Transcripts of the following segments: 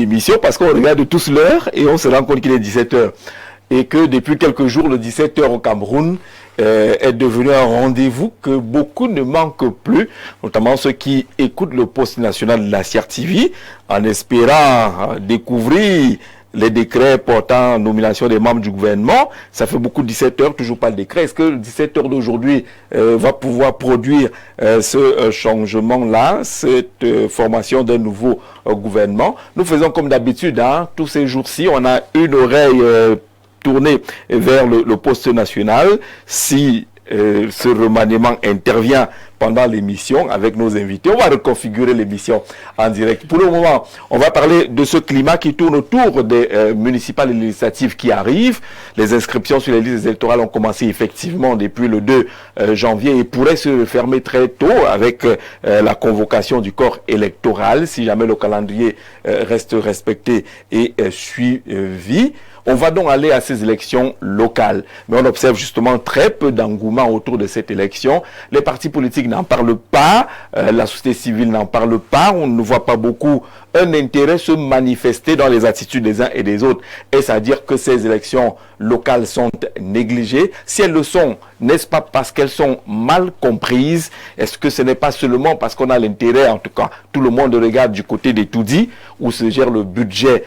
émission parce qu'on regarde tous l'heure et on se rend compte qu'il est 17h. Et que depuis quelques jours, le 17h au Cameroun est devenu un rendez-vous que beaucoup ne manquent plus, notamment ceux qui écoutent le poste national de la CRTV en espérant découvrir les décrets portant nomination des membres du gouvernement. Ça fait beaucoup de 17h, toujours pas le décret. Est-ce que le 17h d'aujourd'hui va pouvoir produire ce changement-là, cette formation d'un nouveau gouvernement? Nous faisons comme d'habitude, hein, tous ces jours-ci, on a une oreille tournée vers le poste national. Si ce remaniement intervient pendant l'émission avec nos invités, on va reconfigurer l'émission en direct. Pour le moment, on va parler de ce climat qui tourne autour des municipales et législatives qui arrivent. Les inscriptions sur les listes électorales ont commencé effectivement depuis le 2 janvier et pourraient se fermer très tôt avec la convocation du corps électoral si jamais le calendrier reste respecté et suivi. On va donc aller à ces élections locales. Mais on observe justement très peu d'engouement autour de cette élection. Les partis politiques n'en parlent pas, la société civile n'en parle pas, on ne voit pas beaucoup un intérêt se manifester dans les attitudes des uns et des autres. Est-ce à dire que ces élections locales sont négligées? Si elles le sont, n'est-ce pas parce qu'elles sont mal comprises? Est-ce que ce n'est pas seulement parce qu'on a l'intérêt, en tout cas, tout le monde regarde du côté des tout-dits, où se gère le budget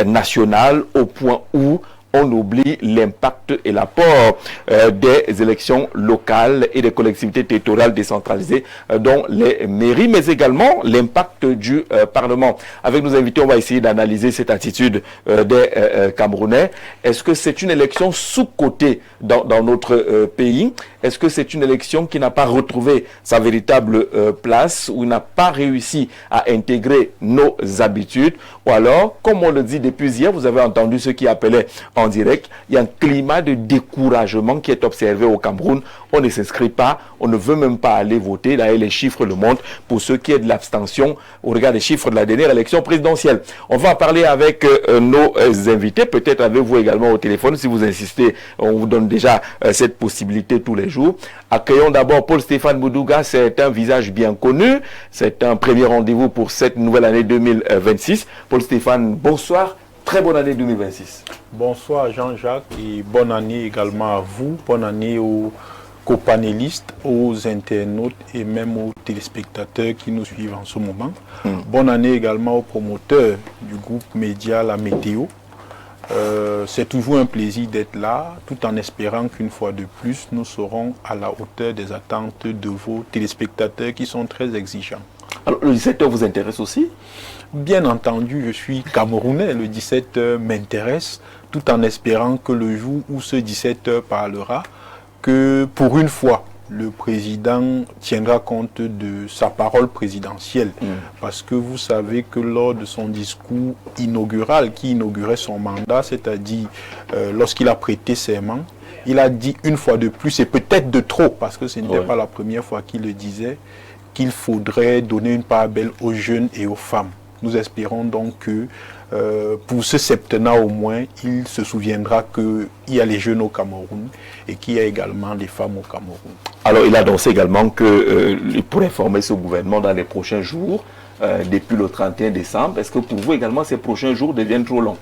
national au point où on oublie l'impact et l'apport des élections locales et des collectivités territoriales décentralisées, dont les mairies, mais également l'impact du Parlement. Avec nos invités, on va essayer d'analyser cette attitude des Camerounais. Est-ce que c'est une élection sous-cotée dans notre pays? Est-ce que c'est une élection qui n'a pas retrouvé sa véritable place, ou n'a pas réussi à intégrer nos habitudes? Ou alors, comme on le dit depuis hier, vous avez entendu ceux qui appelaient en direct, il y a un climat de découragement qui est observé au Cameroun. On ne s'inscrit pas, on ne veut même pas aller voter. D'ailleurs, les chiffres le montrent pour ce qui est de l'abstention au regard des chiffres de la dernière élection présidentielle. On va en parler avec nos invités, peut-être avec vous également au téléphone. Si vous insistez, on vous donne déjà cette possibilité tous les jours. Accueillons d'abord Paul-Stéphane Boudouga, c'est un visage bien connu. C'est un premier rendez-vous pour cette nouvelle année 2026. Paul-Stéphane, bonsoir. Très bonne année 2026. Bonsoir Jean-Jacques et bonne année également à vous. Bonne année aux copanélistes, aux internautes et même aux téléspectateurs qui nous suivent en ce moment. Bonne année également aux promoteurs du groupe média La Météo. C'est toujours un plaisir d'être là, tout en espérant qu'une fois de plus, nous serons à la hauteur des attentes de vos téléspectateurs qui sont très exigeants. Alors, le 17h vous intéresse aussi? Bien entendu, je suis Camerounais, le 17h m'intéresse, tout en espérant que le jour où ce 17h parlera, que pour une fois, le président tiendra compte de sa parole présidentielle. Parce que vous savez que lors de son discours inaugural, qui inaugurait son mandat, c'est-à-dire lorsqu'il a prêté serment, il a dit une fois de plus, et peut-être de trop, parce que ce n'était pas la première fois qu'il le disait, qu'il faudrait donner une part belle aux jeunes et aux femmes. Nous espérons donc que pour ce septennat au moins, il se souviendra qu'il y a les jeunes au Cameroun et qu'il y a également les femmes au Cameroun. Alors il a annoncé également qu'il pourrait former ce gouvernement dans les prochains jours, depuis le 31 décembre. Est-ce que pour vous également ces prochains jours deviennent trop longs?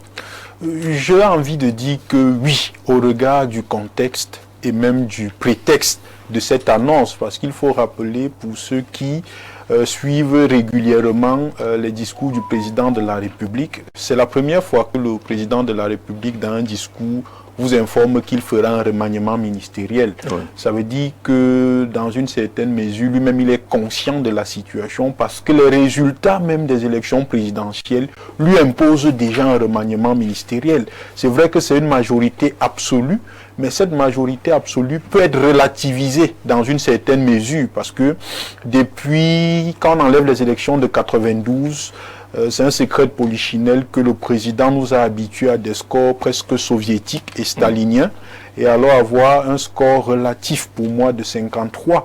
J'ai envie de dire que oui, au regard du contexte et même du prétexte de cette annonce, parce qu'il faut rappeler pour ceux qui suivent régulièrement les discours du président de la République, c'est la première fois que le président de la République, dans un discours, vous informe qu'il fera un remaniement ministériel. Ça veut dire que dans une certaine mesure, lui-même il est conscient de la situation parce que les résultats même des élections présidentielles lui imposent déjà un remaniement ministériel. C'est vrai que c'est une majorité absolue, mais cette majorité absolue peut être relativisée dans une certaine mesure parce que depuis quand on enlève les élections de 92, c'est un secret de polichinelle que le président nous a habitués à des scores presque soviétiques et staliniens. Et alors avoir un score relatif pour moi de 53%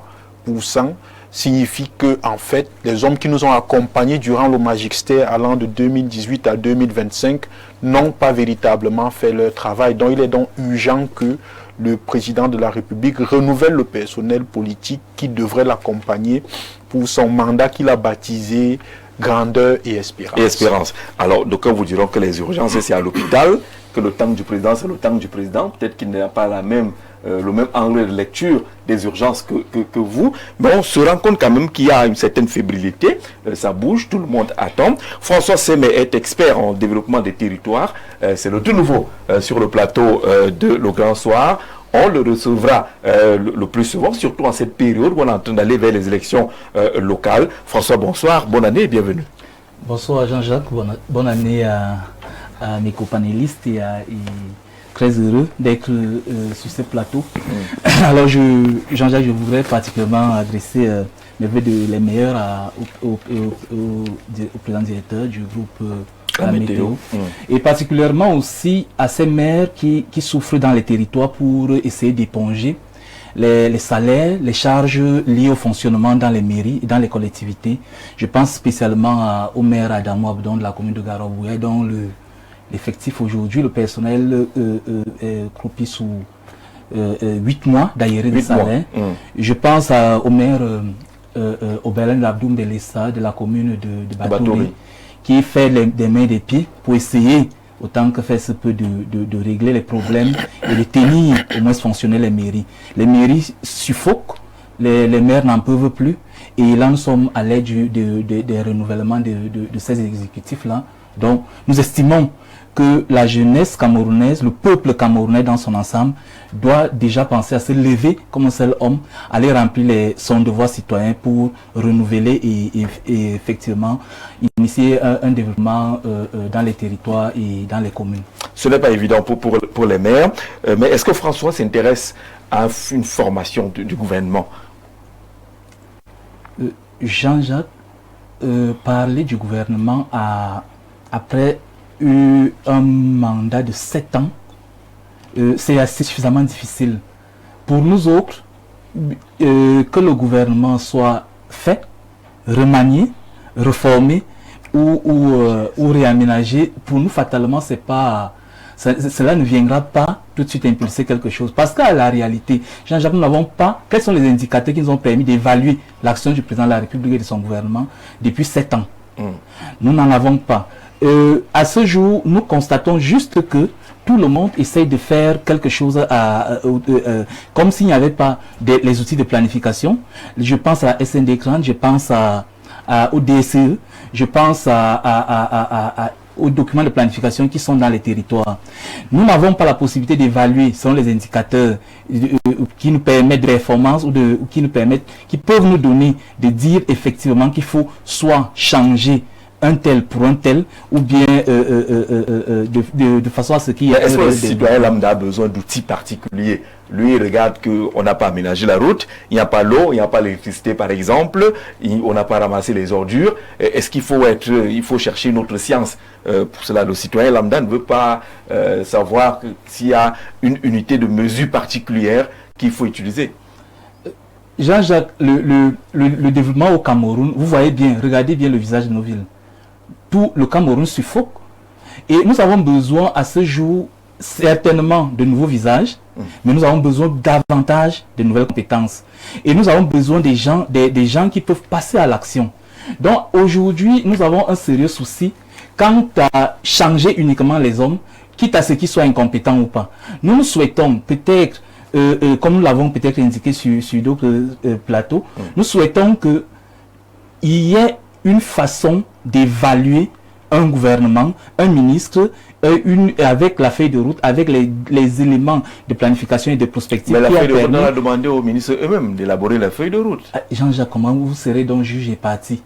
signifie que en fait, les hommes qui nous ont accompagnés durant le magistère allant de 2018 à 2025 n'ont pas véritablement fait leur travail. Donc il est donc urgent que le président de la République renouvelle le personnel politique qui devrait l'accompagner pour son mandat qu'il a baptisé grandeur et espérance. Et espérance. Alors, donc, vous diront que les urgences, c'est à l'hôpital, que le temps du président, c'est le temps du président. Peut-être qu'il n'a pas le même angle de lecture des urgences que vous. Mais on se rend compte quand même qu'il y a une certaine fébrilité. Ça bouge, tout le monde attend. François Semé est expert en développement des territoires. C'est le tout nouveau sur le plateau de Le Grand Soir. On le recevra le plus souvent, surtout en cette période où on est en train d'aller vers les élections locales. François, bonsoir, bonne année et bienvenue. Bonsoir Jean-Jacques, bonne année à mes copanélistes et très heureux d'être sur ce plateau. Alors Jean-Jacques, je voudrais particulièrement adresser mes vœux les meilleurs au président directeur du groupe La Météo. Et particulièrement aussi à ces maires qui souffrent dans les territoires pour essayer d'éponger les salaires, les charges liées au fonctionnement dans les mairies et dans les collectivités. Je pense spécialement au maire Adamo Abdon de la commune de Garabouya, dont l'effectif aujourd'hui, le personnel est croupi sous 8 mois d'ailleurs de salaire. Je pense au maire Obelen Abdoum de l'Essa de la commune de Batouri, qui fait des mains et des pieds pour essayer, autant que faire se peut, de régler les problèmes et de tenir au moins fonctionner les mairies. Les mairies suffoquent, les maires n'en peuvent plus, et là nous sommes à l'aide des renouvellements de ces exécutifs-là. Donc nous estimons que la jeunesse camerounaise, le peuple camerounais dans son ensemble, doit déjà penser à se lever comme un seul homme, aller remplir son devoir citoyen pour renouveler et effectivement initier un développement dans les territoires et dans les communes. Ce n'est pas évident pour les maires, mais est-ce que François s'intéresse à une formation du gouvernement? Jean-Jacques, parler du gouvernement après un mandat de 7 ans, c'est assez suffisamment difficile. Pour nous autres, que le gouvernement soit fait, remanié, reformé ou réaménagé, pour nous fatalement cela ne viendra pas tout de suite impulser quelque chose. Parce qu'à la réalité, Jean-Jacques, nous n'avons pas, quels sont les indicateurs qui nous ont permis d'évaluer l'action du président de la République et de son gouvernement depuis 7 ans. Nous n'en avons pas. À ce jour, nous constatons juste que tout le monde essaye de faire quelque chose comme s'il n'y avait pas les outils de planification. Je pense à la SND Grande, je pense au DSE, je pense aux documents de planification qui sont dans les territoires. Nous n'avons pas la possibilité d'évaluer selon les indicateurs qui nous permettent de performance ou qui peuvent nous donner de dire effectivement qu'il faut soit changer un tel pour un tel, ou bien de façon à ce qu'il y ait... Est-ce que le citoyen lambda a besoin d'outils particuliers? Lui, il regarde qu'on n'a pas aménagé la route, il n'y a pas l'eau, il n'y a pas l'électricité par exemple, on n'a pas ramassé les ordures. Est-ce qu'il faut chercher une autre science? Pour cela, le citoyen lambda ne veut pas savoir s'il y a une unité de mesure particulière qu'il faut utiliser. Jean-Jacques, le développement au Cameroun, vous voyez bien, regardez bien le visage de nos villes. Tout le Cameroun suffoque. Et nous avons besoin à ce jour certainement de nouveaux visages, mais nous avons besoin davantage de nouvelles compétences. Et nous avons besoin des gens qui peuvent passer à l'action. Donc aujourd'hui, nous avons un sérieux souci quant à changer uniquement les hommes, quitte à ce qu'ils soient incompétents ou pas. Nous souhaitons peut-être, comme nous l'avons peut-être indiqué sur d'autres plateaux, nous souhaitons qu'il y ait une façon d'évaluer un gouvernement, un ministre, avec la feuille de route, avec les éléments de planification et de prospective. Mais la feuille de route, on a demandé aux ministres eux-mêmes d'élaborer la feuille de route. Jean-Jacques, comment vous serez donc juge et parti?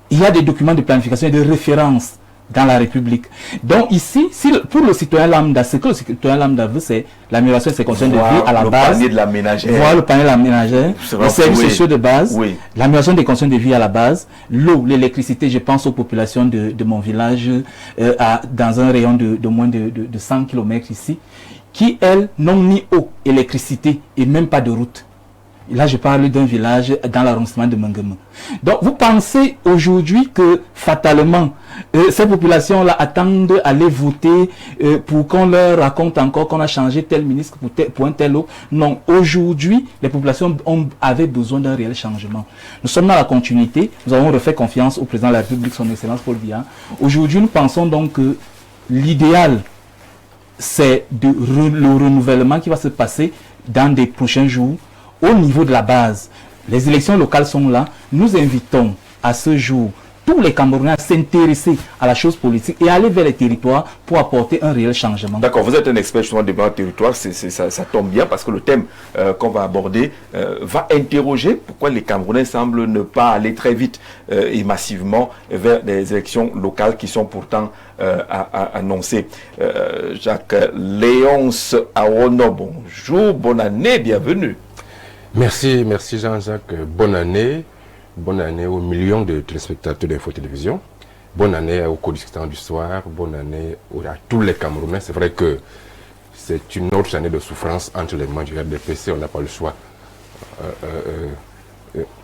Il y a des documents de planification et de référence dans la République. Donc ici, pour le citoyen lambda, ce que le citoyen lambda veut, c'est l'amélioration de ses conditions de vie à la base. Le panier de la ménagère. Voir le panier de la ménagère, les services sociaux de base, l'amélioration des conditions de vie à la base, l'eau, l'électricité. Je pense aux populations de mon village, dans un rayon de moins de 100 km ici, qui, elles, n'ont ni eau, électricité et même pas de route. Là, je parle d'un village dans l'arrondissement de Mangama. Donc, vous pensez aujourd'hui que, fatalement, ces populations-là attendent aller voter pour qu'on leur raconte encore qu'on a changé tel ministre pour un tel autre? Non, aujourd'hui, les populations avaient besoin d'un réel changement. Nous sommes dans la continuité. Nous avons refait confiance au président de la République, son Excellence Paul Biya. Aujourd'hui, nous pensons donc que l'idéal, c'est le renouvellement qui va se passer dans des prochains jours au niveau de la base. Les élections locales sont là. Nous invitons à ce jour tous les Camerounais à s'intéresser à la chose politique et à aller vers les territoires pour apporter un réel changement. D'accord, vous êtes un expert justement du territoire, ça tombe bien parce que le thème qu'on va aborder va interroger pourquoi les Camerounais semblent ne pas aller très vite et massivement vers des élections locales qui sont pourtant annoncées. Jacques Léonce Awono, bonjour, bonne année, bienvenue. Merci Jean-Jacques, bonne année aux millions de téléspectateurs d'Info Télévision, bonne année aux co-discutants du soir, bonne année à tous les Camerounais. C'est vrai que c'est une autre année de souffrance entre les mains du RDPC, on n'a pas le choix.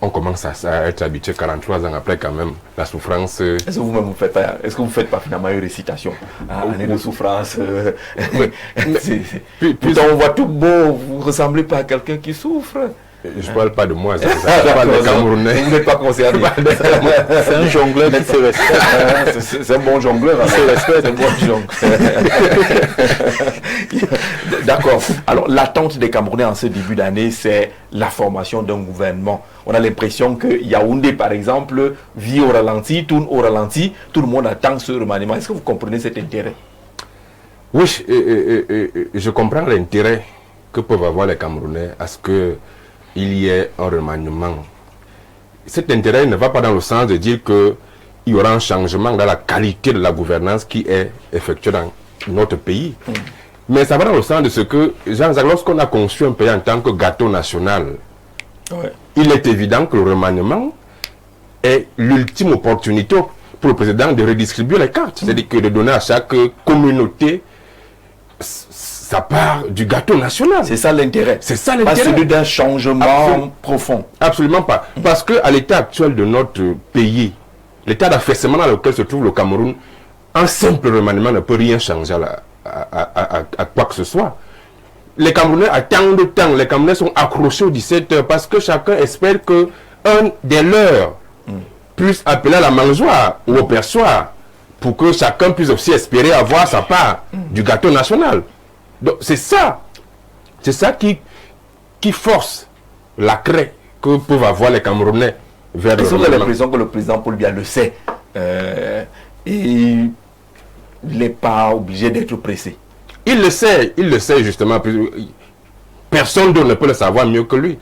On commence à être habitué 43 ans après quand même, la souffrance. Est-ce que vous-même vous faites pas, finalement une récitation, année de souffrance Pourtant on voit tout beau, vous ne ressemblez pas à quelqu'un qui souffre. Je ne parle pas de moi, je parle des Camerounais. Vous n'êtes pas concerné. C'est un jongleur qui se respecte. C'est un bon jongleur. C'est un bon jongleur. D'accord. Alors, l'attente des Camerounais en ce début d'année, c'est la formation d'un gouvernement. On a l'impression que Yaoundé, par exemple, vit au ralenti, tourne au ralenti. Tout le monde attend ce remaniement. Est-ce que vous comprenez cet intérêt? Oui, je comprends l'intérêt que peuvent avoir les Camerounais à ce que il y ait un remaniement. Cet intérêt ne va pas dans le sens de dire qu'il y aura un changement dans la qualité de la gouvernance qui est effectuée dans notre pays. Mais ça va dans le sens de ce que, Jean-Jacques, lorsqu'on a conçu un pays en tant que gâteau national, il est évident que le remaniement est l'ultime opportunité pour le président de redistribuer les cartes. C'est-à-dire que de donner à chaque communauté sa part du gâteau national. C'est ça l'intérêt. C'est ça l'intérêt. Pas celui d'un changement profond. Absolument pas. Parce qu'à l'état actuel de notre pays, l'état d'affaissement dans lequel se trouve le Cameroun, un simple remaniement ne peut rien changer à quoi que ce soit. Les Camerounais attendent tant, les Camerounais sont accrochés aux 17 heures parce que chacun espère que un des leurs puisse appeler à la mangeoire ou au perchoir pour que chacun puisse aussi espérer avoir sa part du gâteau national. Donc c'est ça qui force la craie que peuvent avoir les Camerounais vers le remaniement. Vous avez l'impression que le président Paul Biya le sait et il n'est pas obligé d'être pressé. Il le sait justement. Personne d'autre ne peut le savoir mieux que lui.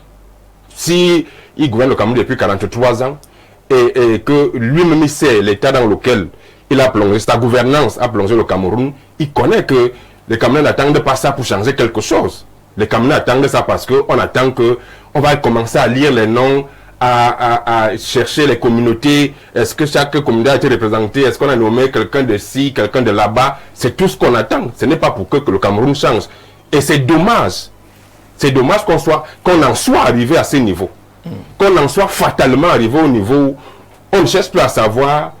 Si il gouverne le Cameroun depuis 43 ans et que lui-même il sait l'état dans lequel il a plongé, sa gouvernance a plongé le Cameroun, il connaît que les Camerounais n'attendent pas ça pour changer quelque chose. Les Camerounais attendent ça parce qu'on attend qu'on va commencer à lire les noms, à chercher les communautés. Est-ce que chaque communauté a été représentée? Est-ce qu'on a nommé quelqu'un de ci, quelqu'un de là-bas? C'est tout ce qu'on attend. Ce n'est pas pour que le Cameroun change. Et c'est dommage. C'est dommage qu'on en soit arrivé à ce niveau. Qu'on en soit fatalement arrivé au niveau où on ne cherche plus à savoir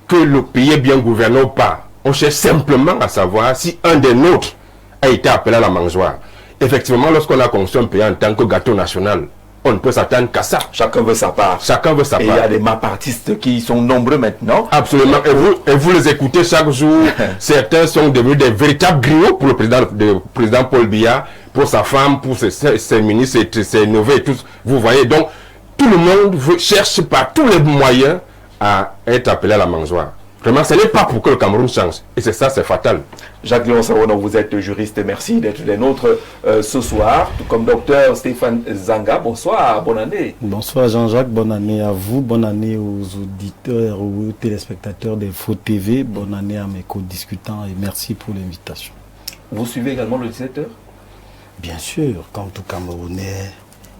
que le pays est bien gouverné ou pas. On cherche simplement à savoir si un des nôtres a été appelé à la mangeoire. Effectivement, lorsqu'on a conçu un pays en tant que gâteau national, on ne peut s'attendre qu'à ça. Chacun veut sa part. Chacun veut sa part. Et il y a des mapartistes qui sont nombreux maintenant. Absolument. Et vous les écoutez chaque jour. Certains sont devenus des véritables griots pour le président Paul Biya, pour sa femme, pour ses ministres, ses neveux et tous. Vous voyez, donc, tout le monde cherche par tous les moyens à être appelé à la mangeoire. Vraiment, ce n'est pas pour que le Cameroun change. Et c'est ça, c'est fatal. Jacques Léonce Awono, vous êtes juriste. Merci d'être des nôtres ce soir. Tout comme docteur Stéphane Zanga. Bonsoir, bonne année. Bonsoir Jean-Jacques, bonne année à vous. Bonne année aux auditeurs, aux téléspectateurs d'Info TV. Bonne année à mes co-discutants et merci pour l'invitation. Vous suivez également le 17h? Bien sûr, comme tout Camerounais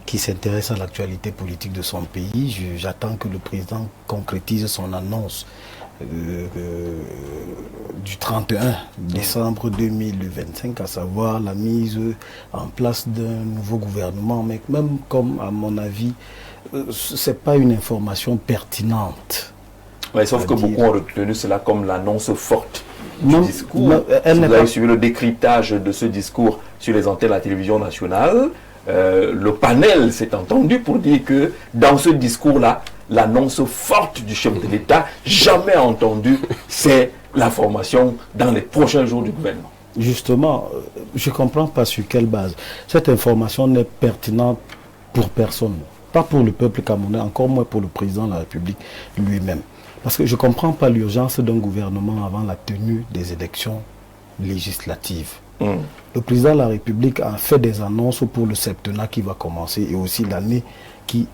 qui s'intéresse à l'actualité politique de son pays, j'attends que le président concrétise son annonce du 31 décembre 2025, à savoir la mise en place d'un nouveau gouvernement. Mais même comme, à mon avis, ce n'est pas une information pertinente. Ouais, sauf que beaucoup ont retenu cela comme l'annonce forte du Non, discours. non, elle Si n'est vous avez pas- suivi le décryptage de ce discours sur les antennes de la télévision nationale, le panel s'est entendu pour dire que dans ce discours-là, l'annonce forte du chef de l'État, jamais entendu, c'est la formation dans les prochains jours du gouvernement. Justement, je ne comprends pas sur quelle base. Cette information n'est pertinente pour personne. Pas pour le peuple camerounais, encore moins pour le président de la République lui-même. Parce que je ne comprends pas l'urgence d'un gouvernement avant la tenue des élections législatives. Le président de la République a fait des annonces pour le septennat qui va commencer et aussi l'année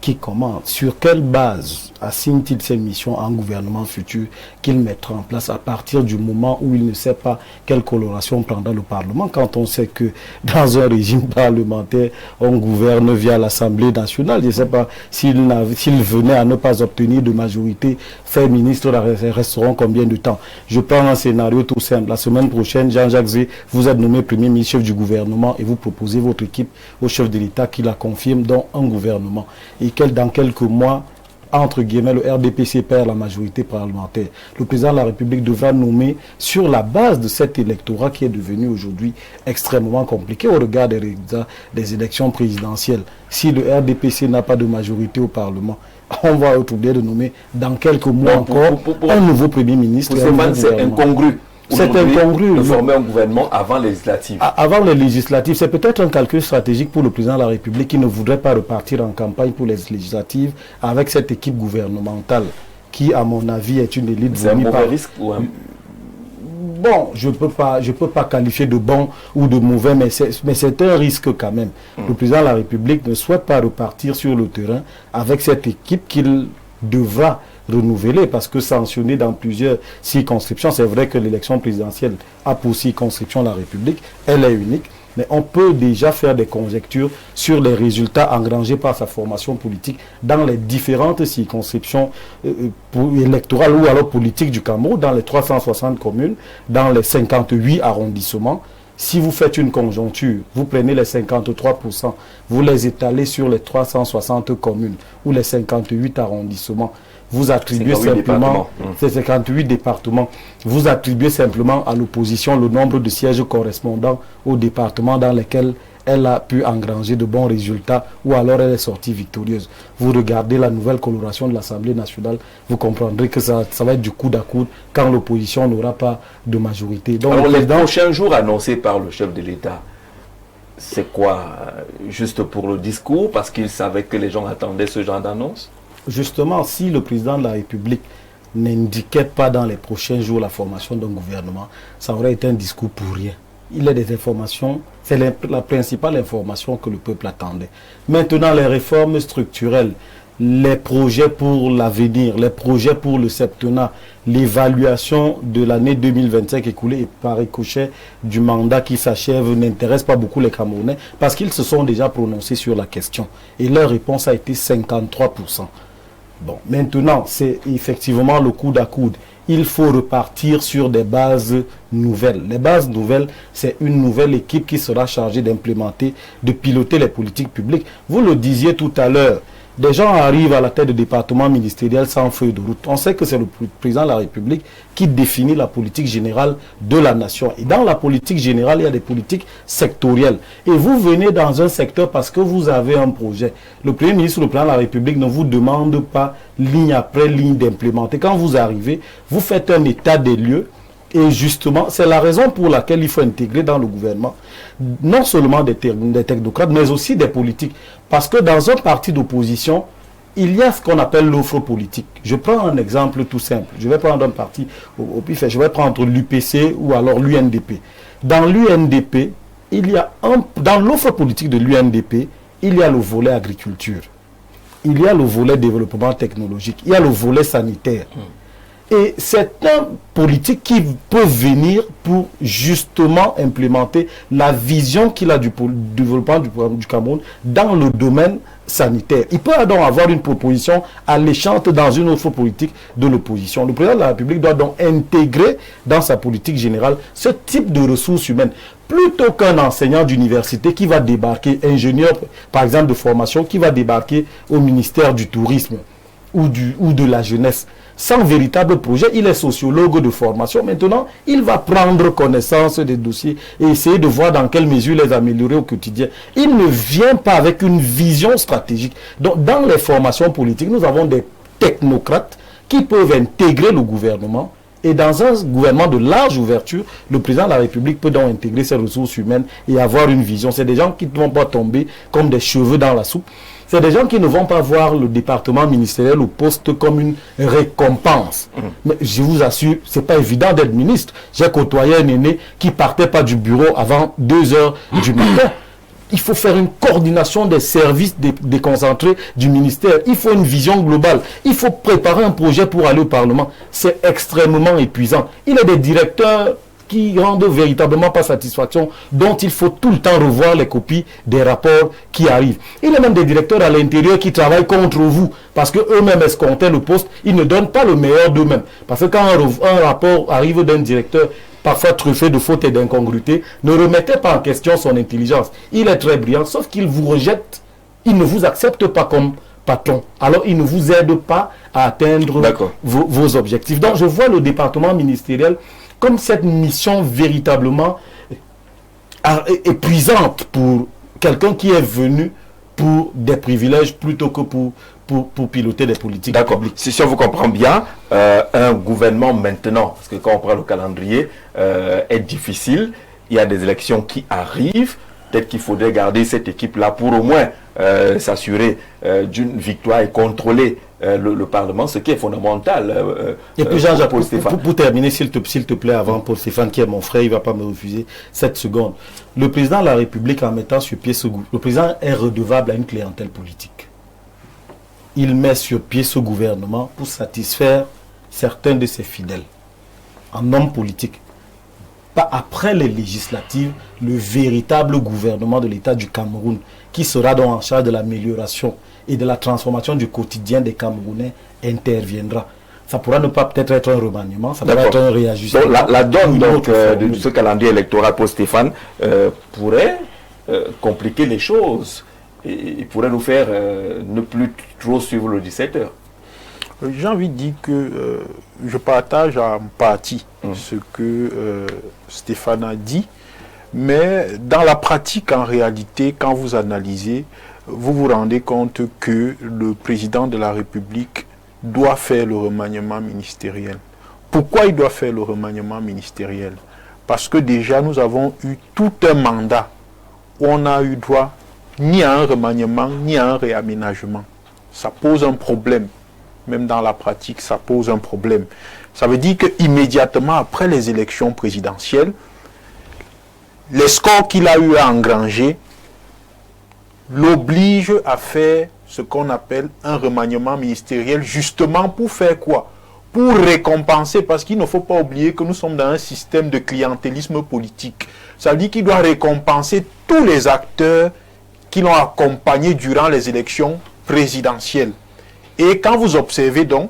qui commence. Sur quelle base assigne-t-il ses missions à un gouvernement futur qu'il mettra en place à partir du moment où il ne sait pas quelle coloration prendra le Parlement, quand on sait que dans un régime parlementaire, on gouverne via l'Assemblée nationale. Je ne sais pas s'il venait à ne pas obtenir de majorité, ces ministres resteront combien de temps? Je prends un scénario tout simple. La semaine prochaine, Jean-Jacques Zé, vous êtes nommé premier ministre, chef du gouvernement, et vous proposez votre équipe au chef de l'État qui la confirme dans un gouvernement. Et dans quelques mois, entre guillemets, le RDPC perd la majorité parlementaire. Le président de la République devra nommer sur la base de cet électorat qui est devenu aujourd'hui extrêmement compliqué au regard des résultats des élections présidentielles. Si le RDPC n'a pas de majorité au Parlement, on va être obligé de nommer dans quelques mois encore un nouveau Premier ministre. Pour Stéphane, c'est incongru. C'est incongru. De former un gouvernement avant les législatives. Avant les législatives, c'est peut-être un calcul stratégique pour le président de la République qui ne voudrait pas repartir en campagne pour les législatives avec cette équipe gouvernementale qui, à mon avis, est une élite. C'est un mauvais risque ou un... Bon, je peux pas qualifier de bon ou de mauvais, mais c'est un risque quand même. Le président de la République ne souhaite pas repartir sur le terrain avec cette équipe qu'il devra renouveler, parce que sanctionné dans plusieurs circonscriptions, c'est vrai que l'élection présidentielle a pour circonscription la République, elle est unique, mais on peut déjà faire des conjectures sur les résultats engrangés par sa formation politique dans les différentes circonscriptions électorales ou alors politiques du Cameroun, dans les 360 communes, dans les 58 arrondissements. Si vous faites une conjoncture, vous prenez les 53%, vous les étalez sur les 360 communes ou les 58 arrondissements, vous attribuez simplement ces 58 départements, vous attribuez simplement à l'opposition le nombre de sièges correspondant aux départements dans lesquels elle a pu engranger de bons résultats ou alors elle est sortie victorieuse. Vous regardez la nouvelle coloration de l'Assemblée nationale, vous comprendrez que ça va être du coude à coude quand l'opposition n'aura pas de majorité. Donc, alors les prochains jours annoncés par le chef de l'État, c'est quoi? Juste pour le discours, parce qu'il savait que les gens attendaient ce genre d'annonce? Justement, si le président de la République n'indiquait pas dans les prochains jours la formation d'un gouvernement, ça aurait été un discours pour rien. Il a des informations, c'est la principale information que le peuple attendait. Maintenant, les réformes structurelles, les projets pour l'avenir, les projets pour le septennat, l'évaluation de l'année 2025 écoulée et par ricochet du mandat qui s'achève n'intéresse pas beaucoup les Camerounais parce qu'ils se sont déjà prononcés sur la question. Et leur réponse a été 53%. Bon, maintenant, c'est effectivement le coude à coude. Il faut repartir sur des bases nouvelles. Les bases nouvelles, c'est une nouvelle équipe qui sera chargée d'implémenter, de piloter les politiques publiques. Vous le disiez tout à l'heure, des gens arrivent à la tête de départements ministériels sans feuille de route. On sait que c'est le président de la République qui définit la politique générale de la nation. Et dans la politique générale, il y a des politiques sectorielles. Et vous venez dans un secteur parce que vous avez un projet. Le Premier ministre, le président de la République ne vous demande pas ligne après ligne d'implémenter. Quand vous arrivez, vous faites un état des lieux. Et justement, c'est la raison pour laquelle il faut intégrer dans le gouvernement non seulement des technocrates, mais aussi des politiques. Parce que dans un parti d'opposition, il y a ce qu'on appelle l'offre politique. Je prends un exemple tout simple. Je vais prendre un parti au pif, je vais prendre l'UPC ou alors l'UNDP. Dans l'UNDP, dans l'offre politique de l'UNDP, il y a le volet agriculture. Il y a le volet développement technologique. Il y a le volet sanitaire. Et c'est un politique qui peut venir pour justement implémenter la vision qu'il a du développement du Cameroun dans le domaine sanitaire. Il peut donc avoir une proposition alléchante dans une autre politique de l'opposition. Le président de la République doit donc intégrer dans sa politique générale ce type de ressources humaines. Plutôt qu'un enseignant d'université qui va débarquer, ingénieur par exemple de formation, qui va débarquer au ministère du tourisme ou de la jeunesse. Sans véritable projet, il est sociologue de formation. Maintenant, il va prendre connaissance des dossiers et essayer de voir dans quelle mesure les améliorer au quotidien. Il ne vient pas avec une vision stratégique. Donc, dans les formations politiques, nous avons des technocrates qui peuvent intégrer le gouvernement. Et dans un gouvernement de large ouverture, le président de la République peut donc intégrer ses ressources humaines et avoir une vision. C'est des gens qui ne vont pas tomber comme des cheveux dans la soupe. C'est des gens qui ne vont pas voir le département ministériel ou poste comme une récompense. Mais je vous assure, c'est pas évident d'être ministre. J'ai côtoyé un aîné qui partait pas du bureau avant 2 heures du matin. Il faut faire une coordination des services déconcentrés du ministère. Il faut une vision globale. Il faut préparer un projet pour aller au Parlement. C'est extrêmement épuisant. Il y a des directeurs qui rendent véritablement pas satisfaction, dont il faut tout le temps revoir les copies des rapports qui arrivent. Il y a même des directeurs à l'intérieur qui travaillent contre vous, parce qu'eux-mêmes escomptaient le poste, ils ne donnent pas le meilleur d'eux-mêmes. Parce que quand un rapport arrive d'un directeur, parfois truffé de fautes et d'incongruités, ne remettez pas en question son intelligence. Il est très brillant, sauf qu'il vous rejette, il ne vous accepte pas comme patron. Alors, il ne vous aide pas à atteindre vos objectifs. Donc, je vois le département ministériel comme cette mission véritablement épuisante pour quelqu'un qui est venu pour des privilèges plutôt que pour piloter des politiques publiques. Si on vous comprend bien, un gouvernement maintenant, parce que quand on prend le calendrier, est difficile. Il y a des élections qui arrivent. Peut-être qu'il faudrait garder cette équipe-là pour au moins s'assurer d'une victoire et contrôler le Parlement, ce qui est fondamental. Et puis Jean-Jacques, pour terminer, s'il te plaît, avant Paul Stéphane, qui est mon frère, il ne va pas me refuser 7 secondes. Le président de la République, en mettant sur pied ce gouvernement, le président est redevable à une clientèle politique. Il met sur pied ce gouvernement pour satisfaire certains de ses fidèles, en homme politique. Pas après les législatives, le véritable gouvernement de l'État du Cameroun, qui sera donc en charge de l'amélioration et de la transformation du quotidien des Camerounais, interviendra. Ça pourra ne pas peut-être être un remaniement, ça pourra être un réajustement. Donc, la donne donc, de ce calendrier électoral pour Stéphane pourrait compliquer les choses et pourrait nous faire ne plus trop suivre le 17h. J'ai envie de dire que je partage en partie ce que Stéphane a dit, mais dans la pratique, en réalité, quand vous analysez, vous vous rendez compte que le président de la République doit faire le remaniement ministériel. Pourquoi il doit faire le remaniement ministériel? Parce que déjà, nous avons eu tout un mandat où on n'a eu droit ni à un remaniement, ni à un réaménagement. Ça pose un problème. Même dans la pratique, ça pose un problème. Ça veut dire qu'immédiatement après les élections présidentielles, les scores qu'il a eu à engranger l'oblige à faire ce qu'on appelle un remaniement ministériel, justement pour faire quoi? Pour récompenser, parce qu'il ne faut pas oublier que nous sommes dans un système de clientélisme politique. Ça veut dire qu'il doit récompenser tous les acteurs qui l'ont accompagné durant les élections présidentielles. Et quand vous observez donc,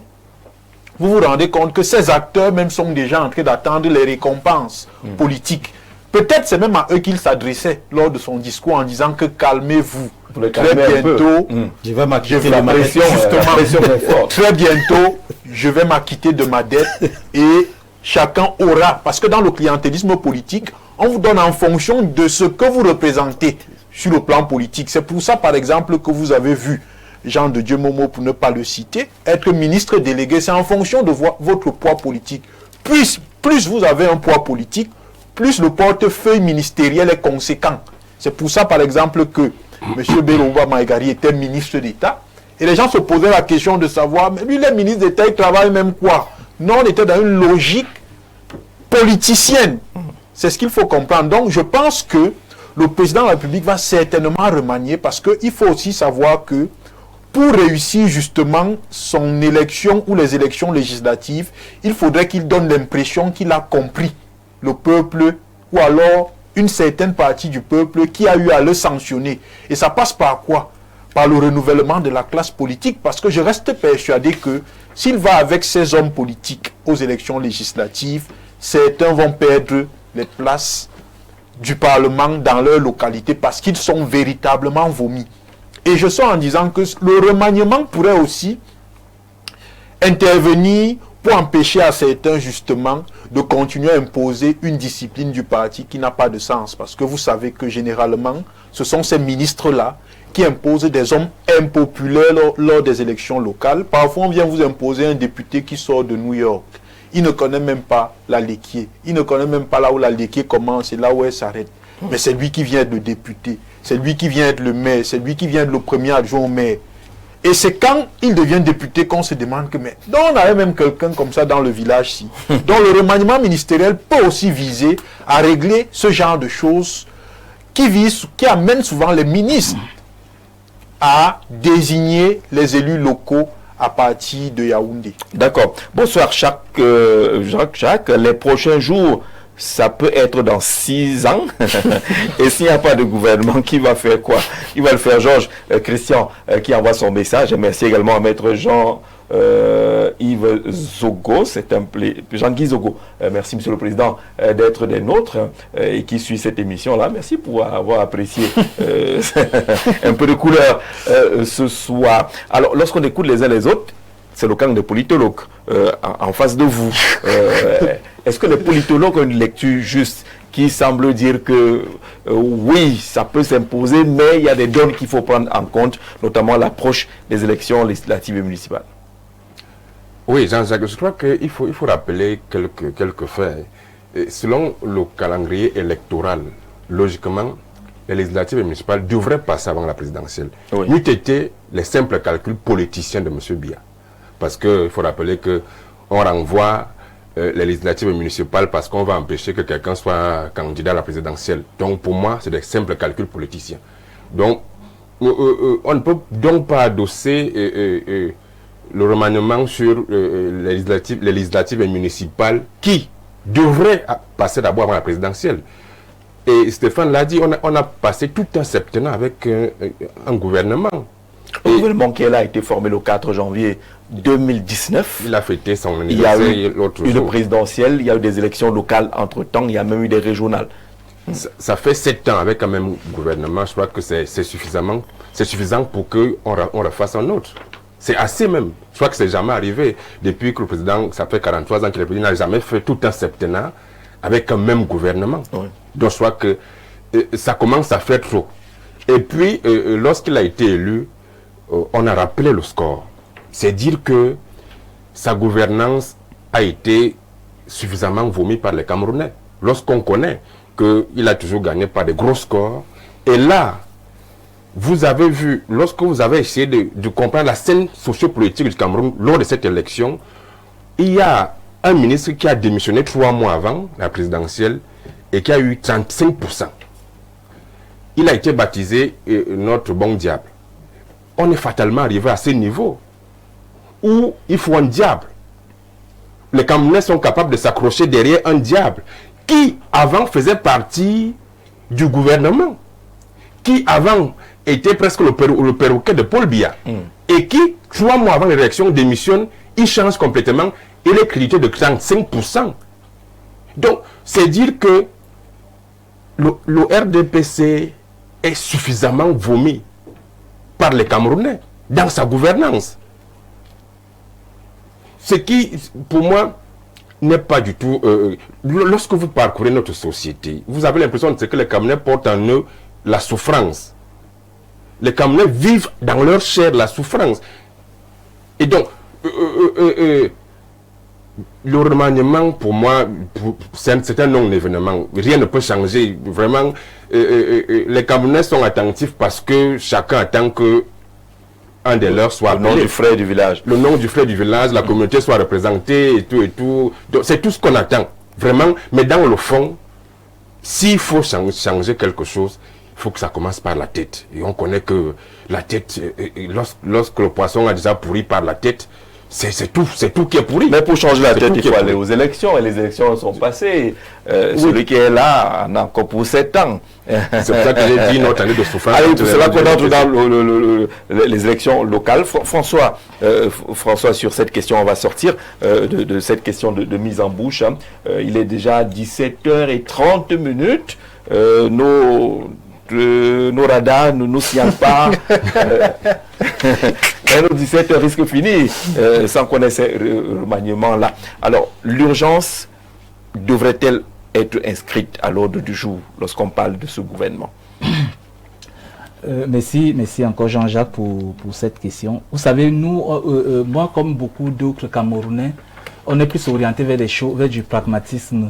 vous vous rendez compte que ces acteurs même sont déjà en train d'attendre les récompenses politiques. Peut-être c'est même à eux qu'il s'adressait lors de son discours en disant que calmez-vous. Très bientôt, je vais m'acquitter de ma dette. Justement, très bientôt, je vais m'acquitter de ma dette et chacun aura. Parce que dans le clientélisme politique, on vous donne en fonction de ce que vous représentez sur le plan politique. C'est pour ça, par exemple, que vous avez vu Jean de Dieu Momo, pour ne pas le citer, être ministre délégué, c'est en fonction de votre poids politique. Plus vous avez un poids politique, plus le portefeuille ministériel est conséquent. C'est pour ça, par exemple, que M. Belouba Maïgari était ministre d'État. Et les gens se posaient la question de savoir, mais lui, les ministres d'État, il travaille même quoi? Non, on était dans une logique politicienne. C'est ce qu'il faut comprendre. Donc, je pense que le président de la République va certainement remanier, parce qu'il faut aussi savoir que pour réussir justement son élection ou les élections législatives, il faudrait qu'il donne l'impression qu'il a compris le peuple, ou alors une certaine partie du peuple qui a eu à le sanctionner. Et ça passe par quoi? par le renouvellement de la classe politique, parce que je reste persuadé que s'il va avec ces hommes politiques aux élections législatives, certains vont perdre les places du Parlement dans leur localité parce qu'ils sont véritablement vomis. Et je sens en disant que le remaniement pourrait aussi intervenir pour empêcher à certains justement de continuer à imposer une discipline du parti qui n'a pas de sens. Parce que vous savez que généralement, ce sont ces ministres-là qui imposent des hommes impopulaires lors des élections locales. Parfois, on vient vous imposer un député qui sort de New York. Il ne connaît même pas la Léquier. Il ne connaît même pas là où la Léquier commence et là où elle s'arrête. Mais c'est lui qui vient être le député. C'est lui qui vient être le maire. C'est lui qui vient être le premier adjoint au maire. Et c'est quand il devient député qu'on se demande que, mais donc on avait même quelqu'un comme ça dans le village-ci. Donc le remaniement ministériel peut aussi viser à régler ce genre de choses qui amènent souvent les ministres à désigner les élus locaux à partir de Yaoundé. D'accord. Bonsoir Jacques. Les prochains jours, ça peut être dans 6 ans. Et s'il n'y a pas de gouvernement, qui va faire quoi? Il va le faire Georges Christian qui envoie son message. Et merci également à maître Jean-Yves Zogo. C'est un Jean-Guy Zogo. Merci monsieur le président d'être des nôtres et qui suit cette émission-là. Merci pour avoir apprécié un peu de couleur ce soir. Alors lorsqu'on écoute les uns les autres, c'est le camp des politologues en face de vous. Est-ce que les politologues ont une lecture juste qui semble dire que oui, ça peut s'imposer, mais il y a des données qu'il faut prendre en compte, notamment l'approche des élections législatives et municipales? Oui, Jean-Jacques, je crois qu'il faut rappeler quelques faits. Et selon le calendrier électoral, logiquement, les législatives et municipales devraient passer avant la présidentielle. Oui. N'eût été les simples calculs politiciens de M. Biya. Parce qu'il faut rappeler qu'on renvoie les législatives municipales parce qu'on va empêcher que quelqu'un soit candidat à la présidentielle. Donc pour moi, c'est des simples calculs politiciens. Donc on ne peut donc pas adosser le remaniement sur les législatives municipales qui devraient passer d'abord avant la présidentielle. Et Stéphane l'a dit, on a passé tout un septennat avec un gouvernement. Le gouvernement qui a été formé le 4 janvier 2019. Il a fêté son anniversaire. Il y a eu une présidentielle, il y a eu des élections locales entre-temps, il y a même eu des régionales. Ça fait 7 ans avec un même gouvernement. Je crois que c'est suffisant pour qu'on refasse un autre. C'est assez même. Je crois que c'est jamais arrivé. Depuis que le président, ça fait 43 ans qu'il est président, n'a jamais fait tout un septennat avec un même gouvernement. Oui. Donc je crois que ça commence à faire trop. Et puis, lorsqu'il a été élu, on a rappelé le score. C'est dire que sa gouvernance a été suffisamment vomi par les Camerounais. Lorsqu'on connaît qu'il a toujours gagné par des gros scores. Et là, vous avez vu, lorsque vous avez essayé de comprendre la scène sociopolitique du Cameroun lors de cette élection, il y a un ministre qui a démissionné 3 mois avant la présidentielle et qui a eu 35%. Il a été baptisé notre bon diable. On est fatalement arrivé à ce niveau où il faut un diable. Les Camerounais sont capables de s'accrocher derrière un diable qui avant faisait partie du gouvernement, qui avant était presque le perroquet de Paul Biya, et qui 3 mois avant l'élection démissionne, il change complètement, il est crédité de 35%. Donc c'est dire que le RDPC est suffisamment vomi par les Camerounais dans sa gouvernance. Ce qui, pour moi, n'est pas du tout... lorsque vous parcourez notre société, vous avez l'impression que les Camerounais portent en eux la souffrance. Les Camerounais vivent dans leur chair la souffrance. Et donc, le remaniement, pour moi, c'est un non-événement. Rien ne peut changer. Vraiment, les Camerounais sont attentifs parce que chacun attend que un des leurs soit le nom du frère du village. Le nom du frère du village, la communauté soit représentée et tout et tout. C'est tout ce qu'on attend. Vraiment. Mais dans le fond, s'il faut changer quelque chose, il faut que ça commence par la tête. Et on connaît que la tête, lorsque le poisson a déjà pourri par la tête, c'est tout qui est pourri. Mais pour changer la tête, il faut aller pourri. aux élections, et les élections sont passées. Celui qui est là en a encore pour 7 ans. C'est pour ça que j'ai dit notre année de souffrance. Allez, pour cela qu'on entre dans les élections locales. François, sur cette question, on va sortir de cette question de mise en bouche. Hein. Il est déjà 17h30. Nos radars ne nous signalent pas. Nos 17 heures risquent de finir sans qu'on ait ces remaniements-là. Alors, l'urgence devrait-elle être inscrite à l'ordre du jour lorsqu'on parle de ce gouvernement? Merci encore Jean-Jacques pour cette question. Vous savez, nous, moi comme beaucoup d'autres Camerounais, on est plus orienté vers des choses, vers du pragmatisme.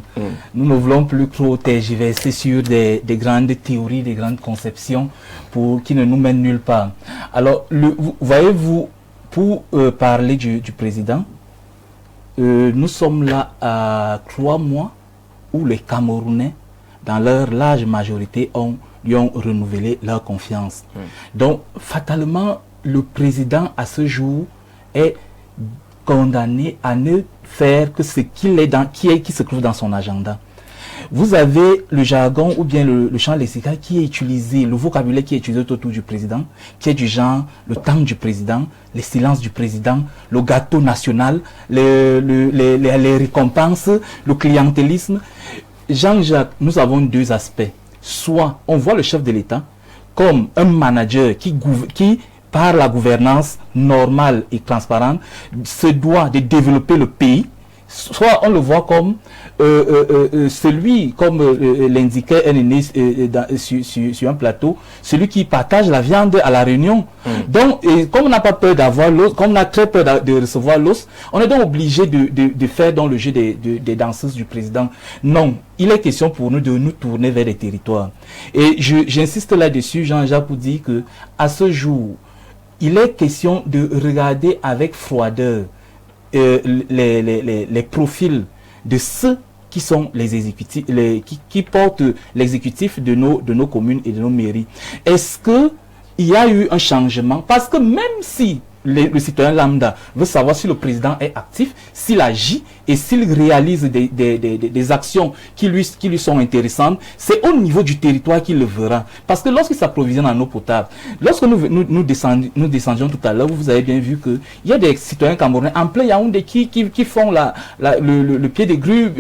Nous ne voulons plus trop tergiverser sur des grandes théories, des grandes conceptions qui ne nous mènent nulle part. Alors, voyez-vous, pour parler du président, nous sommes là à 3 mois où les Camerounais, dans leur large majorité, lui ont renouvelé leur confiance. Donc, fatalement, le président, à ce jour, est condamné à ne faire que ce qu'il est qui se trouve dans son agenda. Vous avez le jargon ou bien le champ lexical qui est utilisé, le vocabulaire qui est utilisé autour du président, qui est du genre le temps du président, les silences du président, le gâteau national, les récompenses, le clientélisme. Jean-Jacques, nous avons 2 aspects. Soit on voit le chef de l'État comme un manager qui par la gouvernance normale et transparente, se doit de développer le pays, soit on le voit comme celui, comme l'indiquait un aîné sur un plateau, celui qui partage la viande à la réunion. Donc, comme on n'a pas peur d'avoir l'os, comme on a très peur de recevoir l'os, on est donc obligé de faire dans le jeu des danseuses du président. Non, il est question pour nous de nous tourner vers les territoires. Et j'insiste là-dessus, Jean-Jacques, pour dire que à ce jour, il est question de regarder avec froideur les profils de ceux qui sont les exécutifs, qui portent l'exécutif de nos communes et de nos mairies. Est-ce qu'il y a eu un changement? Parce que même si le citoyen lambda veut savoir si le président est actif, s'il agit et s'il réalise des actions qui lui sont intéressantes, c'est au niveau du territoire qu'il le verra. Parce que lorsqu'il s'approvisionne en eau potable, lorsque nous descendions tout à l'heure, vous avez bien vu qu'il y a des citoyens camerounais en plein Yaoundé qui font le pied des grues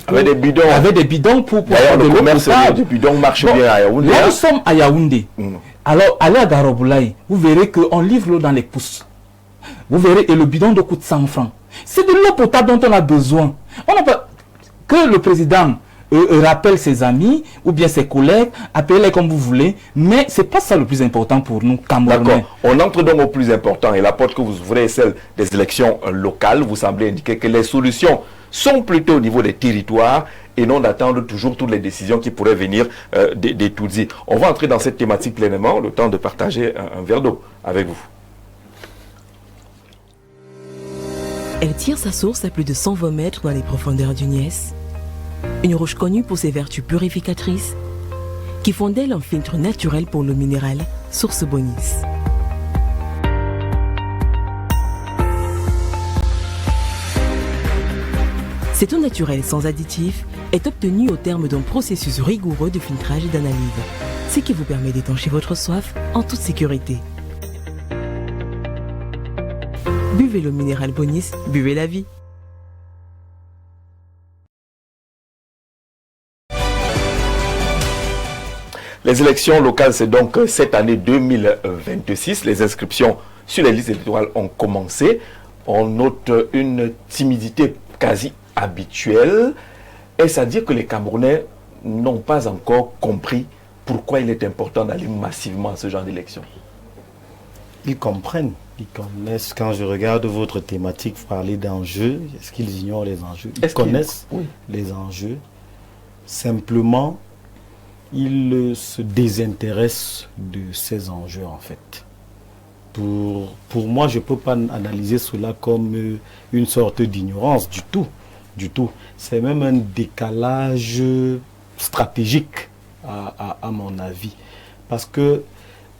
avec des bidons. Avec des bidons pour d'ailleurs, le commerce des bidons marche bien à Yaoundé. Là, nous sommes à Yaoundé. Alors, allez à Garoboulaye, vous verrez qu'on livre l'eau dans les pousses. Vous verrez, et le bidon de coûte 100 francs. C'est de l'eau potable dont on a besoin. On n'a pas que le président rappelle ses amis ou bien ses collègues, appelez-les comme vous voulez, mais c'est pas ça le plus important pour nous, Camerounais. D'accord. On entre donc au plus important, et la porte que vous ouvrez est celle des élections locales. Vous semblez indiquer que les solutions sont plutôt au niveau des territoires et non d'attendre toujours toutes les décisions qui pourraient venir des Tutsis. On va entrer dans cette thématique pleinement, le temps de partager un verre d'eau avec vous. Elle tire sa source à plus de 120 mètres dans les profondeurs du Niès. Une roche connue pour ses vertus purificatrices qui font d'elle un filtre naturel pour l'eau minérale, source Bonis. Cette eau naturelle sans additifs est obtenue au terme d'un processus rigoureux de filtrage et d'analyse, ce qui vous permet d'étancher votre soif en toute sécurité. Buvez l'eau minérale Bonis, buvez la vie. Les élections locales, c'est donc cette année 2026. Les inscriptions sur les listes électorales ont commencé. On note une timidité quasi habituelle. Est-ce à dire que les Camerounais n'ont pas encore compris pourquoi il est important d'aller massivement à ce genre d'élections? Ils comprennent, ils connaissent. Quand je regarde votre thématique, vous parlez d'enjeux. Est-ce qu'ils ignorent les enjeux? Ils connaissent les enjeux. Simplement, ils se désintéressent de ces enjeux, en fait. Pour moi, je ne peux pas analyser cela comme une sorte d'ignorance du tout. Du tout. C'est même un décalage stratégique, à mon avis. Parce que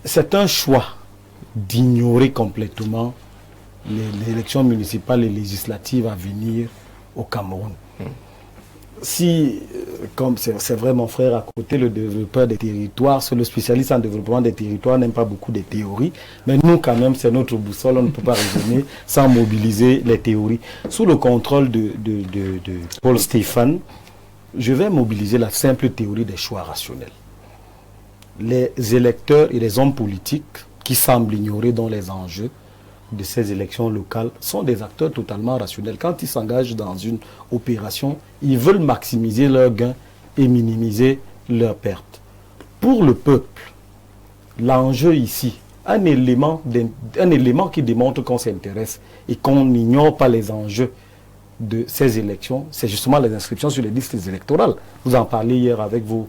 c'est un choix d'ignorer complètement les élections municipales et législatives à venir au Cameroun. Si, comme c'est vrai mon frère à côté, le développeur des territoires, c'est le spécialiste en développement des territoires, n'aime pas beaucoup de théories, mais nous quand même, c'est notre boussole, on ne peut pas raisonner sans mobiliser les théories. Sous le contrôle de Paul Stéphane, je vais mobiliser la simple théorie des choix rationnels. Les électeurs et les hommes politiques qui semblent ignorer dans les enjeux de ces élections locales sont des acteurs totalement rationnels. Quand ils s'engagent dans une opération, ils veulent maximiser leurs gains et minimiser leurs pertes. Pour le peuple, l'enjeu ici, un élément qui démontre qu'on s'intéresse et qu'on n'ignore pas les enjeux de ces élections, c'est justement les inscriptions sur les listes électorales. Vous en parlez hier avec vos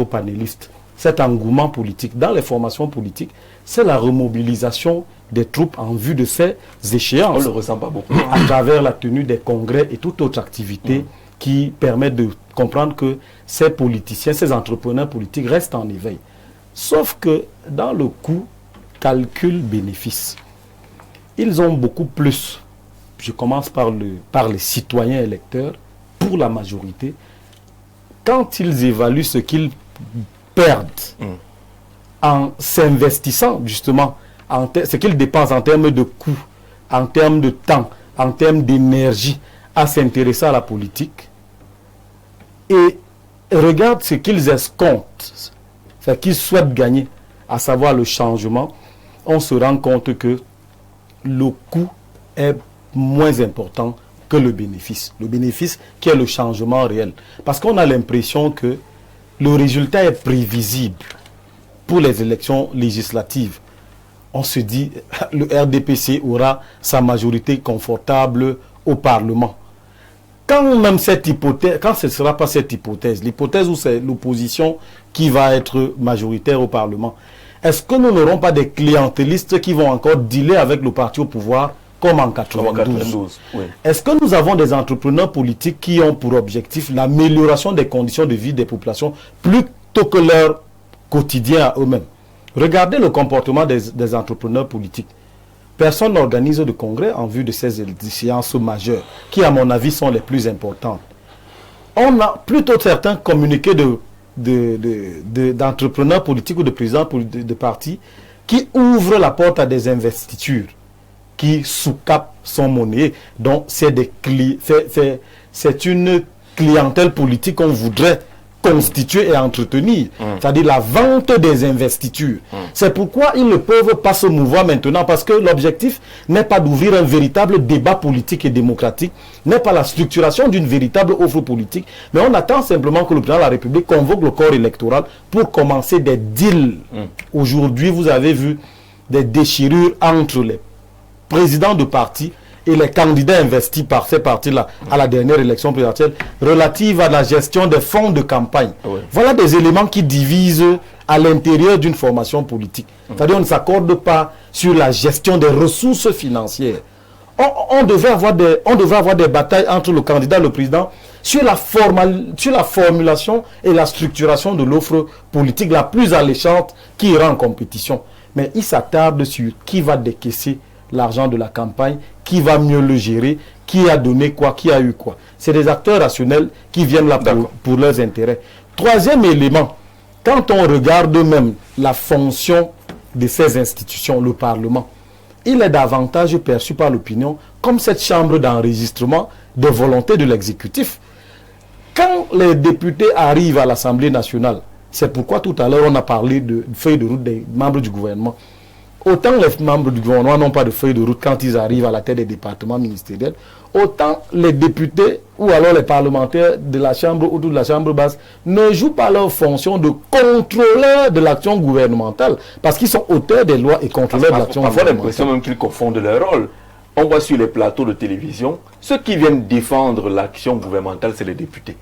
panélistes. Cet engouement politique, dans les formations politiques, c'est la remobilisation des troupes en vue de ces échéances. On ne le ressent pas beaucoup. À travers la tenue des congrès et toute autre activité qui permet de comprendre que ces politiciens, ces entrepreneurs politiques restent en éveil. Sauf que dans le coût calcul-bénéfice, ils ont beaucoup plus, je commence par les citoyens électeurs, pour la majorité, quand ils évaluent ce qu'ils perdent en s'investissant justement, ce qu'ils dépensent en termes de coûts, en termes de temps, en termes d'énergie à s'intéresser à la politique, et regardent ce qu'ils escomptent, ce qu'ils souhaitent gagner, à savoir le changement, on se rend compte que le coût est moins important que le bénéfice. Le bénéfice qui est le changement réel. Parce qu'on a l'impression que le résultat est prévisible pour les élections législatives. On se dit, le RDPC aura sa majorité confortable au Parlement. Quand même cette hypothèse, quand ce ne sera pas cette hypothèse, l'hypothèse où c'est l'opposition qui va être majoritaire au Parlement, est-ce que nous n'aurons pas des clientélistes qui vont encore dealer avec le parti au pouvoir comme en 92? Oui. Est-ce que nous avons des entrepreneurs politiques qui ont pour objectif l'amélioration des conditions de vie des populations plutôt que leur quotidien à eux-mêmes? Regardez le comportement des entrepreneurs politiques. Personne n'organise de congrès en vue de ces échéances majeures, qui à mon avis sont les plus importantes. On a plutôt certains communiqués d'entrepreneurs politiques ou de présidents de partis qui ouvrent la porte à des investitures qui sous-capent son monnaie. Donc c'est une clientèle politique qu'on voudrait constituer et entretenir, c'est-à-dire la vente des investitures. C'est pourquoi ils ne peuvent pas se mouvoir maintenant, parce que l'objectif n'est pas d'ouvrir un véritable débat politique et démocratique, n'est pas la structuration d'une véritable offre politique, mais on attend simplement que le président de la République convoque le corps électoral pour commencer des deals. Aujourd'hui, vous avez vu des déchirures entre les présidents de partis et les candidats investis par ces partis-là à la dernière élection présidentielle relative à la gestion des fonds de campagne. Oui. Voilà des éléments qui divisent à l'intérieur d'une formation politique. C'est-à-dire qu'on ne s'accorde pas sur la gestion des ressources financières. On devait avoir des batailles entre le candidat et le président sur la formulation et la structuration de l'offre politique la plus alléchante qui ira en compétition. Mais ils s'attardent sur qui va décaisser l'argent de la campagne, qui va mieux le gérer, qui a donné quoi, qui a eu quoi. C'est des acteurs rationnels qui viennent là pour leurs intérêts. Troisième élément, quand on regarde même la fonction de ces institutions, le Parlement, il est davantage perçu par l'opinion comme cette chambre d'enregistrement des volontés de l'exécutif. Quand les députés arrivent à l'Assemblée nationale, c'est pourquoi tout à l'heure on a parlé de feuille de route des membres du gouvernement. Autant les membres du gouvernement n'ont pas de feuille de route quand ils arrivent à la tête des départements ministériels, autant les députés ou alors les parlementaires de la chambre ou de la chambre basse ne jouent pas leur fonction de contrôleur de l'action gouvernementale, parce qu'ils sont auteurs des lois et contrôleurs de l'action gouvernementale. Parfois l'impression même qu'ils confondent leur rôle. On voit sur les plateaux de télévision, ceux qui viennent défendre l'action gouvernementale, c'est les députés.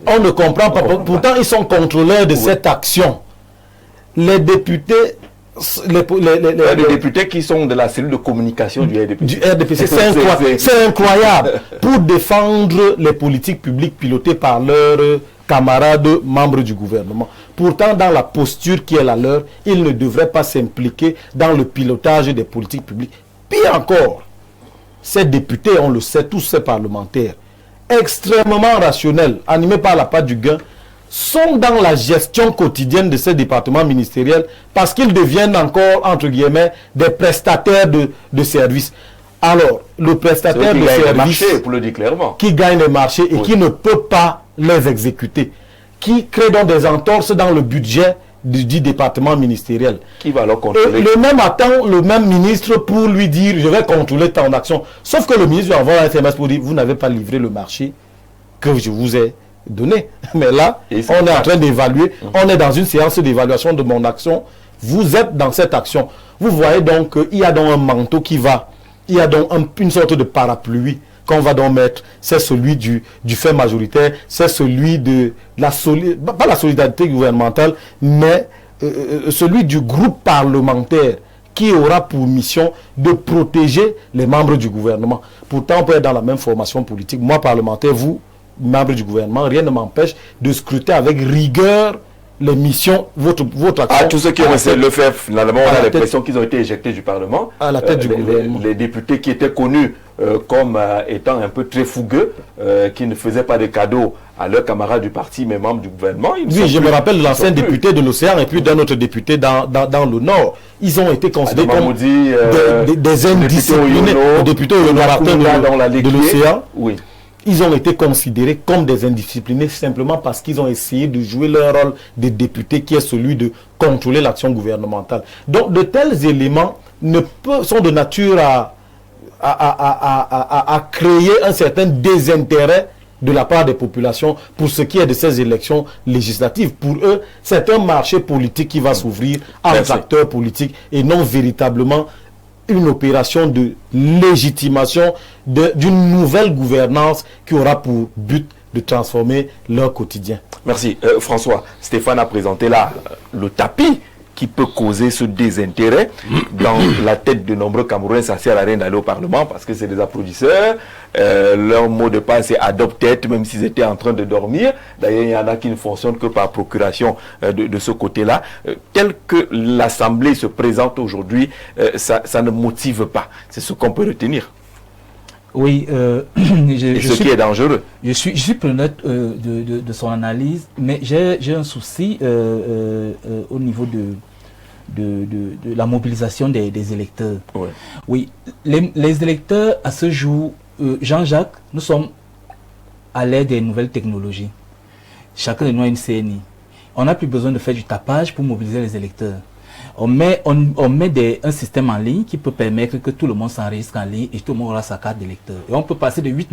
On ne comprend pas. Pourtant, ils sont contrôleurs de cette action. Les députés... Les députés qui sont de la cellule de communication du RDPC. Du RDPC, c'est incroyable. Pour défendre les politiques publiques pilotées par leurs camarades membres du gouvernement. Pourtant, dans la posture qui est la leur, ils ne devraient pas s'impliquer dans le pilotage des politiques publiques. Pire encore, ces députés, on le sait, tous ces parlementaires, extrêmement rationnels, animés par la patte du gain, sont dans la gestion quotidienne de ces départements ministériels parce qu'ils deviennent encore, entre guillemets, des prestataires de services. Alors, le prestataire de services pour le dire clairement, qui gagne les marchés et qui ne peut pas les exécuter, qui crée donc des entorses dans le budget du département ministériel. Qui va alors contrôler? Le même attend le même ministre pour lui dire je vais contrôler ton action. Sauf que le ministre va avoir un SMS pour dire vous n'avez pas livré le marché que je vous ai donné. Mais là, on est en train d'évaluer, on est dans une séance d'évaluation de mon action. Vous êtes dans cette action. Vous voyez donc qu'il y a donc un manteau qui va, il y a donc une sorte de parapluie qu'on va donc mettre, c'est celui du fait majoritaire, c'est celui de la pas la solidarité gouvernementale, mais celui du groupe parlementaire qui aura pour mission de protéger les membres du gouvernement. Pourtant, on peut être dans la même formation politique. Moi, parlementaire, vous, membres du gouvernement, rien ne m'empêche de scruter avec rigueur les missions, votre action. Tous ceux qui ont essayé de le faire, finalement, on a l'impression qu'ils ont été éjectés du Parlement. À la tête du gouvernement. Les députés qui étaient connus comme étant un peu très fougueux, qui ne faisaient pas de cadeaux à leurs camarades du parti, mais membres du gouvernement. Oui, je me rappelle de l'ancien député de l'Océan et puis d'un autre député dans le Nord. Ils ont été considérés comme des indisciplinés. Le député de l'Océan. Oui. Ils ont été considérés comme des indisciplinés simplement parce qu'ils ont essayé de jouer leur rôle de député qui est celui de contrôler l'action gouvernementale. Donc de tels éléments sont de nature à créer un certain désintérêt de la part des populations pour ce qui est de ces élections législatives. Pour eux, c'est un marché politique qui va s'ouvrir entre acteurs politiques et non véritablement une opération de légitimation d'une nouvelle gouvernance qui aura pour but de transformer leur quotidien. Merci. François, Stéphane a présenté là le tapis qui peut causer ce désintérêt dans la tête de nombreux Camerounais. Ça sert à rien d'aller au Parlement parce que c'est des applaudisseurs. Leur mot de passe est adopté, même s'ils étaient en train de dormir. D'ailleurs, il y en a qui ne fonctionnent que par procuration de ce côté-là. Tel que l'Assemblée se présente aujourd'hui, ça ne motive pas. C'est ce qu'on peut retenir. Oui, ce qui est dangereux. Je suis preneur de son analyse, mais j'ai un souci au niveau de la mobilisation des électeurs. Ouais. Oui, les électeurs à ce jour, Jean-Jacques, nous sommes à l'ère des nouvelles technologies. Chacun de nous a une CNI. On n'a plus besoin de faire du tapage pour mobiliser les électeurs. On met un système en ligne qui peut permettre que tout le monde s'enregistre en ligne et tout le monde aura sa carte d'électeur. Et on peut passer de 8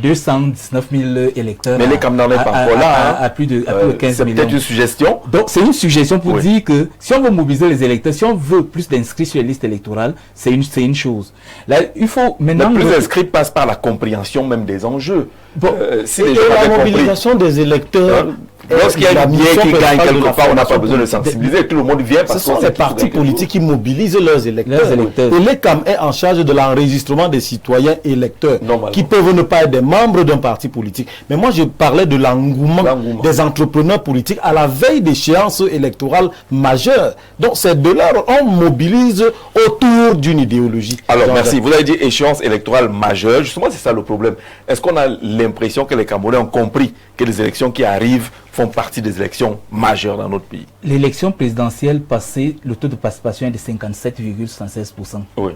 219 000 électeurs mais les Camerounais n'est pas encore là. À plus de 15 millions. C'est peut-être une suggestion. Donc c'est une suggestion pour dire que si on veut mobiliser les électeurs, si on veut plus d'inscrits sur les listes électorales, c'est une chose. Là, il faut maintenant... Le plus inscrits passe par la compréhension même des enjeux. Bon, si les gens la mobilisation des électeurs... Lorsqu'il y a une bière qui gagne quelque part, on n'a pas besoin de sensibiliser. Tout le monde vient parce que ce sont les partis politiques qui mobilisent leurs électeurs. Et l'ECAM est en charge de l'enregistrement des citoyens électeurs qui peuvent ne pas être des membres d'un parti politique. Mais moi, je parlais de l'engouement des entrepreneurs politiques à la veille d'échéances électorales majeures. Donc, c'est de là qu'on mobilise autour d'une idéologie. Alors, merci. Vous avez dit échéance électorale majeure. Justement, c'est ça le problème. Est-ce qu'on a l'impression que les Camerounais ont compris que les élections qui arrivent font partie des élections majeures dans notre pays? L'élection présidentielle passée, le taux de participation est de 57,76%. Oui.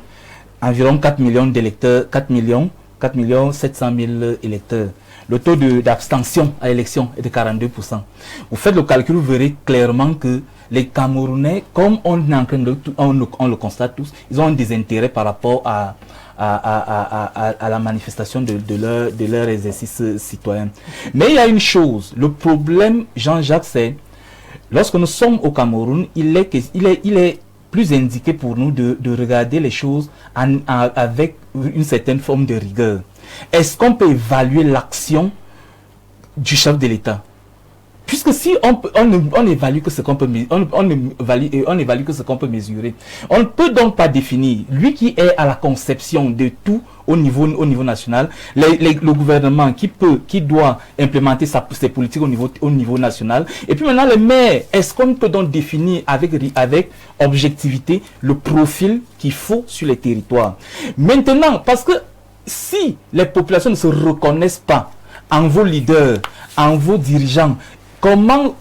Environ 4 millions d'électeurs, 4 700 000 électeurs. Le taux d'abstention à l'élection est de 42%. Vous faites le calcul, vous verrez clairement que les Camerounais, comme on le constate tous, ils ont un désintérêt par rapport à la manifestation de leur exercice citoyen. Mais il y a une chose, le problème, Jean-Jacques, c'est lorsque nous sommes au Cameroun, il est plus indiqué pour nous de regarder les choses avec une certaine forme de rigueur. Est-ce qu'on peut évaluer l'action du chef de l'État? puisque si on évalue que ce qu'on peut on évalue que ce qu'on peut mesurer, on ne peut donc pas définir, lui qui est à la conception de tout au niveau national, le gouvernement qui doit implémenter ses politiques au niveau national, et puis maintenant les maires, est-ce qu'on peut donc définir avec objectivité le profil qu'il faut sur les territoires? Maintenant, parce que si les populations ne se reconnaissent pas en vos leaders, en vos dirigeants, comment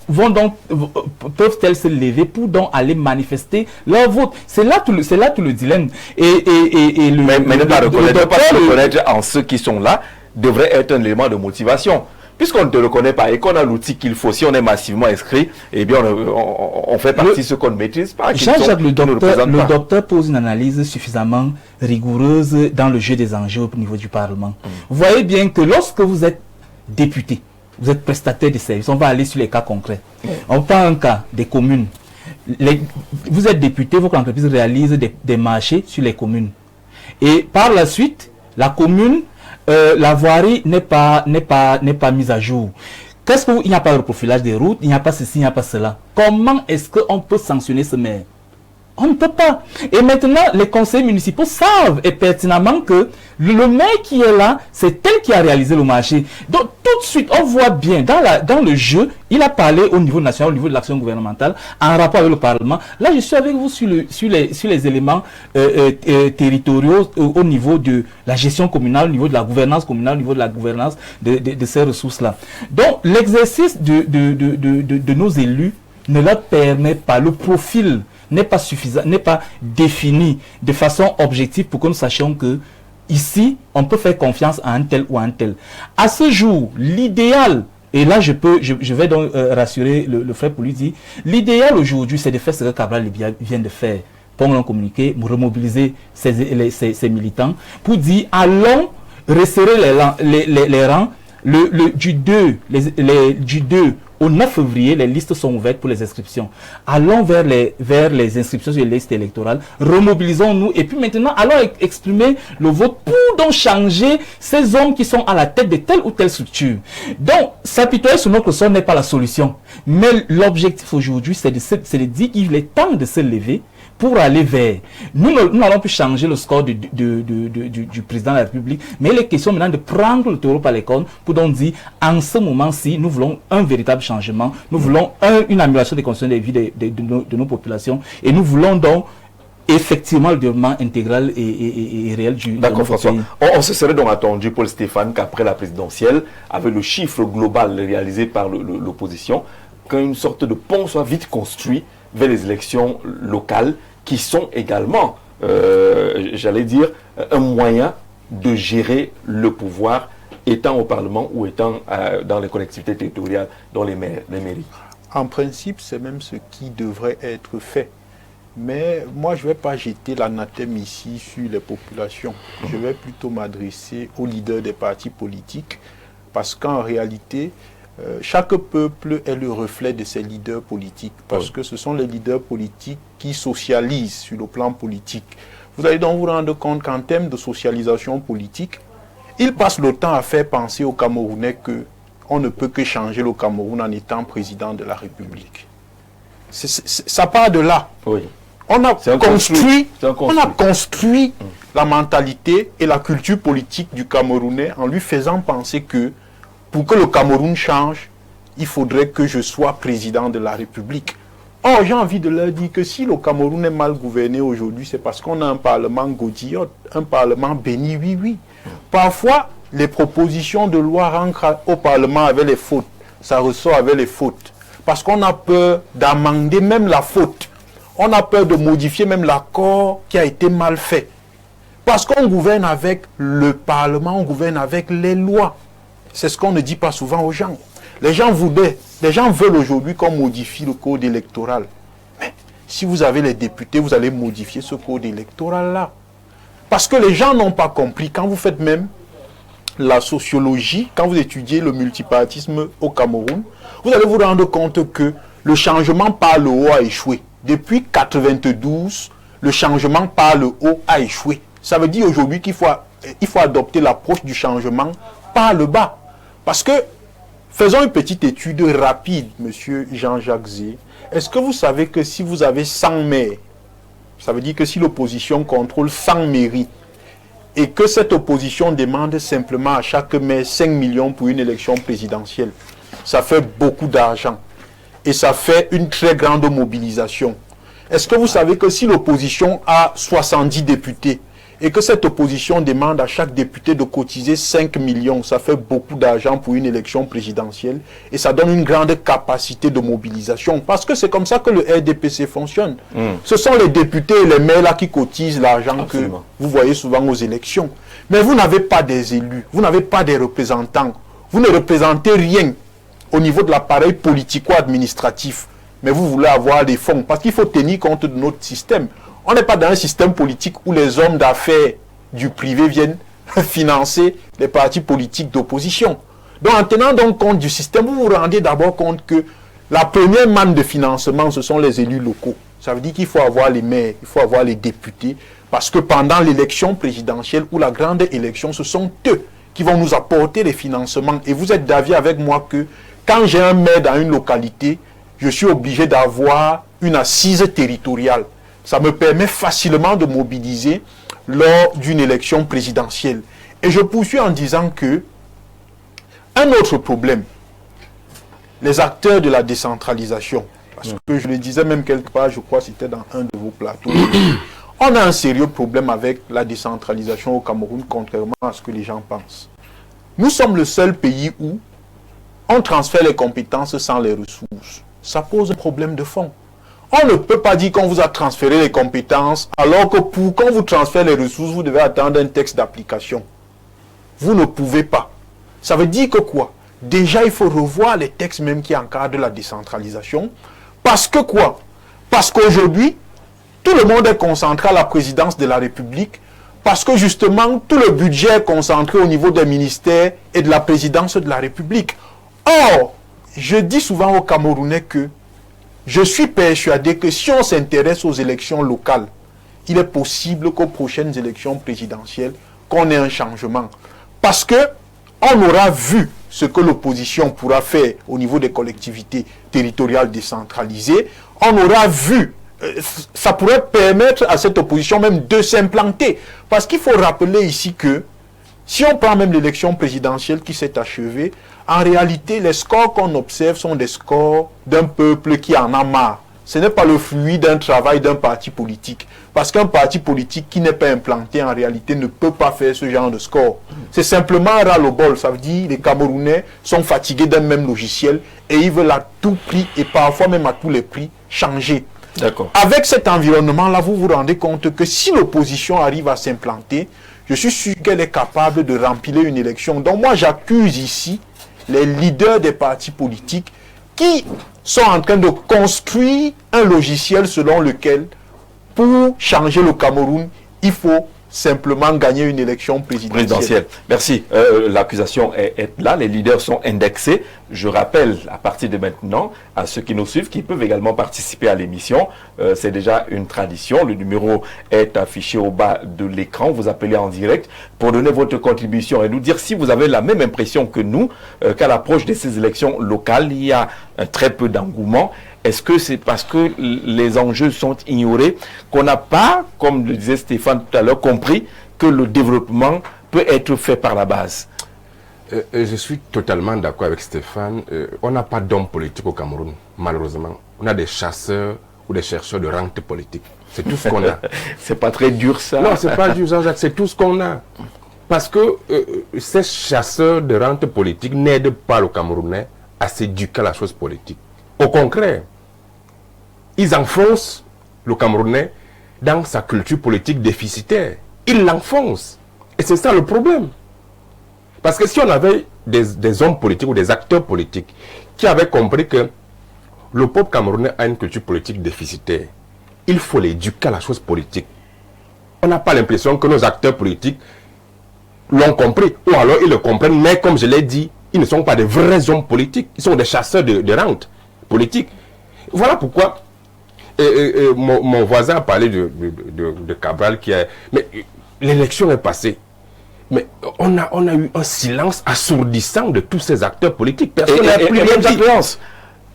peuvent-elles se lever pour donc aller manifester leur vote? C'est là tout le dilemme. Mais ne pas se reconnaître en ceux qui sont là devrait être un élément de motivation. Puisqu'on ne te reconnaît pas et qu'on a l'outil qu'il faut, si on est massivement inscrit, eh bien on fait partie de ceux qu'on ne maîtrise pas. Jean-Jacques, le docteur pose une analyse suffisamment rigoureuse dans le jeu des enjeux au niveau du Parlement. Vous voyez bien que lorsque vous êtes député, vous êtes prestataire de services, on va aller sur les cas concrets. On prend un cas des communes. Vous êtes député, votre entreprise réalise des marchés sur les communes. Et par la suite, la commune, la voirie n'est pas mise à jour. Il n'y a pas de profilage des routes, il n'y a pas ceci, il n'y a pas cela. Comment est-ce qu'on peut sanctionner ce maire? On ne peut pas. Et maintenant, les conseils municipaux savent et pertinemment que le maire qui est là, c'est tel qui a réalisé le marché. Donc, tout de suite, on voit bien, dans le jeu, il a parlé au niveau national, au niveau de l'action gouvernementale, en rapport avec le Parlement. Là, je suis avec vous sur les éléments territoriaux au niveau de la gestion communale, au niveau de la gouvernance communale, au niveau de la gouvernance de ces ressources-là. Donc, l'exercice de nos élus ne leur permet pas, le profil n'est pas suffisant, n'est pas défini de façon objective pour que nous sachions que ici, on peut faire confiance à un tel ou à un tel. À ce jour, l'idéal, et là je vais donc rassurer le frère pour lui dire, l'idéal aujourd'hui, c'est de faire ce que Cabral vient de faire, pour un communiqué, remobiliser ses militants, pour dire, allons resserrer les rangs, du 2 au 9 février, les listes sont ouvertes pour les inscriptions. Allons vers les inscriptions sur les listes électorales, remobilisons-nous et puis maintenant, allons exprimer le vote pour donc changer ces hommes qui sont à la tête de telle ou telle structure. Donc, s'apitoyer sur notre sort n'est pas la solution. Mais l'objectif aujourd'hui, c'est de dire qu'il est temps de se lever pour aller vers. Nous n'allons plus changer le score du président de la République, mais il est question maintenant de prendre le taureau par les cornes pour donc dire, en ce moment-ci, nous voulons un véritable changement, nous voulons une amélioration des conditions de vie de nos populations, et nous voulons donc effectivement le développement intégral et réel du D'accord, François. On se serait donc attendu, Paul Stéphane, qu'après la présidentielle, avec le chiffre global réalisé par l'opposition, qu'une sorte de pont soit vite construit vers les élections locales qui sont également, j'allais dire, un moyen de gérer le pouvoir étant au Parlement ou étant dans les collectivités territoriales, dans les mairies. En principe, c'est même ce qui devrait être fait. Mais moi, je ne vais pas jeter l'anathème ici sur les populations. Je vais plutôt m'adresser aux leaders des partis politiques parce qu'en réalité, chaque peuple est le reflet de ses leaders politiques parce que ce sont les leaders politiques qui socialisent sur le plan politique. Vous allez donc vous rendre compte qu'en termes de socialisation politique, ils passent le temps à faire penser aux Camerounais qu'on ne peut que changer le Cameroun en étant président de la République. Ça part de là. Oui. On a construit la mentalité et la culture politique du Camerounais en lui faisant penser que pour que le Cameroun change, il faudrait que je sois président de la République. Or, j'ai envie de leur dire que si le Cameroun est mal gouverné aujourd'hui, c'est parce qu'on a un parlement godillotte, un parlement béni, oui. Parfois, les propositions de loi rentrent au parlement avec les fautes. Ça ressort avec les fautes. Parce qu'on a peur d'amender même la faute. On a peur de modifier même l'accord qui a été mal fait. Parce qu'on gouverne avec le Parlement, on gouverne avec les lois. C'est ce qu'on ne dit pas souvent aux gens. Les gens veulent aujourd'hui qu'on modifie le code électoral. Mais si vous avez les députés, vous allez modifier ce code électoral-là. Parce que les gens n'ont pas compris. Quand vous faites même la sociologie, quand vous étudiez le multipartisme au Cameroun, vous allez vous rendre compte que le changement par le haut a échoué. Depuis 1992, le changement par le haut a échoué. Ça veut dire aujourd'hui qu'il faut adopter l'approche du changement par le bas. Parce que Faisons une petite étude rapide, monsieur Jean-Jacques Zé. Est-ce que vous savez que si vous avez 100 maires, ça veut dire que si l'opposition contrôle 100 mairies, et que cette opposition demande simplement à chaque maire 5 millions pour une élection présidentielle, ça fait beaucoup d'argent. Et ça fait une très grande mobilisation. Est-ce que vous savez que si l'opposition a 70 députés, et que cette opposition demande à chaque député de cotiser 5 millions, ça fait beaucoup d'argent pour une élection présidentielle et ça donne une grande capacité de mobilisation parce que c'est comme ça que le RDPC fonctionne. Ce sont les députés et les maires là qui cotisent l'argent que vous voyez souvent aux élections. Mais vous n'avez pas des élus, vous n'avez pas des représentants, vous ne représentez rien au niveau de l'appareil politico-administratif, mais vous voulez avoir des fonds parce qu'il faut tenir compte de notre système. On n'est pas dans un système politique où les hommes d'affaires du privé viennent financer les partis politiques d'opposition. Donc en tenant donc compte du système, vous vous rendez d'abord compte que la première manne de financement, ce sont les élus locaux. Ça veut dire qu'il faut avoir les maires, il faut avoir les députés, parce que pendant l'élection présidentielle ou la grande élection, ce sont eux qui vont nous apporter les financements. Et vous êtes d'avis avec moi que quand j'ai un maire dans une localité, je suis obligé d'avoir une assise territoriale. Ça me permet facilement de mobiliser lors d'une élection présidentielle. Et je poursuis en disant que un autre problème, les acteurs de la décentralisation, parce que je le disais même quelque part, je crois que c'était dans un de vos plateaux, on a un sérieux problème avec la décentralisation au Cameroun, contrairement à ce que les gens pensent. Nous sommes le seul pays où on transfère les compétences sans les ressources. Ça pose un problème de fond. On ne peut pas dire qu'on vous a transféré les compétences, alors que pour qu'on vous transfère les ressources, vous devez attendre un texte d'application. Vous ne pouvez pas. Ça veut dire que quoi? Déjà, il faut revoir les textes même qui encadrent la décentralisation. Parce que quoi? Parce qu'aujourd'hui, tout le monde est concentré à la présidence de la République, parce que justement, tout le budget est concentré au niveau des ministères et de la présidence de la République. Or, je dis souvent aux Camerounais que je suis persuadé que si on s'intéresse aux élections locales, il est possible qu'aux prochaines élections présidentielles, qu'on ait un changement. Parce que on aura vu ce que l'opposition pourra faire au niveau des collectivités territoriales décentralisées. On aura vu, ça pourrait permettre à cette opposition même de s'implanter. Parce qu'il faut rappeler ici que si on prend même l'élection présidentielle qui s'est achevée, en réalité, les scores qu'on observe sont des scores d'un peuple qui en a marre. Ce n'est pas le fruit d'un travail d'un parti politique. Parce qu'un parti politique qui n'est pas implanté, en réalité, ne peut pas faire ce genre de score. C'est simplement un ras-le-bol. Ça veut dire que les Camerounais sont fatigués d'un même logiciel et ils veulent à tout prix, et parfois même à tous les prix, changer. D'accord. Avec cet environnement-là, vous vous rendez compte que si l'opposition arrive à s'implanter, je suis sûr qu'elle est capable de remplir une élection. Donc moi, j'accuse ici les leaders des partis politiques qui sont en train de construire un logiciel selon lequel, pour changer le Cameroun, il faut simplement gagner une élection présidentielle. Merci. L'accusation est là, les leaders sont indexés. Je rappelle à partir de maintenant à ceux qui nous suivent qu'ils peuvent également participer à l'émission. C'est déjà une tradition. Le numéro est affiché au bas de l'écran. Vous appelez en direct pour donner votre contribution et nous dire si vous avez la même impression que nous qu'à l'approche de ces élections locales, il y a très peu d'engouement. Est-ce que c'est parce que les enjeux sont ignorés qu'on n'a pas, comme le disait Stéphane tout à l'heure, compris que le développement peut être fait par la base? Je suis totalement d'accord avec Stéphane. On n'a pas d'hommes politiques au Cameroun, malheureusement. On a des chasseurs ou des chercheurs de rente politique. C'est tout ce qu'on a. C'est pas très dur ça? Non, c'est pas dur, Jean-Jacques, c'est tout ce qu'on a. Parce que ces chasseurs de rente politique n'aident pas le Camerounais à s'éduquer à la chose politique. Au contraire, ils enfoncent le Camerounais dans sa culture politique déficitaire. Ils l'enfoncent. Et c'est ça le problème. Parce que si on avait des hommes politiques ou des acteurs politiques qui avaient compris que le peuple camerounais a une culture politique déficitaire, il faut l'éduquer à la chose politique. On n'a pas l'impression que nos acteurs politiques l'ont compris. Ou alors ils le comprennent, mais comme je l'ai dit, ils ne sont pas des vrais hommes politiques. Ils sont des chasseurs de rente politique. Voilà pourquoi mon voisin a parlé de Cabral qui a... Mais l'élection est passée. Mais on a eu un silence assourdissant de tous ces acteurs politiques. Personne n'a plus rien dit.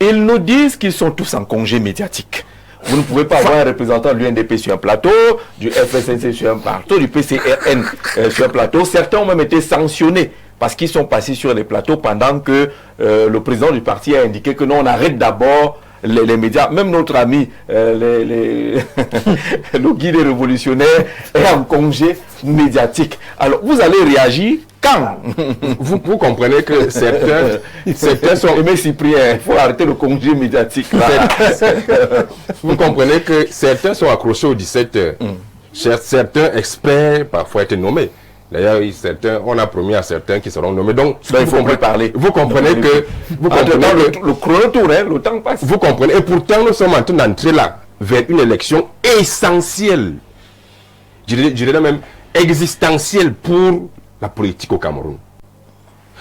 Ils nous disent qu'ils sont tous en congé médiatique. Vous ne pouvez pas avoir un représentant de l'UNDP sur un plateau, du FSNC sur un plateau, du PCRN sur un plateau. Certains ont même été sanctionnés parce qu'ils sont passés sur les plateaux pendant que le président du parti a indiqué que non, on arrête d'abord les médias. Même notre ami, le guide révolutionnaire, est en congé médiatique. Alors, vous allez réagir quand vous comprenez que certains sont... Aimé Cyprien, il faut arrêter le congé médiatique. Vous comprenez que certains sont accrochés aux 17h. Certains experts parfois été nommés. D'ailleurs, on a promis à certains qui seront nommés. Donc, il faut parler. Vous comprenez que... le chrono tourne, le temps passe. Vous comprenez. Et pourtant, nous sommes en train d'entrer là vers une élection essentielle. Je dirais même existentielle pour la politique au Cameroun.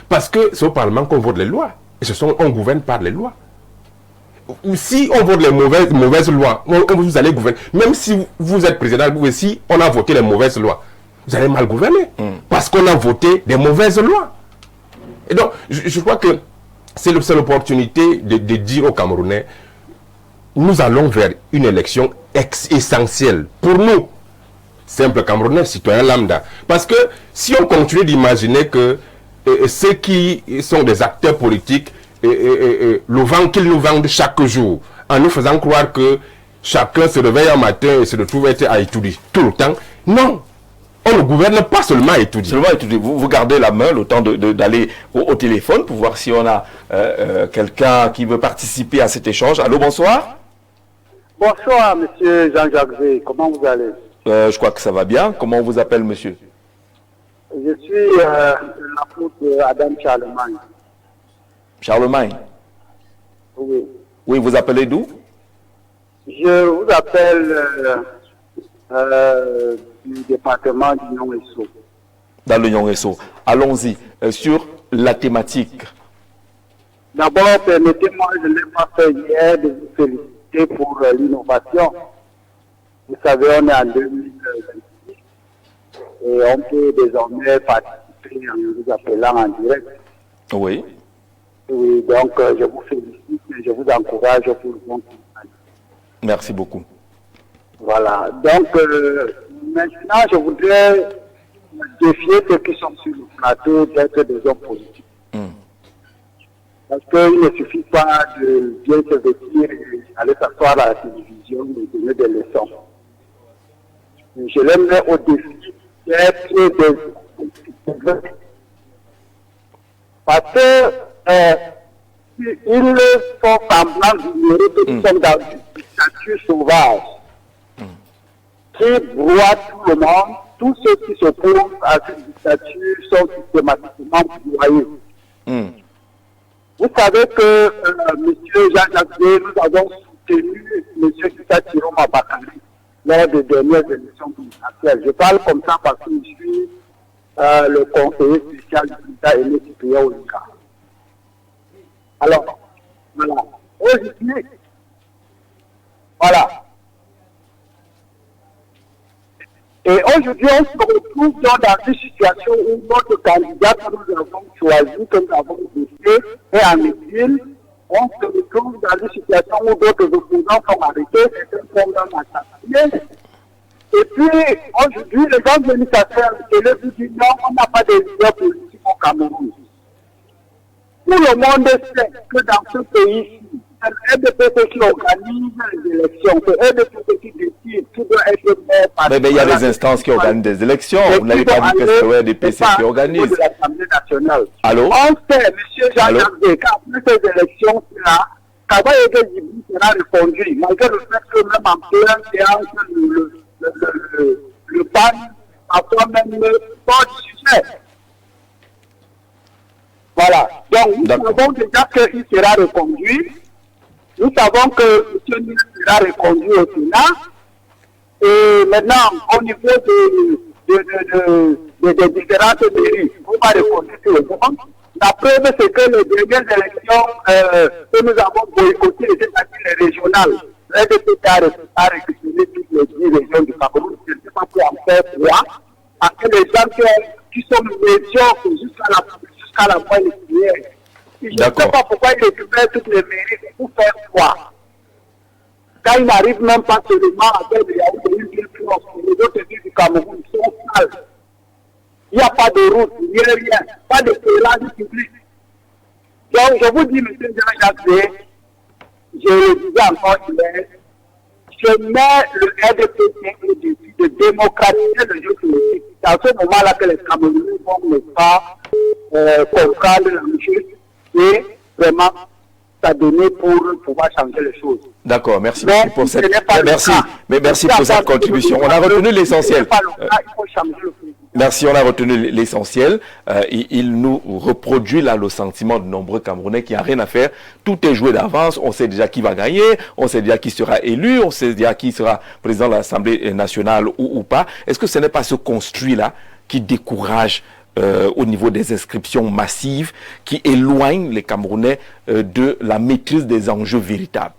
Parce que c'est au Parlement qu'on vote les lois. Et on gouverne par les lois. Si on vote les mauvaises lois, vous allez gouverner. Même si vous êtes président, si on a voté les mauvaises lois, vous allez mal gouverner. Parce qu'on a voté des mauvaises lois. Et donc, je crois que c'est l'opportunité de dire aux Camerounais, nous allons vers une élection essentielle pour nous, simples Camerounais, citoyens lambda. Parce que si on continue d'imaginer que ceux qui sont des acteurs politiques, le vent qu'ils nous vendent chaque jour, en nous faisant croire que chacun se réveille un matin et se retrouve être à Itoudi tout le temps, non. On ne gouverne pas seulement à Itoudi. Vous gardez la main le temps d'aller au téléphone pour voir si on a quelqu'un qui veut participer à cet échange. Allô, bonsoir. Bonsoir, monsieur Jean-Jacques Zé. Comment vous allez? Je crois que ça va bien. Comment on vous appelle, monsieur? Je suis l'apôtre Adam Charlemagne. Charlemagne? Oui. Oui, vous appelez d'où? Je vous appelle du département du Nyong-Esso. Dans le Nyong-Esso. Allons-y. Sur la thématique. D'abord, permettez-moi, je ne l'ai pas fait hier, de vous féliciter pour l'innovation. Vous savez, on est en 2026 et on peut désormais participer en vous appelant en direct. Oui. Oui, donc je vous félicite et je vous encourage pour le bon travail. Merci beaucoup. Voilà. Donc, maintenant, je voudrais défier ceux qui sont sur le plateau d'être des hommes politiques. Parce qu'il ne suffit pas de bien se vêtir et aller s'asseoir à la télévision et donner des leçons. Je l'aimerais au défi d'être des... Parce que ils font semblant d'ignorer que nous sommes dans une dictature sauvage qui broie tout le monde. Tous ceux qui s'opposent à cette dictature sont systématiquement broyés. Vous savez que M. Jean-Jacques Zé, nous avons soutenu M. Issa Chiroma Bakary lors des dernières élections présidentielles. Je parle comme ça parce que je suis le conseiller spécial du l'État Aimé Cyprien Olika. Alors, voilà. Aujourd'hui, voilà. Et aujourd'hui, on se retrouve dans une situation où notre candidat que nous avons choisi, que nous avons décidé, est en exil. On se retrouve dans une situation où d'autres opposants sont arrêtés, certains sont même assassinés. Et puis, aujourd'hui, les gens viennent s'asseoir et vous disent non, on n'a pas de leader politique au Cameroun. Tout le monde sait que dans ce pays, c'est RDPC qui organise les élections, c'est RDPC qui décide qui doit être maire par... Mais il y a des instances qui organisent des élections. Vous n'avez pas dit que c'est RDPC qui organise. L'Assemblée nationale. Allô? On sait, M. Jean-Jacques, qu'après ces élections-là, Kaba Ege Djibril sera reconduit, malgré le fait que même en plein séance, le PAN a toi-même pas de sujet. Voilà. Donc, nous savons déjà qu'il sera reconduit. Nous savons que M. Nil sera reconduit au Sénat. Et maintenant, au niveau des différentes mairies, on va reconduire tout le monde. La preuve, c'est que les dernières élections que nous avons boycottées, c'est-à-dire les régionales, RDPC a récupéré toutes les 10 régions du Cameroun. Je ne sais pas pour en faire quoi. Parce que les gens qui sommes médiocres jusqu'à la moelle épinière. Je ne sais pas pourquoi il récupère toutes les mérites pour faire quoi. Quand il n'arrive même pas seulement à faire des Yaoundé, les autres villes du Cameroun sont sales. Il n'y a pas de route, il n'y a rien, pas de pèlerinage public. Donc je vous dis, M. Jean-Jacques, je le disais encore hier, je mets le RDPC au défi de démocratiser le jeu politique. C'est à ce moment-là que les Camerounais vont ne pas comprendre la chose et vraiment s'adonner pour pouvoir changer les choses. D'accord, merci Mais pour cette merci pour cette contribution. On a retenu l'essentiel. Merci, on a retenu l'essentiel. Il nous reproduit là le sentiment de nombreux Camerounais qui n'ont rien à faire. Tout est joué d'avance. On sait déjà qui va gagner. On sait déjà qui sera élu. On sait déjà qui sera président de l'Assemblée nationale ou pas. Est-ce que ce n'est pas ce construit-là qui décourage au niveau des inscriptions massives, qui éloigne les Camerounais de la maîtrise des enjeux véritables?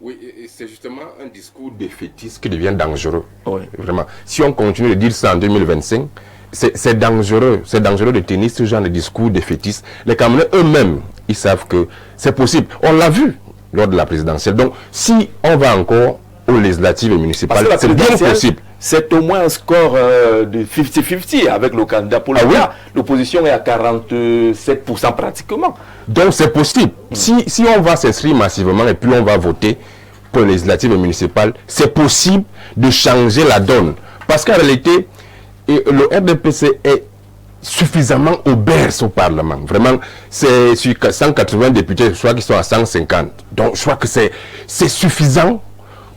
Oui, c'est justement un discours défaitiste qui devient dangereux. Oui. Vraiment. Si on continue de dire ça en 2025, c'est dangereux. C'est dangereux de tenir ce genre de discours défaitiste. Les Camerounais eux-mêmes, ils savent que c'est possible. On l'a vu lors de la présidentielle. Donc, si on va encore aux législatives et municipales, c'est bien possible. C'est au moins un score de 50-50 avec le candidat pour l'opposition est à 47% pratiquement. Donc c'est possible. Si on va s'inscrire massivement et puis on va voter pour les législatives et municipales, c'est possible de changer la donne. Parce qu'en réalité, le RDPC est suffisamment obèse au Parlement. Vraiment, c'est sur 180 députés, je crois qu'ils sont à 150. Donc je crois que c'est suffisant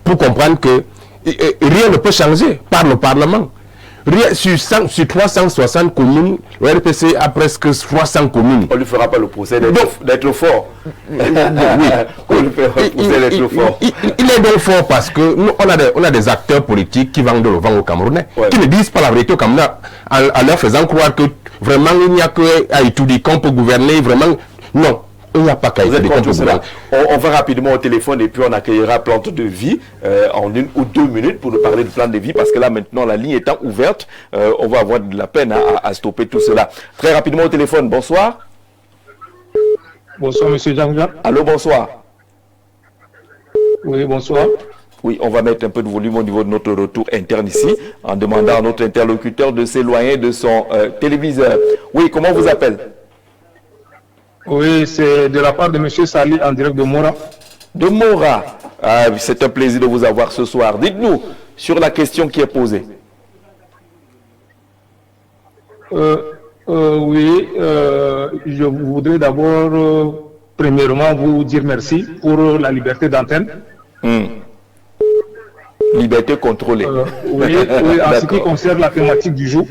pour comprendre que rien ne peut changer par le Parlement. Rien, sur 360 communes, le RPC a presque 300 communes. On ne lui fera pas le procès d'être fort. Oui. On lui fera le procès d'être fort. Il est donc fort parce que nous, on a des acteurs politiques qui vendent le vent aux Camerounais, qui ne disent pas la vérité aux Camerounais en leur faisant croire que vraiment il n'y a qu'à étudier qu'on peut gouverner. Vraiment, non. Il n'y a pas qu'à étudier qu'on peut gouverner. On va rapidement au téléphone et puis on accueillera Plante de Vie en 1 ou 2 minutes pour nous parler de Plante de Vie parce que là maintenant la ligne étant ouverte, on va avoir de la peine à stopper tout cela. Très rapidement au téléphone, bonsoir. Bonsoir monsieur Jean-Jacques. Allô, bonsoir. Oui, bonsoir. Oui, on va mettre un peu de volume au niveau de notre retour interne ici en demandant à notre interlocuteur de s'éloigner de son téléviseur. Oui, comment vous appelez? Oui, c'est de la part de M. Sali en direct de Mora. De Mora. C'est un plaisir de vous avoir ce soir. Dites-nous sur la question qui est posée. Oui, je voudrais d'abord, premièrement, vous dire merci pour la liberté d'antenne. Liberté contrôlée. Oui, en ce qui concerne la thématique du jour.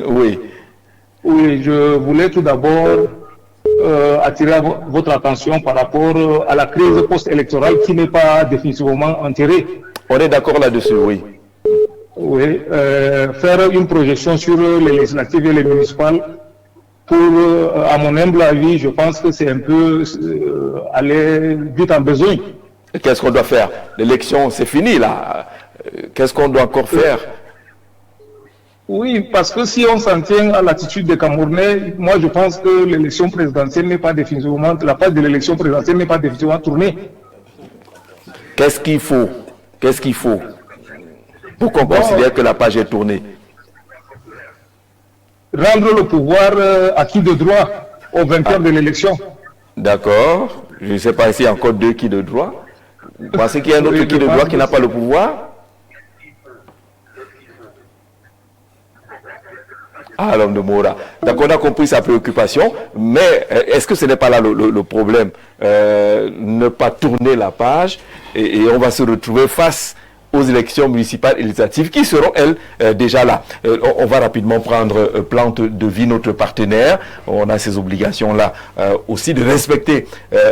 Oui. Oui, je voulais tout d'abord attirer votre attention par rapport à la crise post-électorale qui n'est pas définitivement enterrée. On est d'accord là-dessus, oui. Oui, faire une projection sur les législatives et les municipales, pour, à mon humble avis, je pense que c'est un peu aller vite en besoin. Qu'est-ce qu'on doit faire? L'élection, c'est fini là. Qu'est-ce qu'on doit encore faire? Oui, parce que si on s'en tient à l'attitude des Camerounais, moi je pense que l'élection présidentielle n'est pas définitivement, la phase de l'élection présidentielle n'est pas définitivement tournée. Qu'est-ce qu'il faut? Qu'est-ce qu'il faut pour qu'on considère que la page est tournée? Rendre le pouvoir acquis de droit au vainqueur de l'élection. D'accord. Je ne sais pas s'il y a encore 2 qui de droit. Vous pensez qu'il y a un autre qui de droit qui n'a pas le pouvoir? Ah, l'homme de Mora. Donc on a compris sa préoccupation, mais est-ce que ce n'est pas là le problème? Ne pas tourner la page et on va se retrouver face aux élections municipales et législatives qui seront, elles, déjà là. On va rapidement prendre Plante de Vie, notre partenaire. On a ces obligations-là aussi de respecter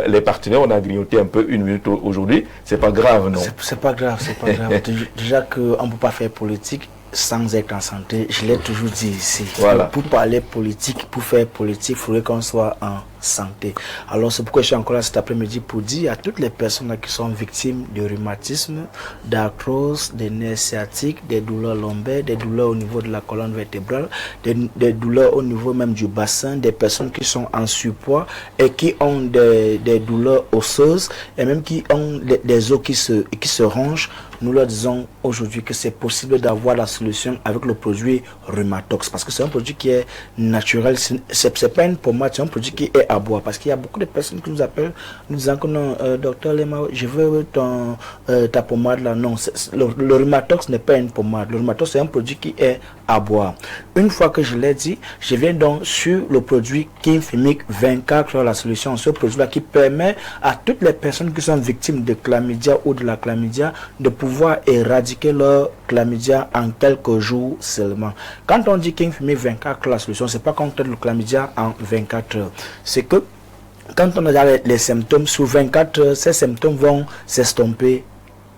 les partenaires. On a grignoté un peu 1 minute aujourd'hui. C'est pas grave, non? C'est pas grave, c'est pas grave. Déjà qu'on ne peut pas faire politique sans être en santé, je l'ai toujours dit ici. Voilà. Pour parler politique, pour faire politique, il faudrait qu'on soit en santé. Alors c'est pourquoi je suis encore là cet après-midi pour dire à toutes les personnes qui sont victimes de rhumatisme, d'arthrose, des nerfs sciatiques, des douleurs lombaires, des douleurs au niveau de la colonne vertébrale, des douleurs au niveau même du bassin, des personnes qui sont en surpoids et qui ont des douleurs osseuses et même qui ont des os qui se rongent. Nous leur disons aujourd'hui que c'est possible d'avoir la solution avec le produit Rhumatox, parce que c'est un produit qui est naturel, c'est pas une pommade, c'est un produit qui est à boire, parce qu'il y a beaucoup de personnes qui nous appellent nous disant que non, docteur Lema, je veux ta pommade là. Non, le Rhumatox n'est pas une pommade, le Rhumatox c'est un produit qui est à boire. Une fois que je l'ai dit, je viens donc sur le produit Kinfimic 24 heures, la solution, ce produit là qui permet à toutes les personnes qui sont victimes de chlamydia ou de la chlamydia de pouvoir éradiquer leur chlamydia en quelques jours seulement. Quand on dit Kinfimic 24 heures, la solution, c'est pas qu'on traite le chlamydia en 24 heures. C'est que quand on a les symptômes, sous 24 heures, ces symptômes vont s'estomper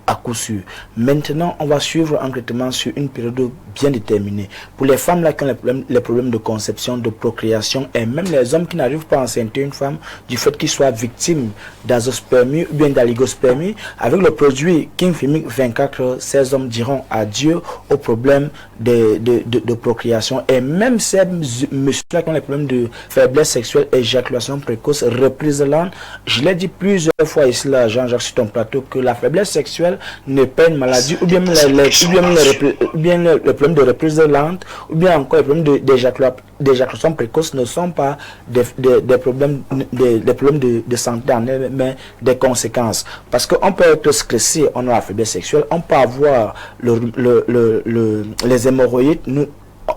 à coup sûr. Maintenant, on va suivre un traitement sur une période bien déterminée. Pour les femmes là qui ont les problèmes de conception, de procréation, et même les hommes qui n'arrivent pas à enceinter une femme du fait qu'ils soient victimes d'azospermie ou bien d'aligospermie, avec le produit Kinfimic 24 heures, ces hommes diront adieu aux problèmes de procréation. Et même ces messieurs qui ont les problèmes de faiblesse sexuelle, éjaculation précoce, reprise lente, je l'ai dit plusieurs fois ici là, Jean-Jacques, sur ton plateau, que la faiblesse sexuelle n'est pas une maladie, ou bien le problème de reprise lente, ou bien encore les problèmes d'éjaculation précoce ne sont pas des problèmes de santé en elles, mais des conséquences. Parce qu'on peut être stressé, on a la faiblesse sexuelle, on peut avoir les hémorroïdes,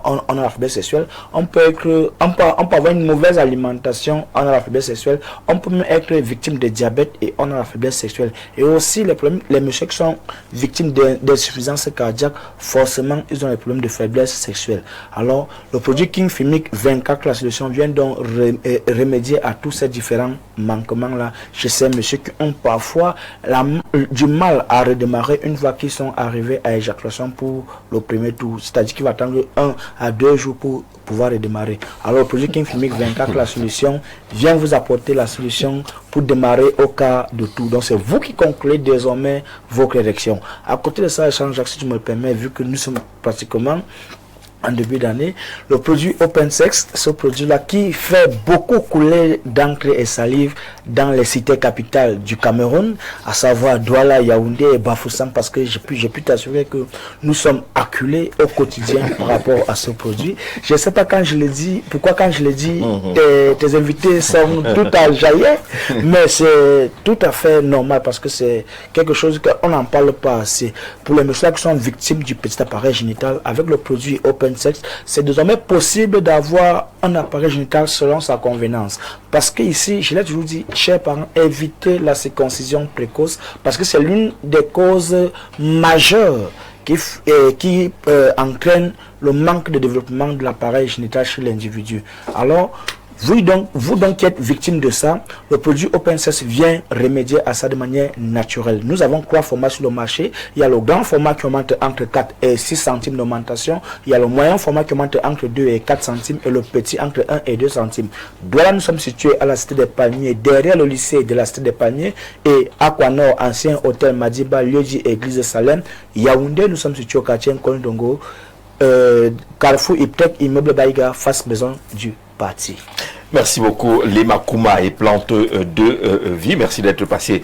on a la faiblesse sexuelle, on peut avoir une mauvaise alimentation, on a la faiblesse sexuelle, on peut même être victime de diabète et on a la faiblesse sexuelle. Et aussi les messieurs qui sont victimes d'insuffisance cardiaque, forcément ils ont des problèmes de faiblesse sexuelle. Alors le produit Kinfimic 24, la solution, vient donc remédier à tous ces différents manquements là chez ces messieurs qui ont parfois du mal à redémarrer une fois qu'ils sont arrivés à éjaculation pour le premier tour, c'est-à-dire qu'il va attendre 1 à 2 jours pour pouvoir redémarrer. Alors le produit Kinfimic 24, la solution, vient vous apporter la solution pour démarrer au cas de tout. Donc c'est vous qui concluez désormais vos corrections. À côté de ça, Jean-Jacques, si tu me le permets, vu que nous sommes pratiquement en début d'année, le produit OpenSex, ce produit-là qui fait beaucoup couler d'encre et salive dans les cités capitales du Cameroun, à savoir Douala, Yaoundé et Bafoussam, parce que j'ai pu t'assurer que nous sommes acculés au quotidien par rapport à ce produit. Je ne sais pas quand je le dis, pourquoi quand je le dis, tes invités sont tout à jaillir, mais c'est tout à fait normal parce que c'est quelque chose qu'on n'en parle pas assez. Pour les messieurs qui sont victimes du petit appareil génital, avec le produit OpenSex, c'est désormais possible d'avoir un appareil génital selon sa convenance. Parce que ici, je l'ai toujours dit, chers parents, évitez la circoncision précoce parce que c'est l'une des causes majeures qui entraîne le manque de développement de l'appareil génital chez l'individu. Alors, vous donc qui êtes victime de ça, le produit OpenSex vient remédier à ça de manière naturelle. Nous avons 3 formats sur le marché. Il y a le grand format qui augmente entre 4 et 6 centimes d'augmentation. Il y a le moyen format qui augmente entre 2 et 4 centimes et le petit entre 1 et 2 centimes. Douala, nous sommes situés à la Cité des Palmiers, derrière le lycée de la Cité des Palmiers, et Aquanor, ancien hôtel Madiba, lieu-dit église de Salem. Yaoundé, nous sommes situés au quartier Nkondongo, Carrefour Iptek, immeuble Baïga, face maison du parti. Merci beaucoup, Lema Kouma et Plante de Vie. Merci d'être passé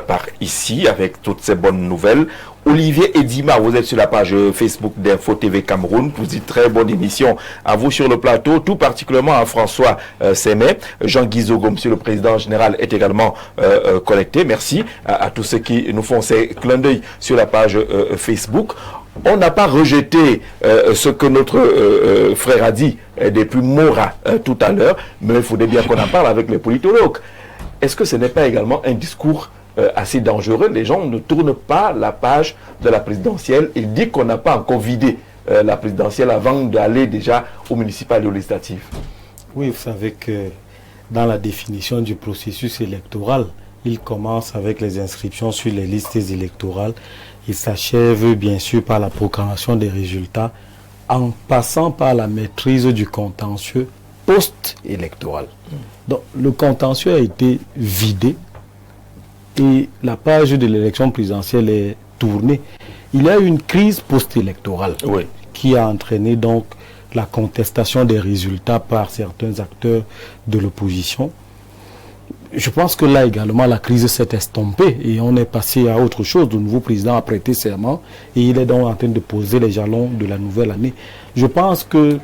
par ici avec toutes ces bonnes nouvelles. Olivier Edima, vous êtes sur la page Facebook d'Info TV Cameroun. Vous dites très bonne émission à vous sur le plateau, tout particulièrement à François Sémet. Jean-Guy Zogo, monsieur le président général, est également connecté. Merci à tous ceux qui nous font ces clins d'œil sur la page Facebook. On n'a pas rejeté ce que notre frère a dit depuis Mora tout à l'heure, mais il faudrait bien qu'on en parle avec les politologues. Est-ce que ce n'est pas également un discours assez dangereux? Les gens ne tournent pas la page de la présidentielle. Il dit qu'on n'a pas encore vidé la présidentielle avant d'aller déjà au municipal et au législatif. Oui, vous savez que dans la définition du processus électoral, il commence avec les inscriptions sur les listes électorales. Il s'achève bien sûr par la proclamation des résultats en passant par la maîtrise du contentieux post-électorale. Donc le contentieux a été vidé et la page de l'élection présidentielle est tournée. Il y a eu une crise post-électorale qui a entraîné donc la contestation des résultats par certains acteurs de l'opposition. Je pense que là également la crise s'est estompée et on est passé à autre chose. Le nouveau président a prêté serment et il est donc en train de poser les jalons de la nouvelle année. Je pense que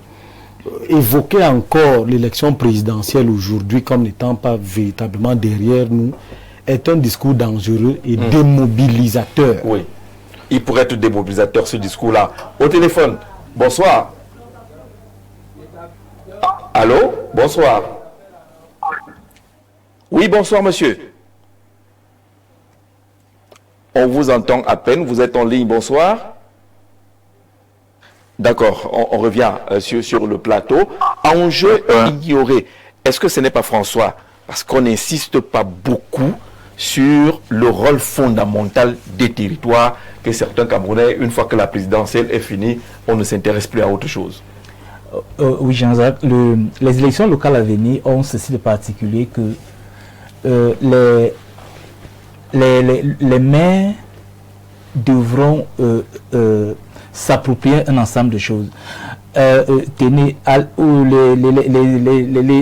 évoquer encore l'élection présidentielle aujourd'hui comme n'étant pas véritablement derrière nous est un discours dangereux et démobilisateur. Oui, il pourrait être démobilisateur ce discours-là. Au téléphone, bonsoir. Allô, bonsoir. Oui, bonsoir monsieur. On vous entend à peine, vous êtes en ligne, bonsoir. D'accord, on revient sur le plateau. Enjeu ignoré. Est-ce que ce n'est pas François? Parce qu'on n'insiste pas beaucoup sur le rôle fondamental des territoires que certains Camerounais, une fois que la présidentielle est finie, on ne s'intéresse plus à autre chose. Oui, Jean-Jacques, les élections locales à venir ont ceci de particulier que les maires devront s'approprier un ensemble de choses.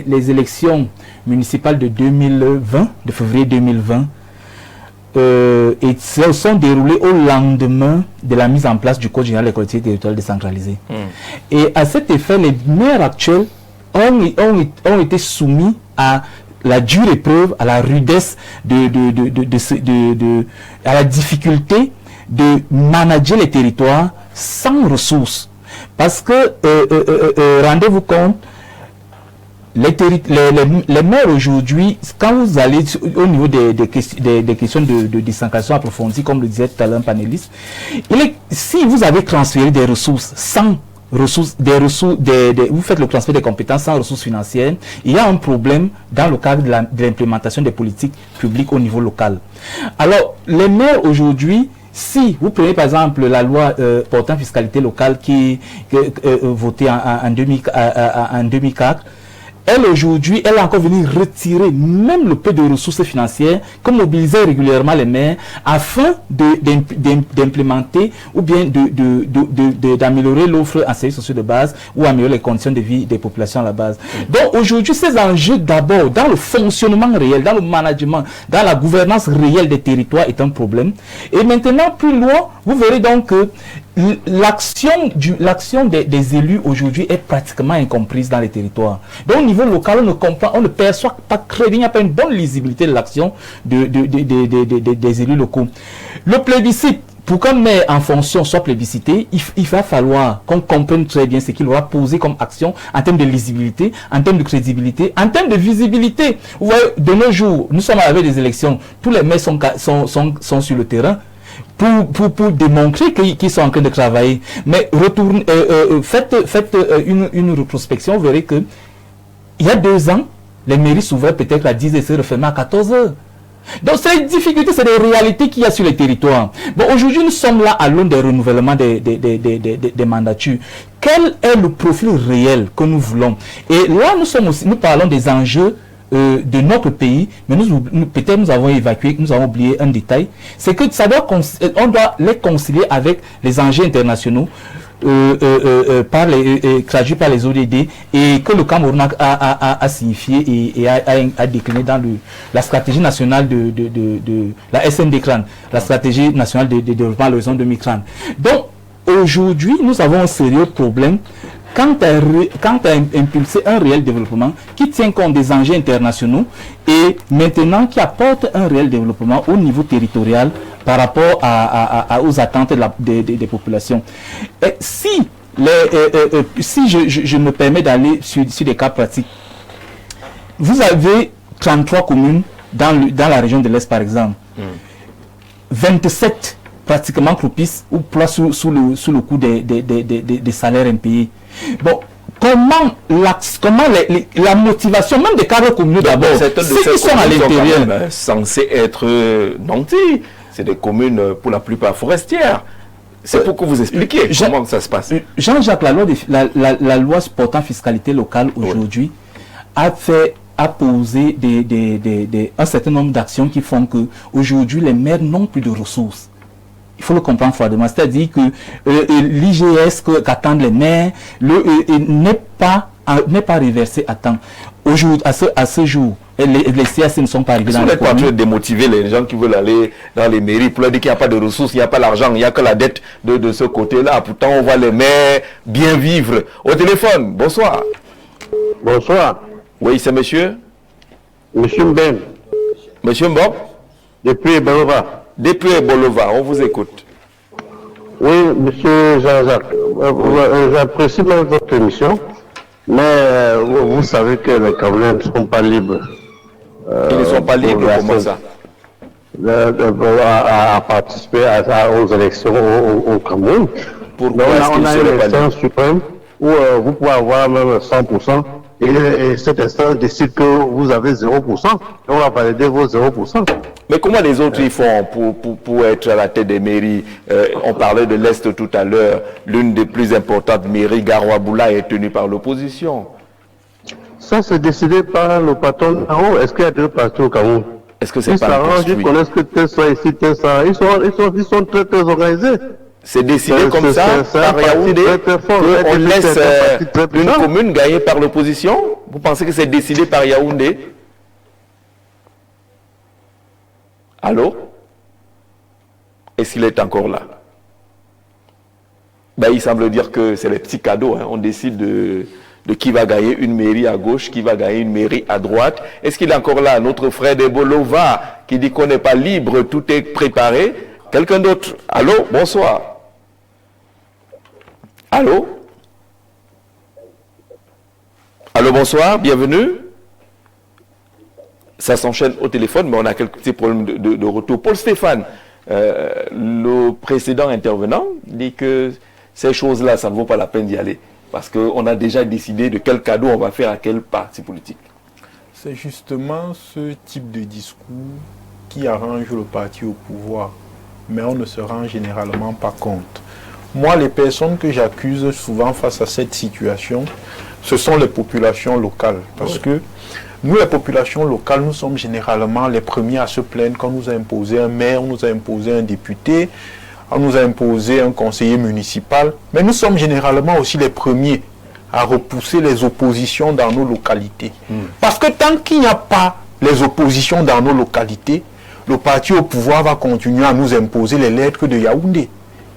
Les élections municipales de 2020, de février 2020, et se sont déroulées au lendemain de la mise en place du Code général des collectivités territoriales décentralisées. Et à cet effet, les maires actuels ont été soumis à la dure épreuve, à la rudesse, à la difficulté de manager les territoires sans ressources. Parce que, rendez-vous compte, les maires aujourd'hui, quand vous allez au niveau des questions de décentralisation approfondie, comme le disait tout à l'heure un panéliste, si vous avez transféré des ressources sans ressources, vous faites le transfert des compétences sans ressources financières, il y a un problème dans le cadre de l'implémentation des politiques publiques au niveau local. Alors, les maires aujourd'hui, si vous prenez par exemple la loi portant fiscalité locale qui est votée en 2004, elle aujourd'hui, elle a encore venu retirer même le peu de ressources financières que mobilisaient régulièrement les maires afin d'implémenter ou bien d'améliorer l'offre en services sociaux de base ou améliorer les conditions de vie des populations à la base. Donc aujourd'hui, ces enjeux d'abord dans le fonctionnement réel, dans le management, dans la gouvernance réelle des territoires est un problème. Et maintenant, plus loin, vous verrez donc que l'action des élus aujourd'hui est pratiquement incomprise dans les territoires. Donc au niveau local, on ne perçoit pas très bien, il n'y a pas une bonne lisibilité de l'action des élus locaux. Le plébiscite, pour qu'un maire en fonction soit plébiscité, il va falloir qu'on comprenne très bien ce qu'il aura posé comme action en termes de lisibilité, en termes de crédibilité, en termes de visibilité. Vous voyez, de nos jours, nous sommes avec des élections, tous les maires sont sur le terrain. Pour démontrer qu'ils sont en train de travailler. Mais faites une rétrospection, vous verrez que il y a 2 ans, les mairies s'ouvraient peut-être à 10 et se refermaient à 14 heures. Donc c'est les difficultés, c'est les réalités qu'il y a sur les territoires. Bon, aujourd'hui, nous sommes là à l'aune des renouvellements des mandatures. Quel est le profil réel que nous voulons? Et là, nous parlons des enjeux de notre pays, mais peut-être nous avons évacué, nous avons oublié un détail, c'est que on doit les concilier avec les enjeux internationaux traduits par les ODD et que le Cameroun a signifié et a décliné dans la stratégie nationale de la SND-CRAN, la stratégie nationale de développement à l'horizon 2030. Donc aujourd'hui, nous avons un sérieux problème quant à impulser un réel développement qui tient compte des enjeux internationaux et maintenant qui apporte un réel développement au niveau territorial par rapport aux attentes des populations. Et si je me permets d'aller sur des cas pratiques, vous avez 33 communes dans la région de l'Est par exemple, 27 pratiquement propices ou place sous le coup des salaires impayés. Bon, comment la motivation, même des cadres communaux d'abord, ceux qui sont à l'intérieur, censés être nantis, c'est des communes pour la plupart forestières. C'est pour que vous expliquiez comment ça se passe. Jean-Jacques, la loi portant fiscalité locale aujourd'hui a posé un certain nombre d'actions qui font que aujourd'hui les maires n'ont plus de ressources. Il faut le comprendre froidement. C'est-à-dire que l'IGS qu'attendent les maires n'est pas reversé à temps. Aujourd'hui, à ce jour, les CAC ne sont pas arrivés dans les communes. Ils sont en train de démotiver les gens qui veulent aller dans les mairies pour leur dire qu'il n'y a pas de ressources, il n'y a pas l'argent, il n'y a que la dette de ce côté-là. Pourtant, on voit les maires bien vivre. Au téléphone, bonsoir. Bonsoir. Oui, c'est monsieur? Monsieur Mben. Monsieur Mbob? Depuis Bolova. Depuis Bolova, on vous écoute. Oui, monsieur Jean-Jacques, j'apprécie votre émission, mais vous savez que les Camerounais ne sont pas libres. Ils ne sont pas libres, comment ça? À participer aux élections au Cameroun. Pourquoi on a une instance suprême où vous pouvez avoir même 100%. Et cette instance décide que vous avez 0%, et on va valider vos 0%. Mais comment les autres y font pour être à la tête des mairies? On parlait de l'Est tout à l'heure. L'une des plus importantes mairies, Garoua-Boula, est tenue par l'opposition. Ça, c'est décidé par le patron en haut. Est-ce qu'il y a deux partis au Cameroun? Est-ce que c'est pas construit? Ils connaissent que tel soit ici, tel soit. Ils sont très, très organisés. C'est décidé comme ça, par Yaoundé, qu'on laisse une commune gagnée par l'opposition? Vous pensez que c'est décidé par Yaoundé? Allô? Est-ce qu'il est encore là? Ben, il semble dire que c'est les petits cadeaux. Hein. On décide de qui va gagner une mairie à gauche, qui va gagner une mairie à droite. Est-ce qu'il est encore là? Notre frère de Bolova, qui dit qu'on n'est pas libre, tout est préparé. Quelqu'un d'autre? Allô? Bonsoir. Allô? Allô, bonsoir, bienvenue. Ça s'enchaîne au téléphone, mais on a quelques petits problèmes de retour. Paul Stéphane, le précédent intervenant, dit que ces choses-là, ça ne vaut pas la peine d'y aller. Parce qu'on a déjà décidé de quel cadeau on va faire à quel parti politique. C'est justement ce type de discours qui arrange le parti au pouvoir. Mais on ne se rend généralement pas compte. Moi, les personnes que j'accuse souvent face à cette situation, ce sont les populations locales. Parce que nous, les populations locales, nous sommes généralement les premiers à se plaindre quand on nous a imposé un maire, on nous a imposé un député, on nous a imposé un conseiller municipal. Mais nous sommes généralement aussi les premiers à repousser les oppositions dans nos localités. Parce que tant qu'il n'y a pas les oppositions dans nos localités, le parti au pouvoir va continuer à nous imposer les lettres de Yaoundé.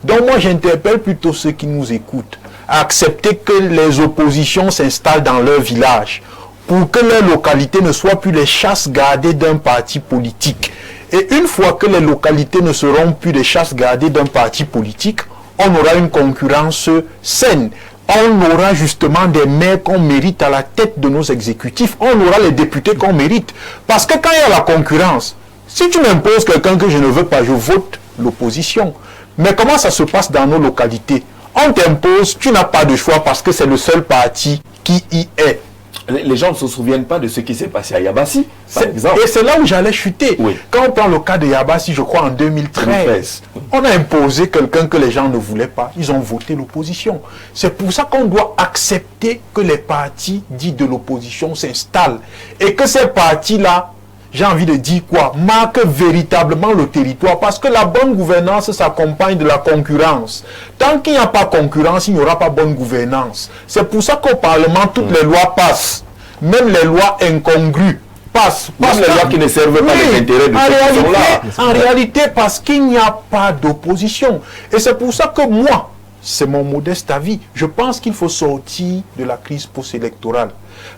Donc moi j'interpelle plutôt ceux qui nous écoutent à accepter que les oppositions s'installent dans leur village pour que leur localité ne soit plus les chasses gardées d'un parti politique. Et une fois que les localités ne seront plus des chasses gardées d'un parti politique, on aura une concurrence saine. On aura justement des maires qu'on mérite à la tête de nos exécutifs. On aura les députés qu'on mérite. Parce que quand il y a la concurrence, si tu m'imposes quelqu'un que je ne veux pas, je vote l'opposition. Mais comment ça se passe dans nos localités? On t'impose, tu n'as pas de choix parce que c'est le seul parti qui y est. Les gens ne se souviennent pas de ce qui s'est passé à Yabassi, par exemple. Et c'est là où j'allais chuter. Oui. Quand on prend le cas de Yabassi, je crois en 2013, on a imposé quelqu'un que les gens ne voulaient pas. Ils ont voté l'opposition. C'est pour ça qu'on doit accepter que les partis dits de l'opposition s'installent. Et que ces partis-là, j'ai envie de dire quoi, marque véritablement le territoire, parce que la bonne gouvernance s'accompagne de la concurrence. Tant qu'il n'y a pas concurrence, il n'y aura pas bonne gouvernance. C'est pour ça qu'au Parlement, toutes les lois passent, même les lois incongrues passent. Même les lois qui ne servent pas les intérêts de ceux qui sont là. En réalité, parce qu'il n'y a pas d'opposition. Et c'est pour ça que moi, c'est mon modeste avis, je pense qu'il faut sortir de la crise post-électorale.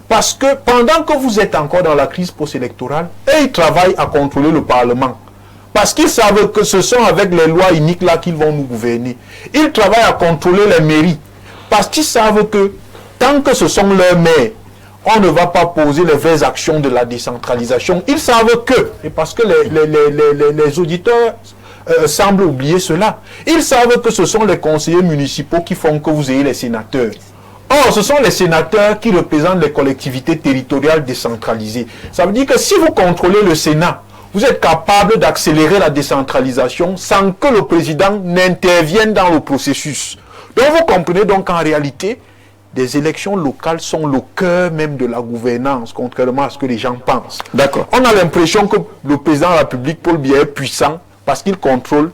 Parce que pendant que vous êtes encore dans la crise post-électorale, ils travaillent à contrôler le Parlement. Parce qu'ils savent que ce sont avec les lois uniques là qu'ils vont nous gouverner. Ils travaillent à contrôler les mairies. Parce qu'ils savent que tant que ce sont leurs maires, on ne va pas poser les vraies actions de la décentralisation. Ils savent que, et parce que les auditeurs semblent oublier cela, ils savent que ce sont les conseillers municipaux qui font que vous ayez les sénateurs. Or, ce sont les sénateurs qui représentent les collectivités territoriales décentralisées. Ça veut dire que si vous contrôlez le Sénat, vous êtes capable d'accélérer la décentralisation sans que le président n'intervienne dans le processus. Donc, vous comprenez donc qu'en réalité, des élections locales sont le cœur même de la gouvernance, contrairement à ce que les gens pensent. D'accord. On a l'impression que le président de la République, Paul Biya, est puissant parce qu'il contrôle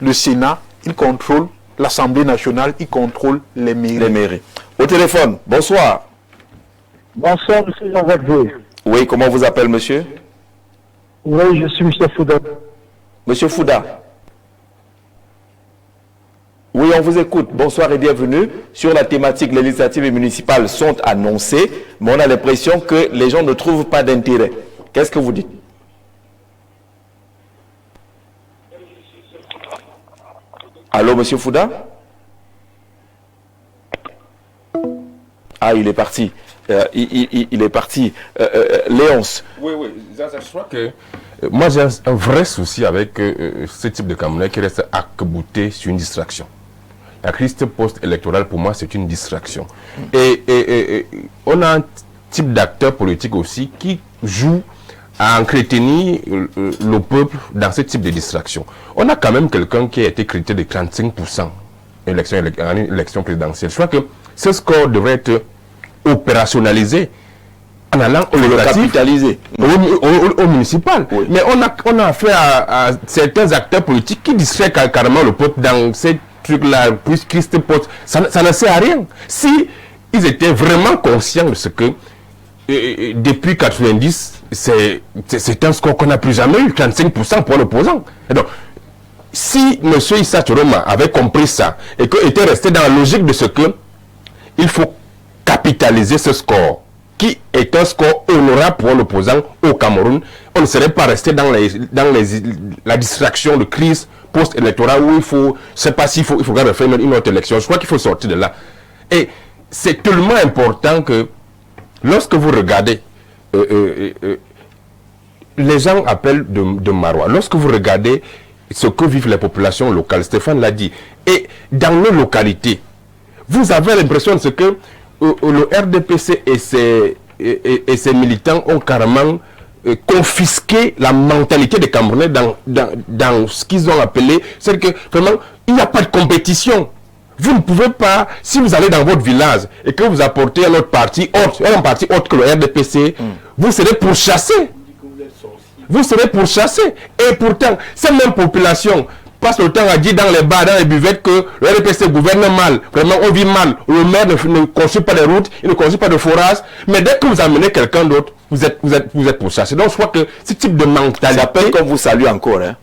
le Sénat, il contrôle l'Assemblée nationale, il contrôle les mairies. Les mairies. Au téléphone, bonsoir. Bonsoir, monsieur Jean-Jacques. Oui, comment vous appelez, monsieur? Oui, je suis monsieur Fouda. Monsieur Fouda. Oui, on vous écoute. Bonsoir et bienvenue. Sur la thématique, les législatives et municipales sont annoncées, mais on a l'impression que les gens ne trouvent pas d'intérêt. Qu'est-ce que vous dites? Allô, monsieur Fouda? Ah, il est parti. Il est parti. Léonce. Oui, je crois que moi j'ai un vrai souci avec ce type de Camerounais qui reste arc-bouté sur une distraction. La crise post-électorale, pour moi, c'est une distraction. Et on a un type d'acteur politique aussi qui joue à entretenir le peuple dans ce type de distraction. On a quand même quelqu'un qui a été crédité de 35% en élection présidentielle. Je crois que ce score devrait être opérationnalisé en allant au capitalisé au municipal. Oui. Mais on a affaire à certains acteurs politiques qui distraient carrément le peuple dans ces trucs-là, plus Christ poste. Ça ne sert à rien. Si ils étaient vraiment conscients de ce que depuis 90, c'est un score qu'on n'a plus jamais eu, 35% pour l'opposant. Donc, si M. Issa Choroma avait compris ça et qu'il était resté dans la logique de ce que il faut capitaliser ce score, qui est un score honorable pour l'opposant au Cameroun, on ne serait pas resté dans la distraction de crise post-électorale où il faut, je ne sais pas s'il faudra refaire une autre élection. Je crois qu'il faut sortir de là. Et c'est tellement important que lorsque vous regardez, les gens appellent de Marois, lorsque vous regardez ce que vivent les populations locales, Stéphane l'a dit, et dans nos localités, vous avez l'impression de ce que le RDPC et ses militants ont carrément confisqué la mentalité des Camerounais dans ce qu'ils ont appelé, c'est que vraiment, il n'y a pas de compétition. Vous ne pouvez pas, si vous allez dans votre village et que vous apportez un autre parti, un parti autre que le RDPC, vous serez pourchassé. Vous serez pourchassé. Et pourtant, cette même population passe le temps à dire dans les bars, dans les buvettes que le RDPC gouverne mal. Vraiment, on vit mal. Le maire ne construit pas de routes, il ne construit pas de forages. Mais dès que vous amenez quelqu'un d'autre, vous êtes pourchassé. Donc, je crois que ce type de mentalité... Ça peut comme vous saluez encore. Hein.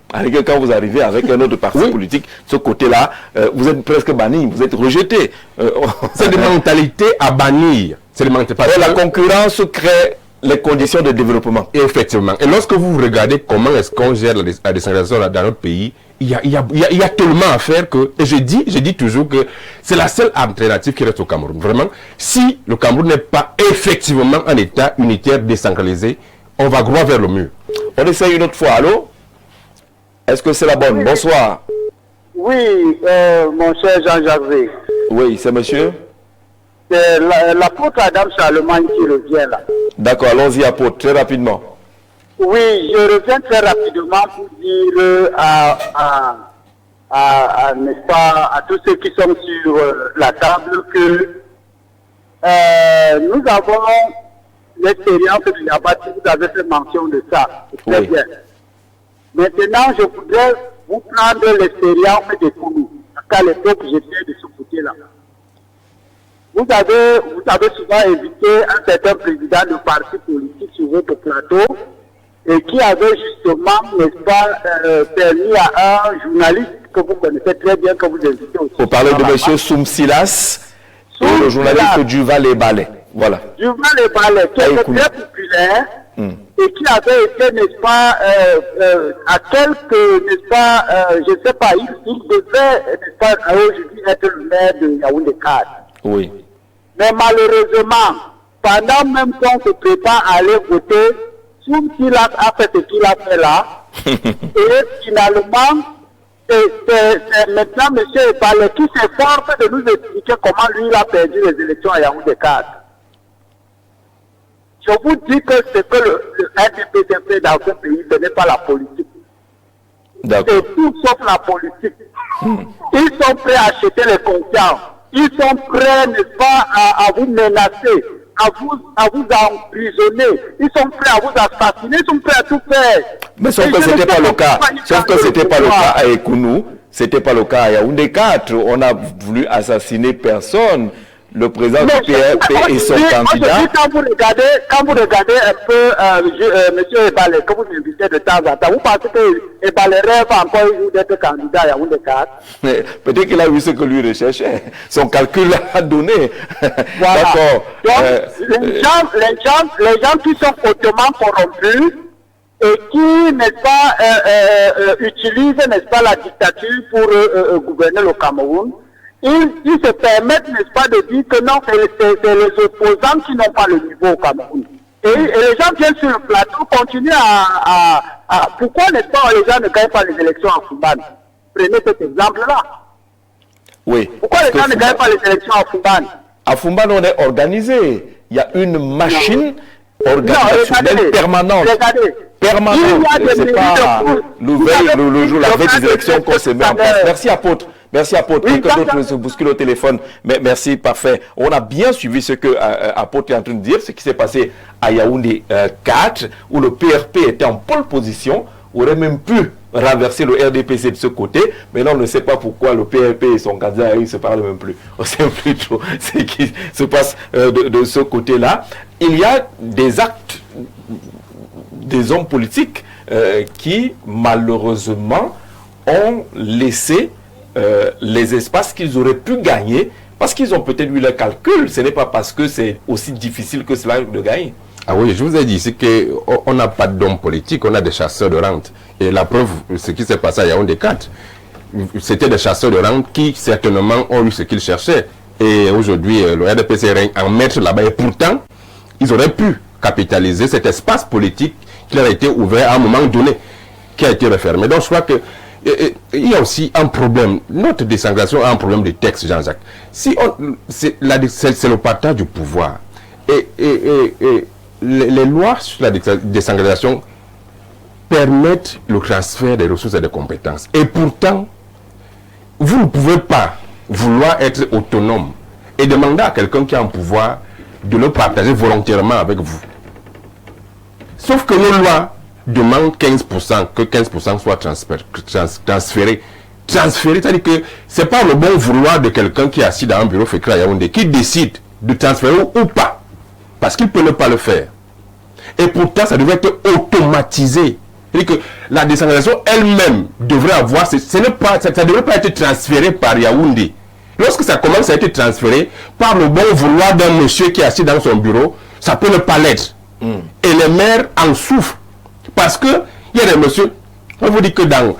Quand vous arrivez avec un autre parti politique, ce côté-là, vous êtes presque banni, vous êtes rejeté. C'est des mentalités à bannir. C'est des mentalités. La concurrence crée les conditions de développement. Effectivement. Et lorsque vous regardez comment est-ce qu'on gère la décentralisation dans notre pays, il y a tellement à faire que, et je dis toujours que c'est la seule alternative qui reste au Cameroun. Vraiment, si le Cameroun n'est pas effectivement un État unitaire décentralisé, on va droit vers le mur. On essaye une autre fois. Allô? Est-ce que c'est la bonne? Bonsoir. Oui, mon cher Jean-Jacques. Oui, c'est monsieur? C'est l'apôtre Adam Charlemagne qui revient là. D'accord, allons-y apôtre, très rapidement. Oui, je reviens très rapidement pour dire n'est-ce pas, à tous ceux qui sont sur la table que nous avons l'expérience de la bâtisse, vous avez fait mention de ça. Très bien. Maintenant, je voudrais vous prendre l'expérience de Koumou. Parce qu'à l'époque, j'étais de ce côté-là. Vous avez souvent invité un certain président de parti politique sur votre plateau et qui avait justement, n'est-ce pas, permis à un journaliste que vous connaissez très bien, que vous invitez aussi. Vous parlez de M. Soumsilas et le journaliste Duval et Ballet. Voilà. Duval et Ballet, qui était très populaire et qui avait été, n'est-ce pas, à quelques, n'est-ce pas, je ne sais pas, il devait, n'est-ce pas, aujourd'hui être le maire de Yaoundé 4. Oui. Mais malheureusement, pendant même qu'on se prépare à aller voter, Soumsilas a fait ce qu'il a fait là. Et finalement, c'est maintenant M. Ballet qui s'efforce de nous expliquer comment lui il a perdu les élections à Yaoundé 4. Je vous dis que ce que le RDPC fait dans ce pays, ce n'est pas la politique. C'est tout sauf la politique. Ils sont prêts à acheter les consciences. ils sont prêts, n'est-ce pas, à vous menacer, à vous emprisonner, ils sont prêts à vous assassiner, ils sont prêts à tout faire. Mais sauf que c'était pas le cas. Sauf que c'était pas le cas à Ekounou, c'était pas le cas à Yaoundé 4. On a voulu assassiner personne. Le président du PRP et son candidat. Quand vous regardez un peu M. Ebalé, que vous invitez de temps en temps, vous pensez que Ebalé rêve encore d'être candidat à Yaoundé 4? Peut-être qu'il a vu ce que lui recherchait. Son calcul a donné. Voilà. D'accord. Donc, les gens qui sont hautement corrompus et qui, n'est-ce pas, utilisent, n'est-ce pas, la dictature pour gouverner le Cameroun, ils se permettent, n'est-ce pas, de dire que non, c'est les opposants qui n'ont pas le niveau au Cameroun. Et les gens viennent sur le plateau, continuent pourquoi, n'est-ce pas, les gens ne gagnent pas les élections à Foumbane? Prenez cet exemple-là. Oui. Pourquoi les gens ne gagnent pas les élections à Foumbane? À Foumbane, on est organisé. Il y a une machine organisationnelle permanente. Permanente. C'est pas le jour, la veille des élections qu'on se met en place. Merci, apôtre. Merci, apôtre. Oui, que d'autres se bousculent au téléphone. Mais merci, parfait. On a bien suivi ce que apôtre est en train de dire, ce qui s'est passé à Yaoundé 4, où le PRP était en pole position, aurait même pu renverser le RDPC de ce côté, mais là on ne sait pas pourquoi le PRP et son candidat ils ne se parlent même plus. On sait plus trop ce qui se passe de ce côté-là. Il y a des actes des hommes politiques qui malheureusement ont laissé les espaces qu'ils auraient pu gagner parce qu'ils ont peut-être eu leur calcul. Ce n'est pas parce que c'est aussi difficile que cela de gagner. Ah oui, je vous ai dit, c'est qu'on n'a pas d'hommes politiques, on a des chasseurs de rente. Et la preuve, ce qui s'est passé à Yaoundé 4, c'était des chasseurs de rente qui certainement ont eu ce qu'ils cherchaient. Et aujourd'hui, le RDPC règne en maître là-bas. Et pourtant, ils auraient pu capitaliser cet espace politique qui leur a été ouvert à un moment donné, qui a été refermé. Donc je crois que il y a aussi un problème. Notre décentralisation a un problème de texte, Jean-Jacques. Si c'est le partage du pouvoir. Et les lois sur la décentralisation permettent le transfert des ressources et des compétences. Et pourtant, vous ne pouvez pas vouloir être autonome et demander à quelqu'un qui a un pouvoir de le partager volontairement avec vous. Sauf que nos lois demandent 15%, que 15% soit transféré. Transféré, c'est-à-dire que ce n'est pas le bon vouloir de quelqu'un qui est assis dans un bureau fécré à Yaoundé qui décide de transférer ou pas. Parce qu'il ne peut ne pas le faire. Et pourtant, ça devrait être automatisé. C'est-à-dire que la décentralisation elle-même devrait avoir... ça ne devrait pas être transféré par Yaoundé. Lorsque ça commence à être transféré par le bon vouloir d'un monsieur qui est assis dans son bureau, ça peut ne pas l'être. Et les maires en souffrent. Parce qu'il y a des messieurs... On vous dit que dans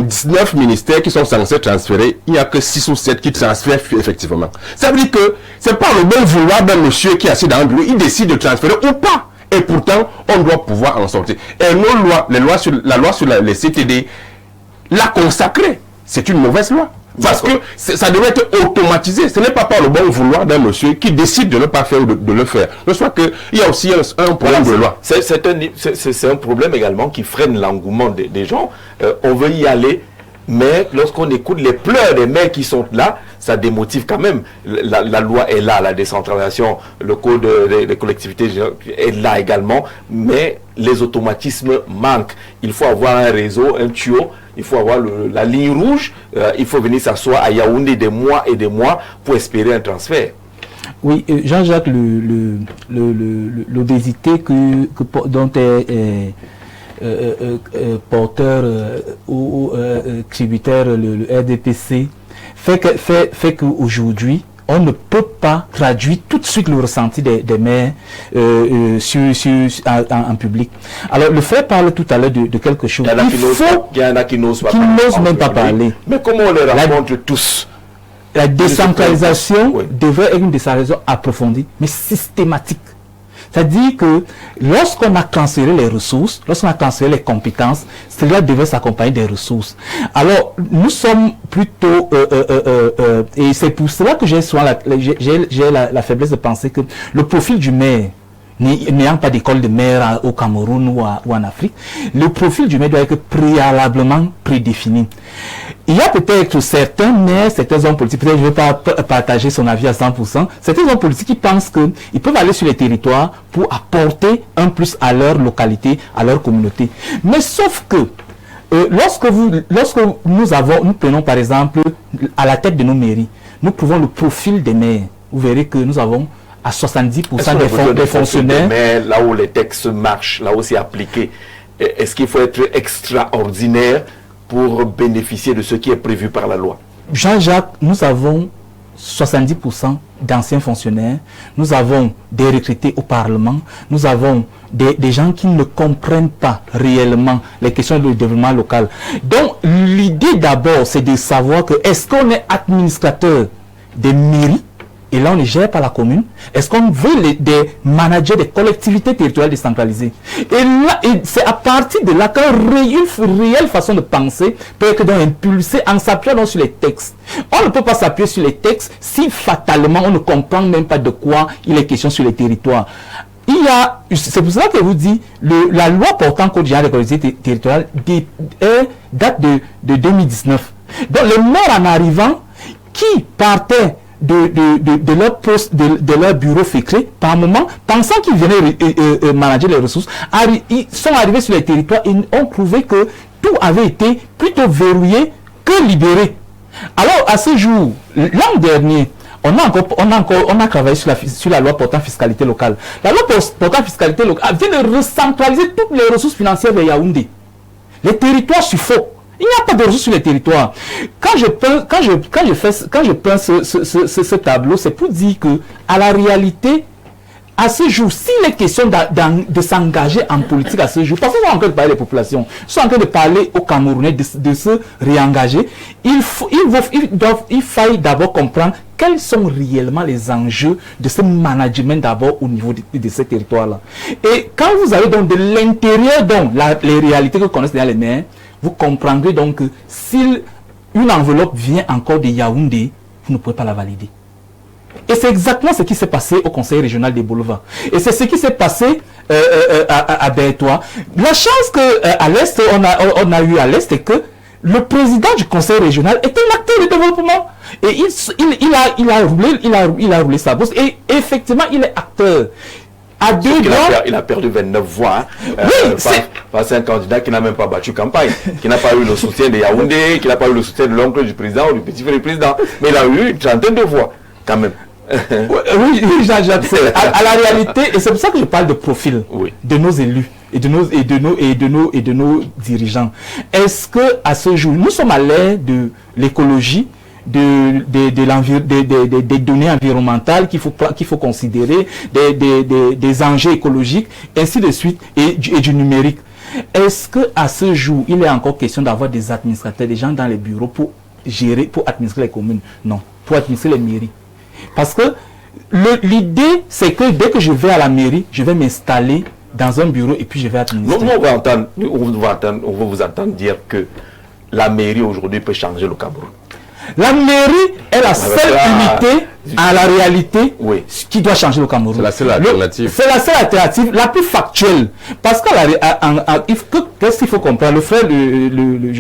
19 ministères qui sont censés transférer, il n'y a que 6 ou 7 qui transfèrent effectivement. Ça veut dire que c'est pas le bon vouloir d'un monsieur qui est assis dans un bureau, il décide de transférer ou pas. Et pourtant, on doit pouvoir en sortir. Et nos lois, la loi sur les CTD, l'a consacrée. C'est une mauvaise loi. Parce que ça devrait être automatisé. Ce n'est pas par le bon vouloir d'un monsieur qui décide de ne pas faire ou de le faire. Je crois qu'il y a aussi un problème de loi. C'est un problème également qui freine l'engouement des gens. On veut y aller, mais lorsqu'on écoute les pleurs des maires qui sont là, ça démotive quand même. La loi est là, la décentralisation, le code des collectivités est là également, mais les automatismes manquent. Il faut avoir un réseau, un tuyau. Il faut avoir la ligne rouge, il faut venir s'asseoir à Yaoundé des mois et des mois pour espérer un transfert. Oui, Jean-Jacques, l'obésité dont est porteur ou tributaire le RDPC fait qu'aujourd'hui, on ne peut pas traduire tout de suite le ressenti des maires en public. Alors, le frère parle tout à l'heure de quelque chose. Il y en a qui n'osent même pas parler. Mais comment on les rencontre tous? La décentralisation devrait être une décentralisation approfondie, mais systématique. C'est-à-dire que lorsqu'on a transféré les ressources, lorsqu'on a transféré les compétences, cela devait s'accompagner des ressources. Alors, nous sommes plutôt... et c'est pour cela que j'ai souvent la faiblesse de penser que le profil du maire, n'ayant pas d'école de maire au Cameroun ou en Afrique, le profil du maire doit être préalablement prédéfini. il y a peut-être certains maires, certains hommes politiques, peut-être je ne vais pas partager son avis à 100%, certains hommes politiques qui pensent qu'ils peuvent aller sur les territoires pour apporter un plus à leur localité, à leur communauté. Mais sauf que, lorsque nous prenons par exemple à la tête de nos mairies, nous trouvons le profil des maires. Vous verrez que nous avons à 70% des fonctionnaires. Mais là où les textes marchent, là où c'est appliqué, est-ce qu'il faut être extraordinaire pour bénéficier de ce qui est prévu par la loi? Jean-Jacques, nous avons 70% d'anciens fonctionnaires, nous avons des retraités au Parlement, nous avons des gens qui ne comprennent pas réellement les questions du développement local. Donc l'idée d'abord, c'est de savoir que est-ce qu'on est administrateur des mairies, et là on ne gère pas la commune, est-ce qu'on veut des managers des collectivités territoriales décentralisées? Et là, c'est à partir de là qu'une réelle façon de penser peut être impulsée en s'appuyant sur les textes. On ne peut pas s'appuyer sur les textes si fatalement on ne comprend même pas de quoi il est question sur les territoires. C'est pour cela que je vous dis, la loi portant code général des collectivités territoriales date de 2019. Donc les maires en arrivant, qui partaient de leur poste, de leur bureau fécré, par moment, pensant qu'ils venaient manager les ressources, ils sont arrivés sur les territoires et ont trouvé que tout avait été plutôt verrouillé que libéré. Alors, à ce jour, l'an dernier, on a travaillé sur la loi portant fiscalité locale. La loi portant fiscalité locale vient de recentraliser toutes les ressources financières de Yaoundé. Les territoires suffoquent. Il n'y a pas de ressources sur les territoires. Quand je peins ce tableau, c'est pour dire que, à la réalité, à ce jour, s'il est question de s'engager en politique à ce jour, parce qu'ils sont en train de parler des populations, ils sont en train de parler aux Camerounais de se réengager, il faille d'abord comprendre quels sont réellement les enjeux de ce management d'abord au niveau de ces territoires-là. Et quand vous avez donc de l'intérieur, donc les réalités que connaissent déjà les maires, vous comprendrez donc que si une enveloppe vient encore de Yaoundé, vous ne pouvez pas la valider. Et c'est exactement ce qui s'est passé au conseil régional des Boulevards. Et c'est ce qui s'est passé à Bertois. La chance qu'à l'Est, on a eu à l'Est, c'est que le président du conseil régional est un acteur de développement. Et il a roulé sa bourse. Et effectivement, il est acteur. Il a perdu 29 voix face à un candidat qui n'a même pas battu campagne, qui n'a pas eu le soutien de Yaoundé, qui n'a pas eu le soutien de l'oncle du président ou du petit frère du président. Mais il a eu une trentaine de voix, quand même. Oui, Jean-Jacques, à la réalité, et c'est pour ça que je parle de profil de nos élus et de nos dirigeants. Est-ce que à ce jour, nous sommes à l'ère de l'écologie, des données environnementales qu'il faut considérer, des enjeux écologiques, ainsi de suite, et du numérique. Est-ce que à ce jour, il est encore question d'avoir des administrateurs, des gens dans les bureaux pour administrer les communes? Non, pour administrer les mairies. Parce que l'idée, c'est que dès que je vais à la mairie, je vais m'installer dans un bureau et puis je vais administrer. On va vous entendre dire que la mairie aujourd'hui peut changer le Cameroun. La mairie est la seule unité à la réalité qui doit changer le Cameroun. C'est la seule alternative. C'est la seule alternative, la plus factuelle. Parce qu'est-ce qu'il faut comprendre? Le frère,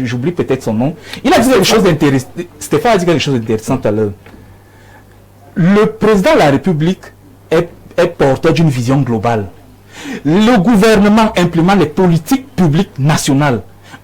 j'oublie peut-être son nom, il a dit quelque chose d'intéressant. Stéphane a dit quelque chose d'intéressant tout à l'heure. Le président de la République est porteur d'une vision globale. Le gouvernement implémente les politiques publiques nationales.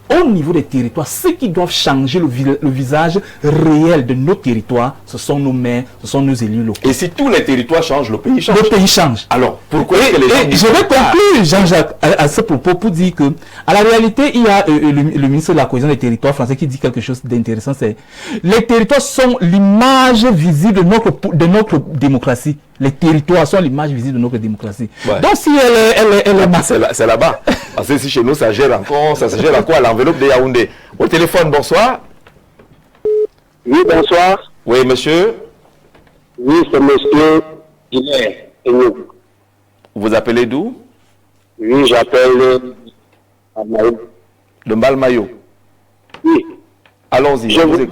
Au niveau des territoires, ceux qui doivent changer le visage réel de nos territoires, ce sont nos maires, ce sont nos élus locaux. Et si tous les territoires changent, le pays change. Le pays change. Alors, pourquoi est-ce que les gens... Je vais conclure, Jean-Jacques, à ce propos pour dire que, à la réalité, il y a le ministre de la cohésion des territoires français qui dit quelque chose d'intéressant, c'est les territoires sont l'image visible de notre démocratie. Les territoires sont l'image visible de notre démocratie. Ouais. Donc si c'est là-bas. Parce que si chez nous ça gère encore à l'enveloppe de Yaoundé. Au téléphone, bonsoir. Oui, bonsoir. Oui, monsieur. Oui, c'est monsieur Hilaire. Vous appelez d'où? Oui, j'appelle Malmayo. De Malmayo. Oui. Allons-y. Je voudrais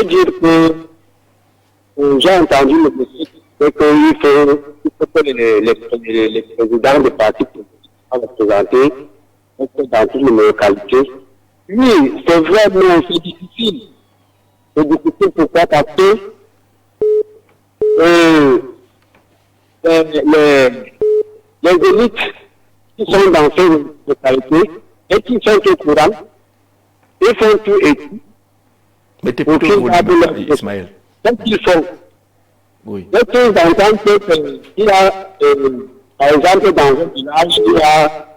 dire que j'ai entendu le monsieur qu'il faut que les présidents des partis représenter dans toutes les localités Oui, c'est vrai, mais c'est difficile. C'est difficile pourquoi? Parce que les élites qui sont dans ces localités et qui sont au courant, ils font tout et tout. Mettez plutôt le volume, Ismaël. Qu'est-ce qu'ils font? Oui. De temps en temps, il y a, par exemple, dans un village, il y a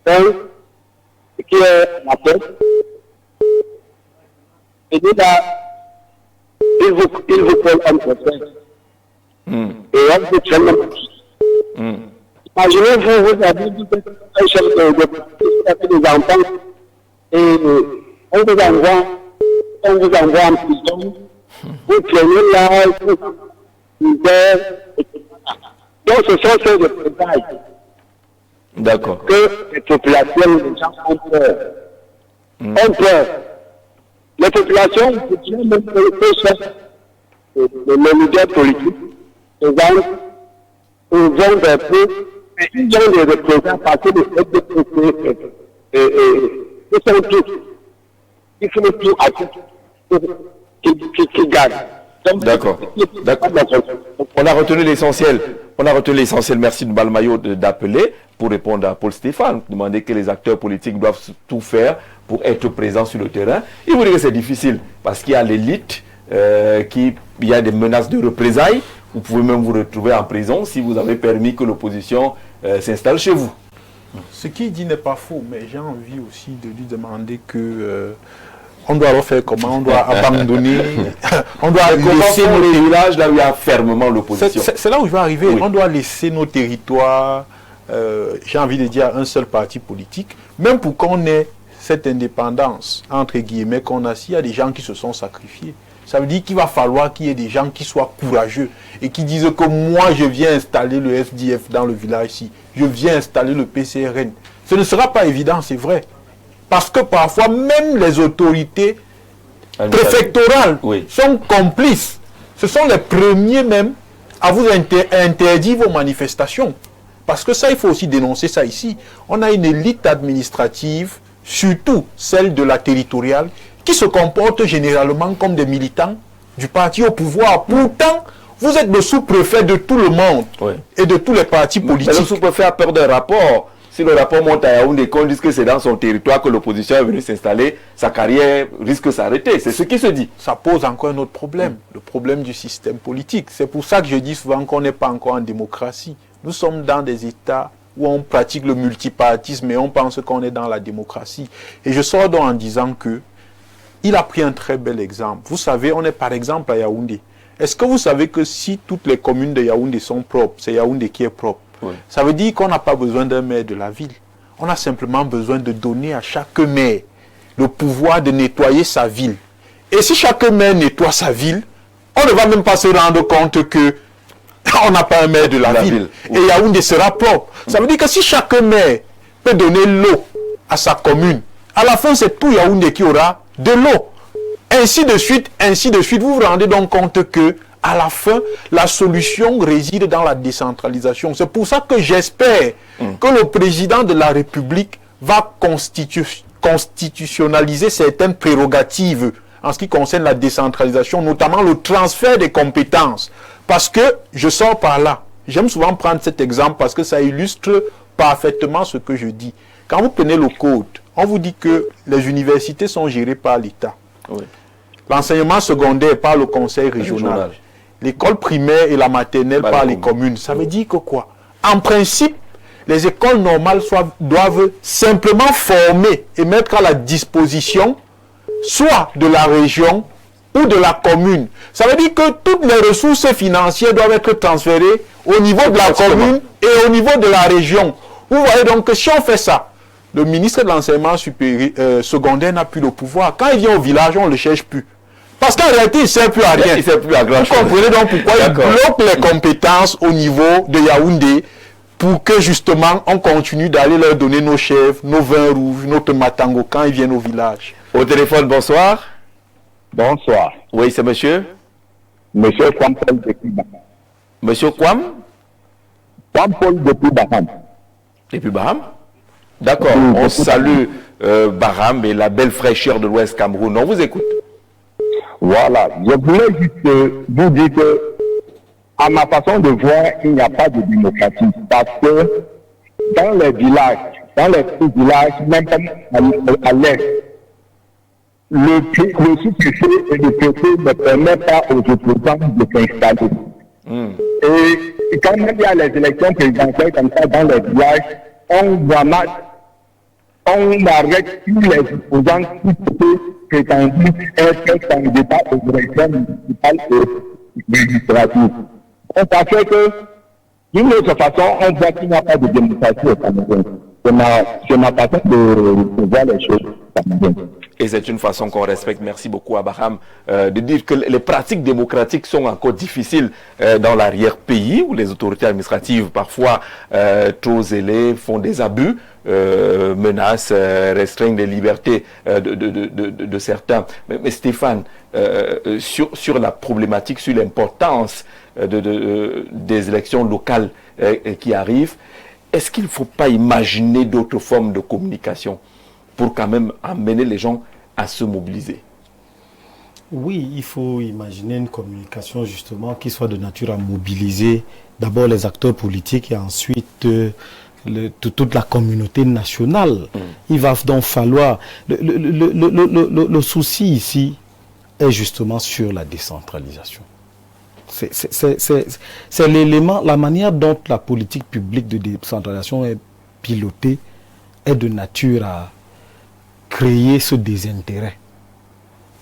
un qui est la tête. Et il vous colle un procès. Et on vous traîne le procès. Imaginez-vous, vous avez dit que un chef de des enfants et on vous envoie en prison, vous traînez là, donc ce sont ces représailles. D'accord. Que les populations, les gens ont peur. Ont peur. Les populations, même les leaders politiques, les gens vont vers eux, mais ils ont des représentants parce que ils font tout à tout qui gagnent. D'accord. On a retenu l'essentiel. Merci de Balmayo d'appeler pour répondre à Paul Stéphane. Demander que les acteurs politiques doivent tout faire pour être présents sur le terrain. Il vous dit que c'est difficile parce qu'il y a l'élite, il y a des menaces de représailles. Vous pouvez même vous retrouver en prison si vous avez permis que l'opposition s'installe chez vous. Ce qu'il dit n'est pas faux, mais j'ai envie aussi de lui demander que... on doit refaire comment? On doit abandonner. On doit laisser les villages là où il y a fermement l'opposition. C'est là où je vais arriver. Oui. On doit laisser nos territoires, j'ai envie de dire, un seul parti politique. Même pour qu'on ait cette indépendance, entre guillemets, qu'on a, s'il y a des gens qui se sont sacrifiés. Ça veut dire qu'il va falloir qu'il y ait des gens qui soient courageux et qui disent que moi, je viens installer le FDF dans le village ici. Je viens installer le PCRN. Ce ne sera pas évident, c'est vrai. Parce que parfois, même les autorités préfectorales sont complices. Ce sont les premiers même à vous interdire vos manifestations. Parce que ça, il faut aussi dénoncer ça ici. On a une élite administrative, surtout celle de la territoriale, qui se comporte généralement comme des militants du parti au pouvoir. Pourtant, vous êtes le sous-préfet de tout le monde et de tous les partis politiques. Mais le sous-préfet a peur d'un rapport. Si le rapport monte à Yaoundé, qu'on dise que c'est dans son territoire que l'opposition est venue s'installer, sa carrière risque de s'arrêter. C'est ce qui se dit. Ça pose encore un autre problème, le problème du système politique. C'est pour ça que je dis souvent qu'on n'est pas encore en démocratie. Nous sommes dans des États où on pratique le multipartisme et on pense qu'on est dans la démocratie. Et je sors donc en disant que il a pris un très bel exemple. Vous savez, on est par exemple à Yaoundé. Est-ce que vous savez que si toutes les communes de Yaoundé sont propres, c'est Yaoundé qui est propre? Ça veut dire qu'on n'a pas besoin d'un maire de la ville. On a simplement besoin de donner à chaque maire le pouvoir de nettoyer sa ville. Et si chaque maire nettoie sa ville, on ne va même pas se rendre compte que on n'a pas un maire de la ville. Et Yaoundé sera propre. Ça veut dire que si chaque maire peut donner l'eau à sa commune, à la fin, c'est tout Yaoundé qui aura de l'eau. Ainsi de suite, ainsi de suite. Vous vous rendez donc compte que à la fin, la solution réside dans la décentralisation. C'est pour ça que j'espère que le président de la République va constitutionnaliser certaines prérogatives en ce qui concerne la décentralisation, notamment le transfert des compétences. Parce que, je sors par là, j'aime souvent prendre cet exemple parce que ça illustre parfaitement ce que je dis. Quand vous prenez le code, on vous dit que les universités sont gérées par l'État. L'enseignement secondaire par le conseil régional. L'école primaire et la maternelle par les communes. Ça veut dire que quoi? En principe, les écoles normales doivent simplement former et mettre à la disposition soit de la région ou de la commune. Ça veut dire que toutes les ressources financières doivent être transférées au niveau de la commune et au niveau de la région. Vous voyez donc que si on fait ça, le ministre de l'enseignement supérieur secondaire n'a plus le pouvoir. Quand il vient au village, on ne le cherche plus. Parce qu'en réalité, il ne sert plus à rien. Vous comprenez donc pourquoi il bloque les compétences au niveau de Yaoundé pour que justement on continue d'aller leur donner nos chèvres, nos vins rouges, notre matango quand ils viennent au village. Au téléphone, bonsoir. Bonsoir. Oui, c'est monsieur? Monsieur Kwampol depuis Baham. Monsieur Kwam? Kwampol depuis Baham. Depuis Baham? D'accord, on salue Barham et la belle fraîcheur de l'Ouest Cameroun. On vous écoute. Voilà, je voulais juste vous dire que, à ma façon de voir, il n'y a pas de démocratie. Parce que dans les villages, dans les petits villages, même à l'est, le sous-préfet et le préfet ne permettent pas aux opposants de s'installer. Et quand même il y a les élections présidentielles comme ça dans les villages, on arrête tous les opposants qui peuvent prétendre être candidats aux élections municipales et législatives. Donc ça fait que, d'une autre façon, on voit qu'il n'y a pas de démocratie au Cameroun. C'est ma façon de voir les choses au Cameroun. Et c'est une façon qu'on respecte. Merci beaucoup à Barham de dire que les pratiques démocratiques sont encore difficiles dans l'arrière-pays où les autorités administratives parfois trop zélées font des abus, menacent, restreignent les libertés de certains. Mais Stéphane, sur la problématique, sur l'importance des élections locales qui arrivent, est-ce qu'il ne faut pas imaginer d'autres formes de communication pour quand même amener les gens à se mobiliser? Oui, il faut imaginer une communication justement qui soit de nature à mobiliser d'abord les acteurs politiques et ensuite toute la communauté nationale. Il va donc falloir... Le souci ici est justement sur la décentralisation. C'est l'élément, la manière dont la politique publique de décentralisation est pilotée est de nature à créer ce désintérêt.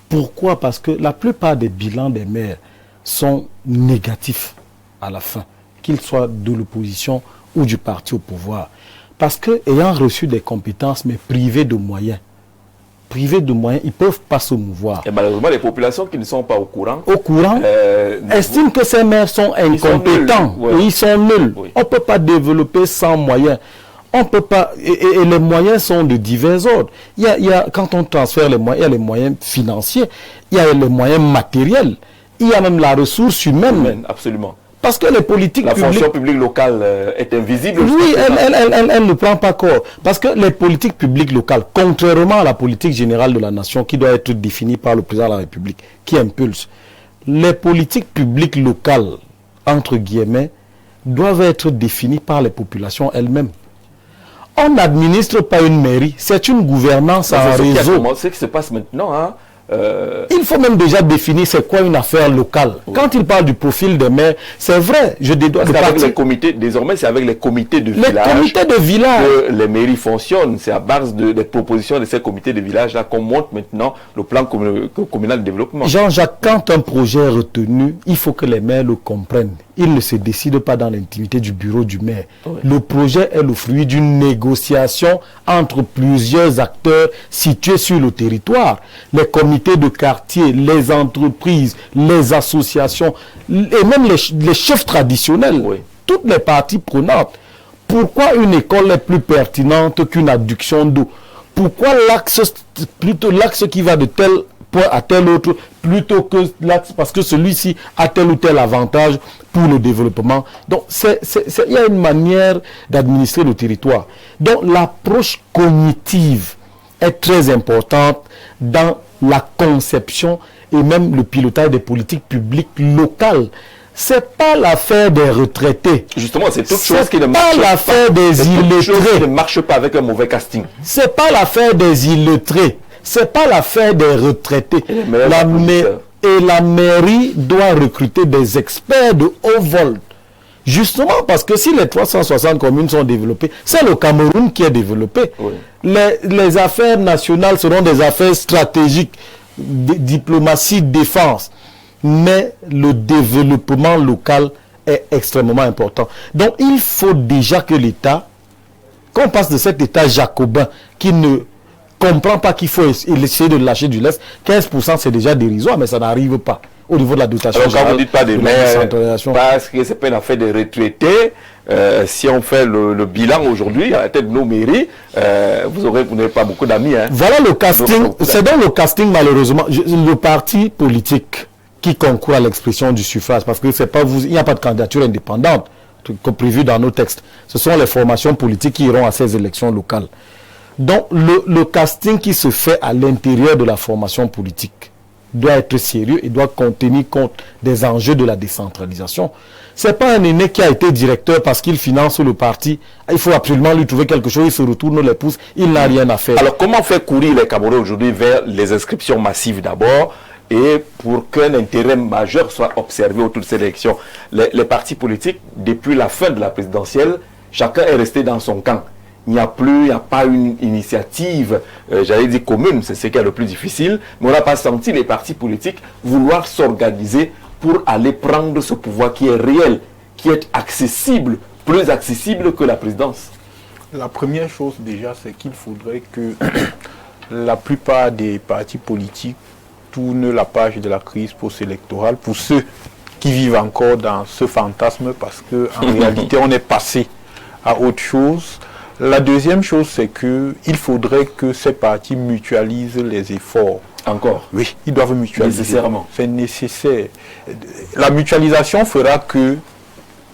Pourquoi? Parce que la plupart des bilans des maires sont négatifs à la fin, qu'ils soient de l'opposition ou du parti au pouvoir. Parce que, ayant reçu des compétences, mais privés de moyens, ils ne peuvent pas se mouvoir. Et malheureusement, les populations qui ne sont pas au courant estiment que ces maires sont incompétents, ils sont nuls. Oui. On ne peut pas développer sans moyens. On peut pas, et les moyens sont de divers ordres. Quand on transfère les moyens, il y a les moyens financiers, il y a les moyens matériels, il y a même la ressource humaine. Absolument. Parce que les politiques publiques... La fonction publique locale est invisible. Oui, elle ne prend pas corps. Parce que les politiques publiques locales, contrairement à la politique générale de la nation qui doit être définie par le président de la République, qui impulse, les politiques publiques locales, entre guillemets, doivent être définies par les populations elles-mêmes. On n'administre pas une mairie, c'est une gouvernance en réseau. C'est ce qui se passe maintenant. Hein. Il faut même déjà définir c'est quoi une affaire locale. Oui. Quand il parle du profil des maires, c'est vrai, je dédois de partir. Les comités, désormais, c'est avec les comités de village que les mairies fonctionnent. C'est à base des propositions de ces comités de village-là qu'on monte maintenant le plan communal de développement. Jean-Jacques, quand un projet est retenu, il faut que les maires le comprennent. Il ne se décide pas dans l'intimité du bureau du maire. Oui. Le projet est le fruit d'une négociation entre plusieurs acteurs situés sur le territoire. Les comités de quartier, les entreprises, les associations, et même les chefs traditionnels, oui. Toutes les parties prenantes. Pourquoi une école est plus pertinente qu'une adduction d'eau? Pourquoi l'axe qui va de tel point à tel autre, plutôt que l'axe, parce que celui-ci a tel ou tel avantage pour le développement. Donc, il y a une manière d'administrer le territoire. Donc, l'approche cognitive est très importante dans la conception et même le pilotage des politiques publiques locales. C'est pas l'affaire des retraités. Justement, c'est toute chose qui ne marche pas. C'est pas l'affaire des illettrés. Qui ne marche pas avec un mauvais casting. C'est pas l'affaire des illettrés. C'est pas l'affaire des retraités. Et la mairie doit recruter des experts de haut vol. Justement parce que si les 360 communes sont développées, c'est le Cameroun qui est développé. Oui. Les affaires nationales seront des affaires stratégiques, diplomatie, défense. Mais le développement local est extrêmement important. Donc il faut déjà que l'État, qu'on passe de cet État jacobin qui ne comprend pas qu'il faut essayer de lâcher du lest, 15% c'est déjà dérisoire, mais ça n'arrive pas au niveau de la dotation. Alors quand vous dites pas des maires, parce que c'est pas une affaire de retraités, si on fait le bilan aujourd'hui à la tête de nos mairies, vous n'aurez pas beaucoup d'amis. Hein. Voilà le casting, c'est dans le casting malheureusement, le parti politique qui concourt à l'expression du suffrage, parce que c'est pas il n'y a pas de candidature indépendante comme prévu dans nos textes. Ce sont les formations politiques qui iront à ces élections locales. Donc le casting qui se fait à l'intérieur de la formation politique doit être sérieux et doit tenir compte des enjeux de la décentralisation. C'est pas un aîné qui a été directeur parce qu'il finance le parti. Il faut absolument lui trouver quelque chose, il se retourne les pouces, il n'a rien à faire. Alors comment faire courir les Camerounais aujourd'hui vers les inscriptions massives d'abord et pour qu'un intérêt majeur soit observé autour de ces élections? Les partis politiques, depuis la fin de la présidentielle, chacun est resté dans son camp. Il n'y a pas une initiative, j'allais dire commune, c'est ce qui est le plus difficile, mais on n'a pas senti les partis politiques vouloir s'organiser pour aller prendre ce pouvoir qui est réel, qui est accessible, plus accessible que la présidence. La première chose déjà, c'est qu'il faudrait que la plupart des partis politiques tournent la page de la crise post-électorale pour ceux qui vivent encore dans ce fantasme, parce qu'en réalité, on est passé à autre chose. La deuxième chose, c'est qu'il faudrait que ces partis mutualisent les efforts. Encore? Oui, ils doivent mutualiser. Nécessairement. C'est nécessaire. La mutualisation fera que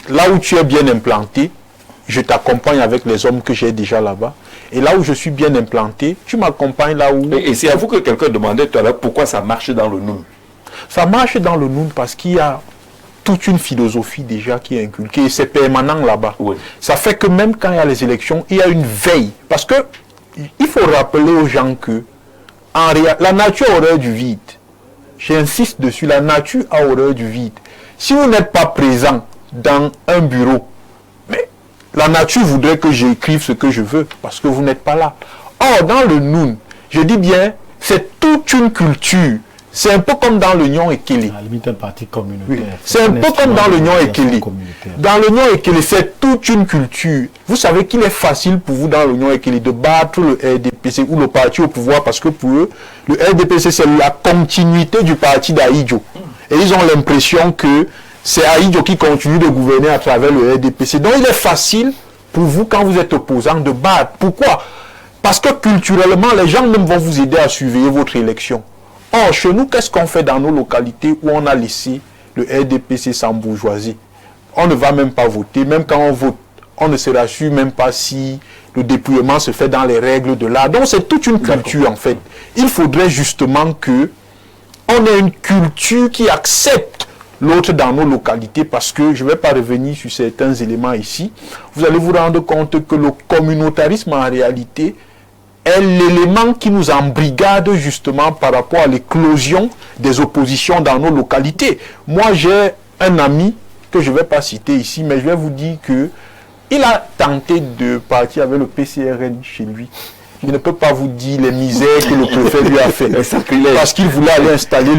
là où tu es bien implanté, je t'accompagne avec les hommes que j'ai déjà là-bas. Et là où je suis bien implanté, tu m'accompagnes là où... Et c'est à vous que quelqu'un demandait tout à l'heure pourquoi ça marche dans le Noun. Ça marche dans le Noun parce qu'il y a toute une philosophie déjà qui est inculquée et c'est permanent là-bas. Oui. Ça fait que même quand il y a les élections, il y a une veille. Parce que il faut rappeler aux gens que la nature a horreur du vide. J'insiste dessus, la nature a horreur du vide. Si vous n'êtes pas présent dans un bureau, mais la nature voudrait que j'écrive ce que je veux parce que vous n'êtes pas là. Or, dans le Noun, je dis bien, c'est toute une culture. C'est un peu comme dans le Nyon Ekele. À la limite, un parti communautaire. Oui. C'est un peu comme dans le Nyon Ekele. Dans le Nyon Ekele, c'est toute une culture. Vous savez qu'il est facile pour vous dans le Nyon Ekele de battre le RDPC ou le parti au pouvoir parce que pour eux, le RDPC c'est la continuité du parti d'Aïdjo. Et ils ont l'impression que c'est Aïdjo qui continue de gouverner à travers le RDPC. Donc il est facile pour vous quand vous êtes opposant de battre. Pourquoi? Parce que culturellement, les gens même vont vous aider à surveiller votre élection. Or, chez nous, qu'est-ce qu'on fait dans nos localités où on a laissé le RDPC sans bourgeoisie? On ne va même pas voter, même quand on vote, on ne se rassure même pas si le dépouillement se fait dans les règles de l'art. Donc c'est toute une culture en fait. Il faudrait justement que on ait une culture qui accepte l'autre dans nos localités, parce que je ne vais pas revenir sur certains éléments ici. Vous allez vous rendre compte que le communautarisme en réalité est l'élément qui nous embrigade justement par rapport à l'éclosion des oppositions dans nos localités. Moi, j'ai un ami que je ne vais pas citer ici, mais je vais vous dire que il a tenté de partir avec le PCRN chez lui. Je ne peux pas vous dire les misères que le préfet lui a fait. Parce qu'il voulait aller installer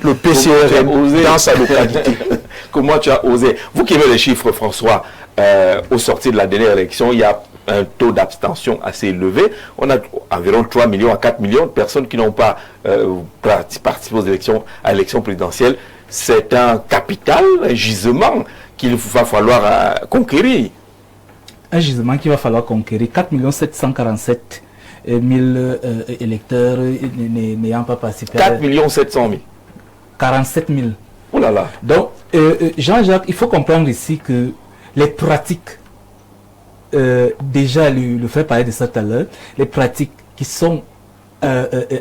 le PCRN dans sa localité. Comment tu as osé? Vous qui avez les chiffres, François, au sortir de la dernière élection, il y a un taux d'abstention assez élevé. On a environ 3 millions à 4 millions de personnes qui n'ont pas participé aux élections, à l'élection présidentielle. C'est un capital, un gisement qu'il va falloir conquérir. Un gisement qu'il va falloir conquérir. 4 747 000 électeurs n'ayant pas participé. 4 700 000. 47 000. Oh là là. Donc, Jean-Jacques, il faut comprendre ici que les pratiques, déjà le fait parler de ça tout à l'heure, les pratiques qui sont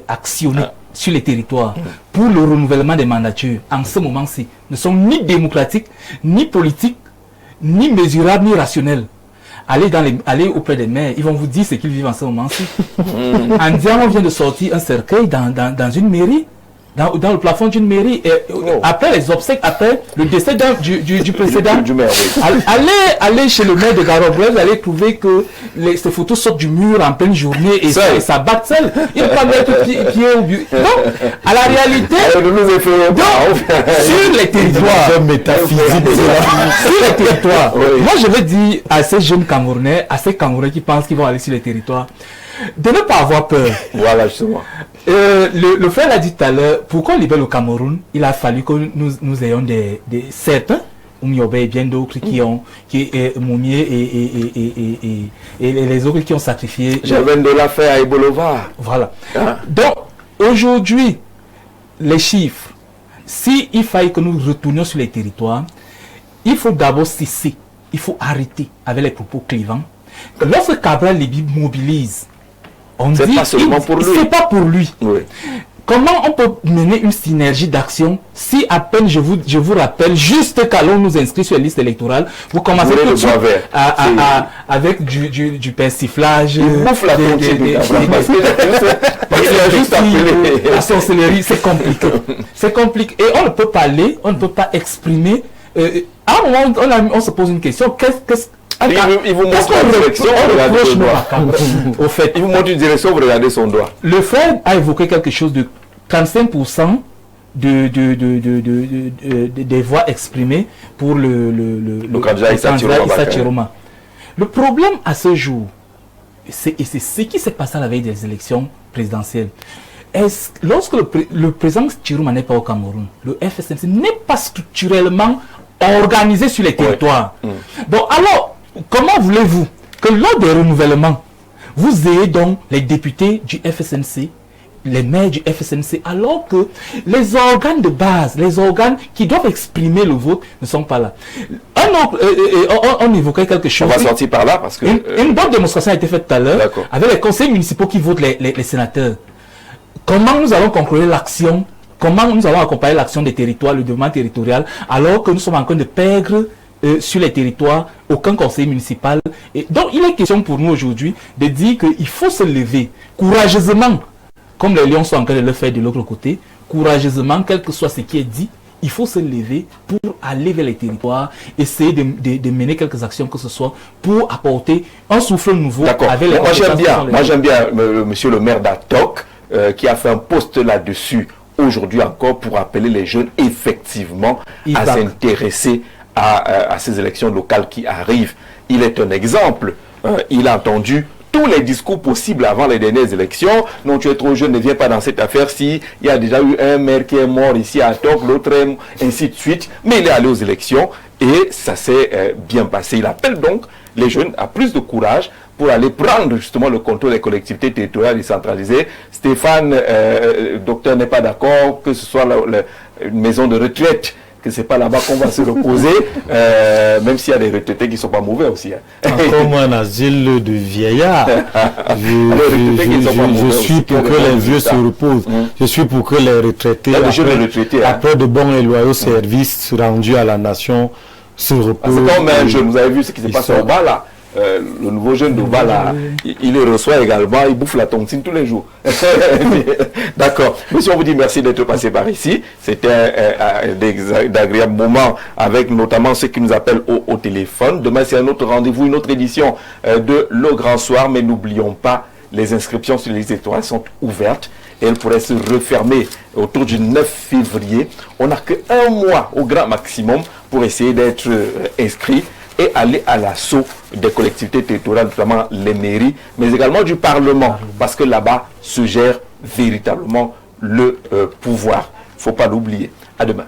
actionnées sur les territoires pour le renouvellement des mandatures en ce moment-ci ne sont ni démocratiques, ni politiques, ni mesurables, ni rationnelles. Allez auprès des maires, ils vont vous dire ce qu'ils vivent en ce moment-ci. En disant, on vient de sortir un cercueil dans une mairie, dans le plafond d'une mairie, et après les obsèques, après le décès du précédent, du maire, oui. allez chez le maire de Garobrel, vous allez trouver que ces photos sortent du mur en pleine journée et ça bat seul. Il ne peut pas mettre pied au but. Donc, à la réalité, sur les territoires, sur les territoires, moi je vais dire à ces jeunes Camerounais, à ces Camerounais qui pensent qu'ils vont aller sur les territoires, de ne pas avoir peur. Voilà, justement. Le frère l'a dit tout à l'heure, pour qu'on libère le Cameroun, il a fallu que nous ayons certains, Oumiobe et bien d'autres Moumié et les autres qui ont sacrifié. J'avais de l'affaire à Ebolova. Voilà. Hein? Donc, aujourd'hui, les chiffres, s'il faille que nous retournions sur les territoires, il faut d'abord cesser, il faut arrêter avec les propos clivants. Lorsque Cabral Libye mobilise C'est pas seulement pour lui. C'est pas pour lui. Oui. Comment on peut mener une synergie d'action si à peine je vous rappelle, juste qu'allons nous inscrire sur la liste électorale, vous commencez tout de suite avec du persiflage, la sorcellerie, c'est compliqué. C'est compliqué. Et on ne peut pas aller, on ne peut pas exprimer. À un moment, on se pose une question, il vous montre une direction, vous regardez son doigt. Au fait, il vous montre une direction, vous regardez son doigt. Le frère a évoqué quelque chose de 35% des voix exprimées pour le candidat Issa Chiroma. Le problème à ce jour, c'est ce qui s'est passé à la veille des élections présidentielles. Lorsque le président Chiroma n'est pas au Cameroun, le FSNC n'est pas structurellement organisé sur les territoires. Bon, alors, comment voulez-vous que lors des renouvellements, vous ayez donc les députés du FSNC, les maires du FSNC, alors que les organes de base, les organes qui doivent exprimer le vote ne sont pas là. On évoquait quelque chose. On va sortir par là parce que... Une bonne démonstration a été faite tout à l'heure avec les conseils municipaux qui votent les sénateurs. Comment nous allons conclure l'action? Comment nous allons accompagner l'action des territoires, le développement territorial, alors que nous sommes en train de perdre sur les territoires aucun conseil municipal. Et donc il est question pour nous aujourd'hui de dire qu'il faut se lever courageusement, comme les lions sont en train de le faire de l'autre côté, courageusement, quel que soit ce qui est dit, il faut se lever pour aller vers les territoires, essayer de mener quelques actions que ce soit pour apporter un souffle nouveau avec les... Moi j'aime bien monsieur le maire d'Atok qui a fait un post là-dessus aujourd'hui encore pour appeler les jeunes effectivement à s'intéresser à ces élections locales qui arrivent. Il est un exemple. Il a entendu tous les discours possibles avant les dernières élections. Non, tu es trop jeune, ne viens pas dans cette affaire-ci. Il y a déjà eu un maire qui est mort ici à Tok, l'autre ainsi de suite. Mais il est allé aux élections et ça s'est bien passé. Il appelle donc les jeunes à plus de courage pour aller prendre justement le contrôle des collectivités territoriales décentralisées. Stéphane, docteur, n'est pas d'accord que ce soit une maison de retraite, que c'est pas là-bas qu'on va se reposer, même s'il y a des retraités qui ne sont pas mauvais aussi. Comme un asile de vieillards. Je suis pour que les vieux se reposent. Je suis pour que les retraités, après de bons et loyaux services rendus à la nation, se reposent. C'est comme un jeune, vous avez vu ce qui s'est passé au bas là. Le nouveau jeune de Vala, il le reçoit également, il bouffe la tontine tous les jours. D'accord. Monsieur, on vous dit merci d'être passé par ici. C'était d'agréables moments avec notamment ceux qui nous appellent au téléphone. Demain, c'est un autre rendez-vous, une autre édition de Le Grand Soir. Mais n'oublions pas, les inscriptions sur les listes électorales sont ouvertes et elles pourraient se refermer autour du 9 février. On n'a qu'un mois au grand maximum pour essayer d'être inscrit et aller à l'assaut des collectivités territoriales, notamment les mairies, mais également du Parlement, parce que là-bas se gère véritablement le pouvoir. Il ne faut pas l'oublier. À demain.